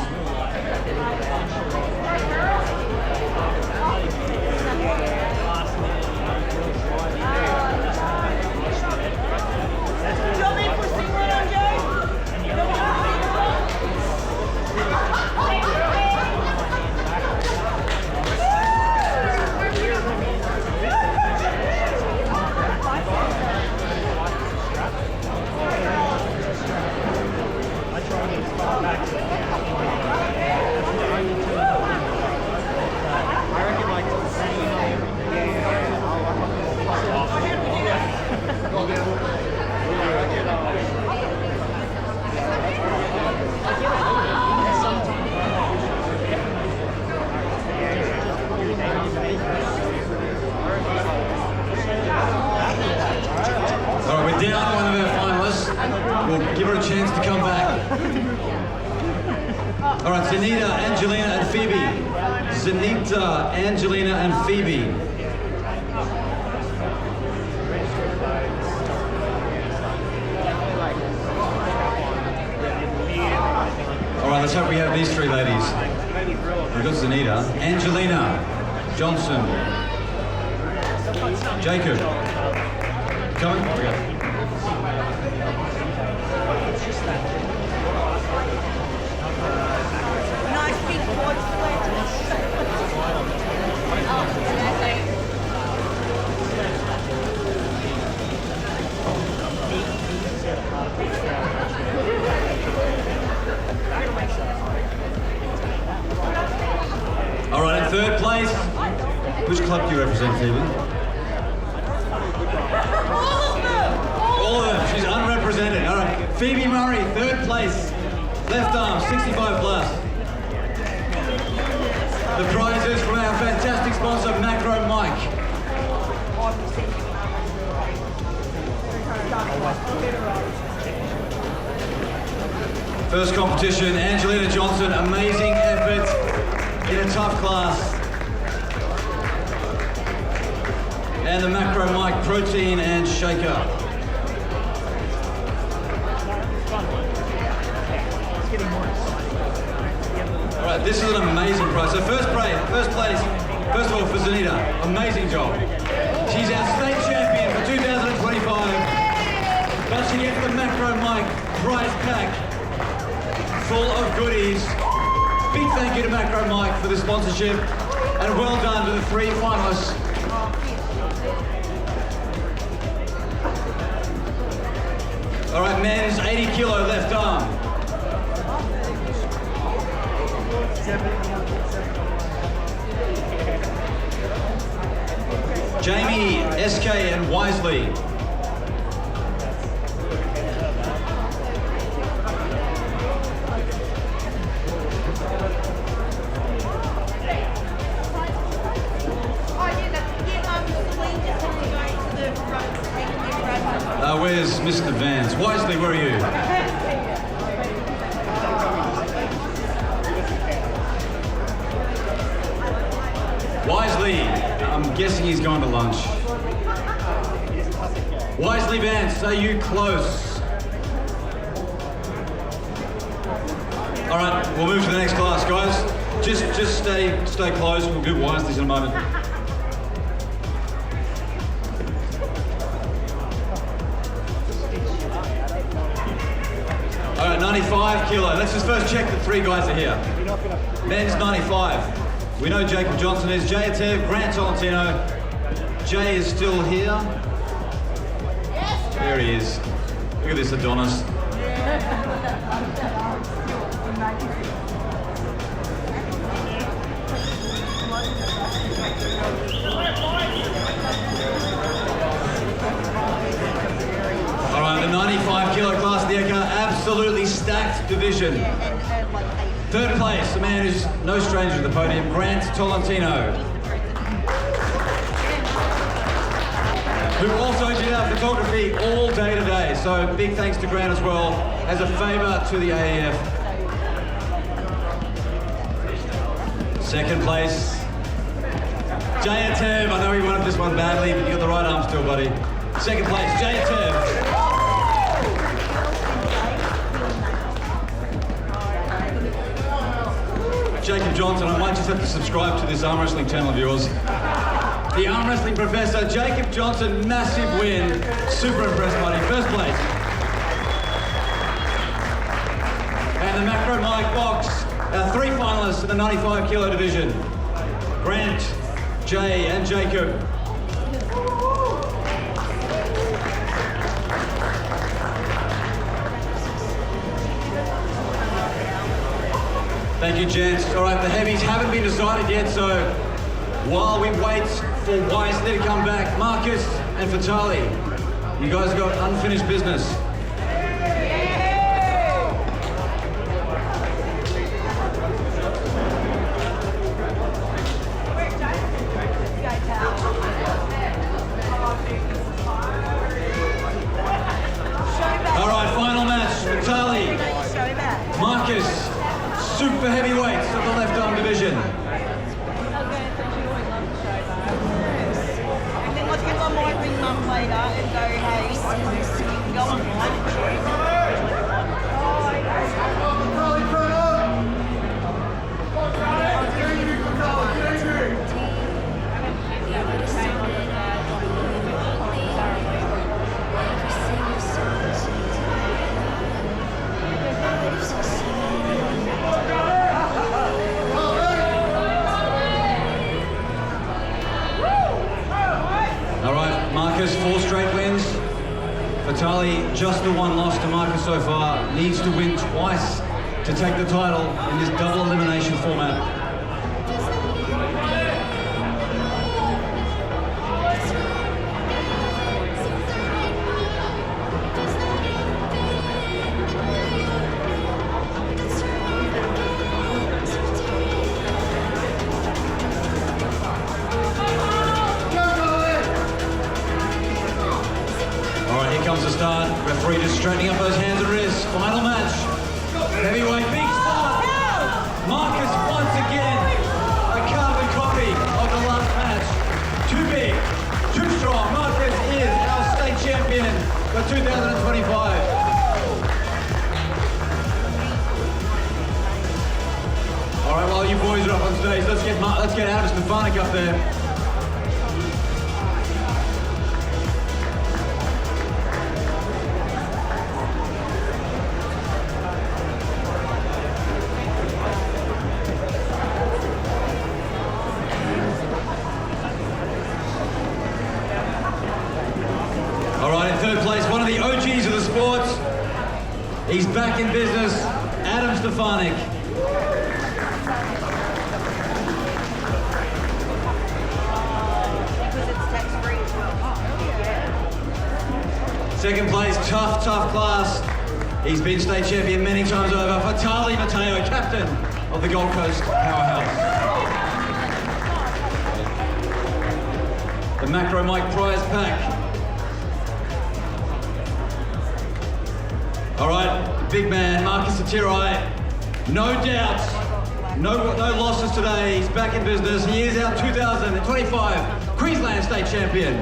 Down one of our finalists. We'll give her a chance to come back. All right, Zenita, Angelina, and Phoebe. Zenita, Angelina, and Phoebe. All right, let's hope we have these 3 ladies. We've got Zenita, Angelina, Johnson, Jacob. Coming? Here we go. Nice big quad All right, in 3rd place, which club do you represent, Phoebe? All of them. She's unrepresented. All right. Phoebe Murray, 3rd place. Left arm, 65 plus. The prizes from our fantastic sponsor, Macro Mike. First competition, Angelina Johnson, amazing effort in a tough class. And the Macro Mike protein and shaker. All right, this is an amazing prize. So first place, first of all for Zenita, amazing job. She's our state champion for 2025. But she gets the Macro Mike prize pack full of goodies. Big thank you to Macro Mike for the sponsorship, and well done to the 3 finalists. All right, men's 80 kilo left arm. Jamie, SK, and Wisely. Where's Mr. Vance? Wisely, where are you? Wisely, I'm guessing he's going to lunch. Wisely Vance, are you close? All right, we'll move to the next class, guys. Just stay close. We'll do Wisely's in a moment. All right, 95 kilo. Let's just first check that 3 guys are here. Men's 95. We know Jacob Johnson is. Jay Atev, Grant Tolentino. Jay is still here. There he is. Look at this Adonis. All right, division. Third place, a man who's no stranger to the podium, Grant Tolentino, who also did our photography all day today. So big thanks to Grant as well, as a favour to the AEF. Second place, Jay and Tev. I know he wanted this one badly, but you got the right arm still, buddy. Second place, Jay and Tev. Jacob Johnson, I might just have to subscribe to this arm wrestling channel of yours. The arm wrestling professor, Jacob Johnson, massive win. Super impressed, buddy. First place. And the macro mic box, our three finalists in the 95 kilo division. Grant, Jay, and Jacob. Thank you, gents. All right, the heavies haven't been decided yet, so while we wait for Wisely to come back, Marcus and Fatali, you guys have got unfinished business. All right, final match, Fatali, Marcus, super heavyweights of the left arm division. Let's get one more big mum later and go, hey, go on. Marcus, 4 straight wins. Fatali, just the one loss to Marcus so far, needs to win twice to take the title in this double elimination format. Comes the start. Referee just straightening up those hands and wrists. Final match. Heavyweight big spot. Marcus once again. A carbon copy of the last match. Too big, too strong. Marcus is our state champion for 2025. All right, while you boys are up on stage, let's get Adam Stefanik up there. Third place, one of the OGs of the sport. He's back in business, Adam Stefanik. Second place, tough class. He's been state champion many times over. Fatali Mateo, captain of the Gold Coast Powerhouse. The Macro Mike prize pack. All right, big man, Marcus Atirai, no doubts, no losses today. He's back in business. He is our 2025 Queensland State Champion.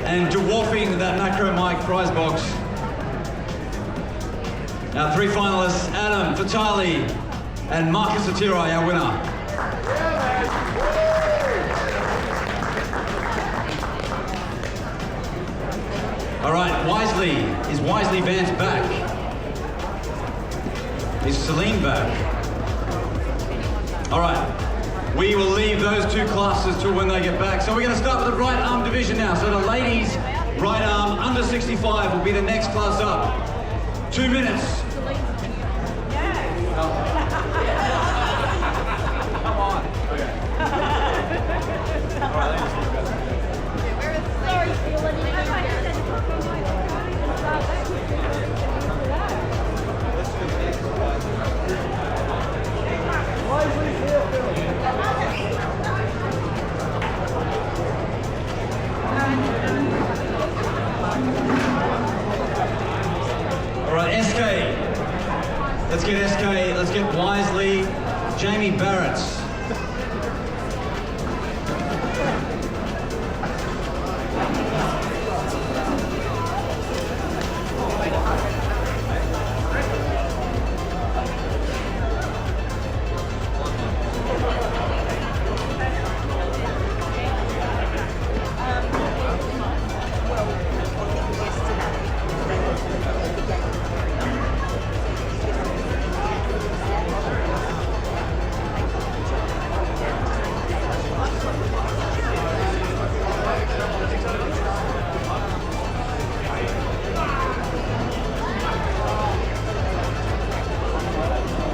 And dwarfing that Macro Mike prize box, our 3 finalists, Adam, Fatali, and Marcus Atirai, our winner. All right, Wisely. Is Wisely Vance back? Is Celine back? All right, we will leave those 2 classes till when they get back. So we're going to start with the right arm division now. So the ladies' right arm under 65 will be the next class up. 2 minutes. Come on. Okay. All right, Sorry, Let's get SK, let's get Wisely, Jamie Barrett.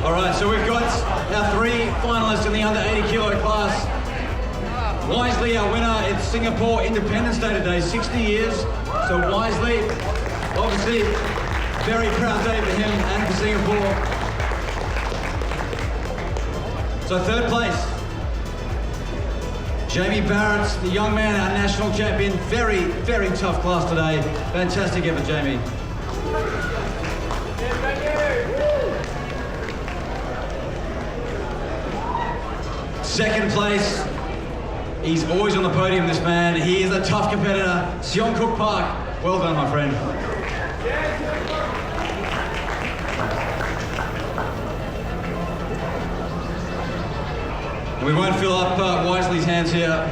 All right, so we've got our 3 finalists in the under 80 kilo class. Wisely, our winner, it's Singapore Independence Day today, 60 years. So Wisely, obviously, very proud day for him and for Singapore. So 3rd place, Jamie Barrett, the young man, our national champion. Very, very tough class today. Fantastic effort, Jamie. Second place, he's always on the podium, this man. He is a tough competitor, Seong Cook Park. Well done, my friend. We won't fill up Wisely's hands here.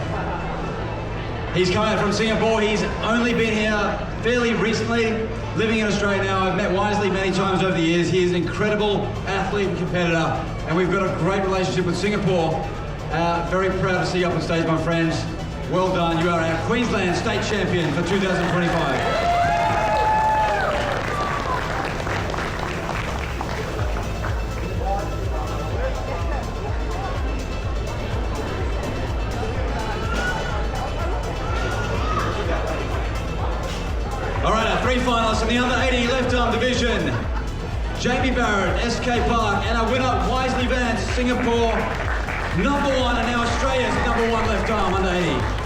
He's coming out from Singapore. He's only been here fairly recently, living in Australia now. I've met Wisely many times over the years. He is an incredible athlete and competitor, and we've got a great relationship with Singapore. Very proud to see you up on stage, my friends. Well done. You are our Queensland State Champion for 2025. All right, our 3 finalists in the under 80 left arm division. Jamie Barrett, SK Park, and our winner, Wisely Vance, Singapore. #1 and now Australia's #1 left arm under 80.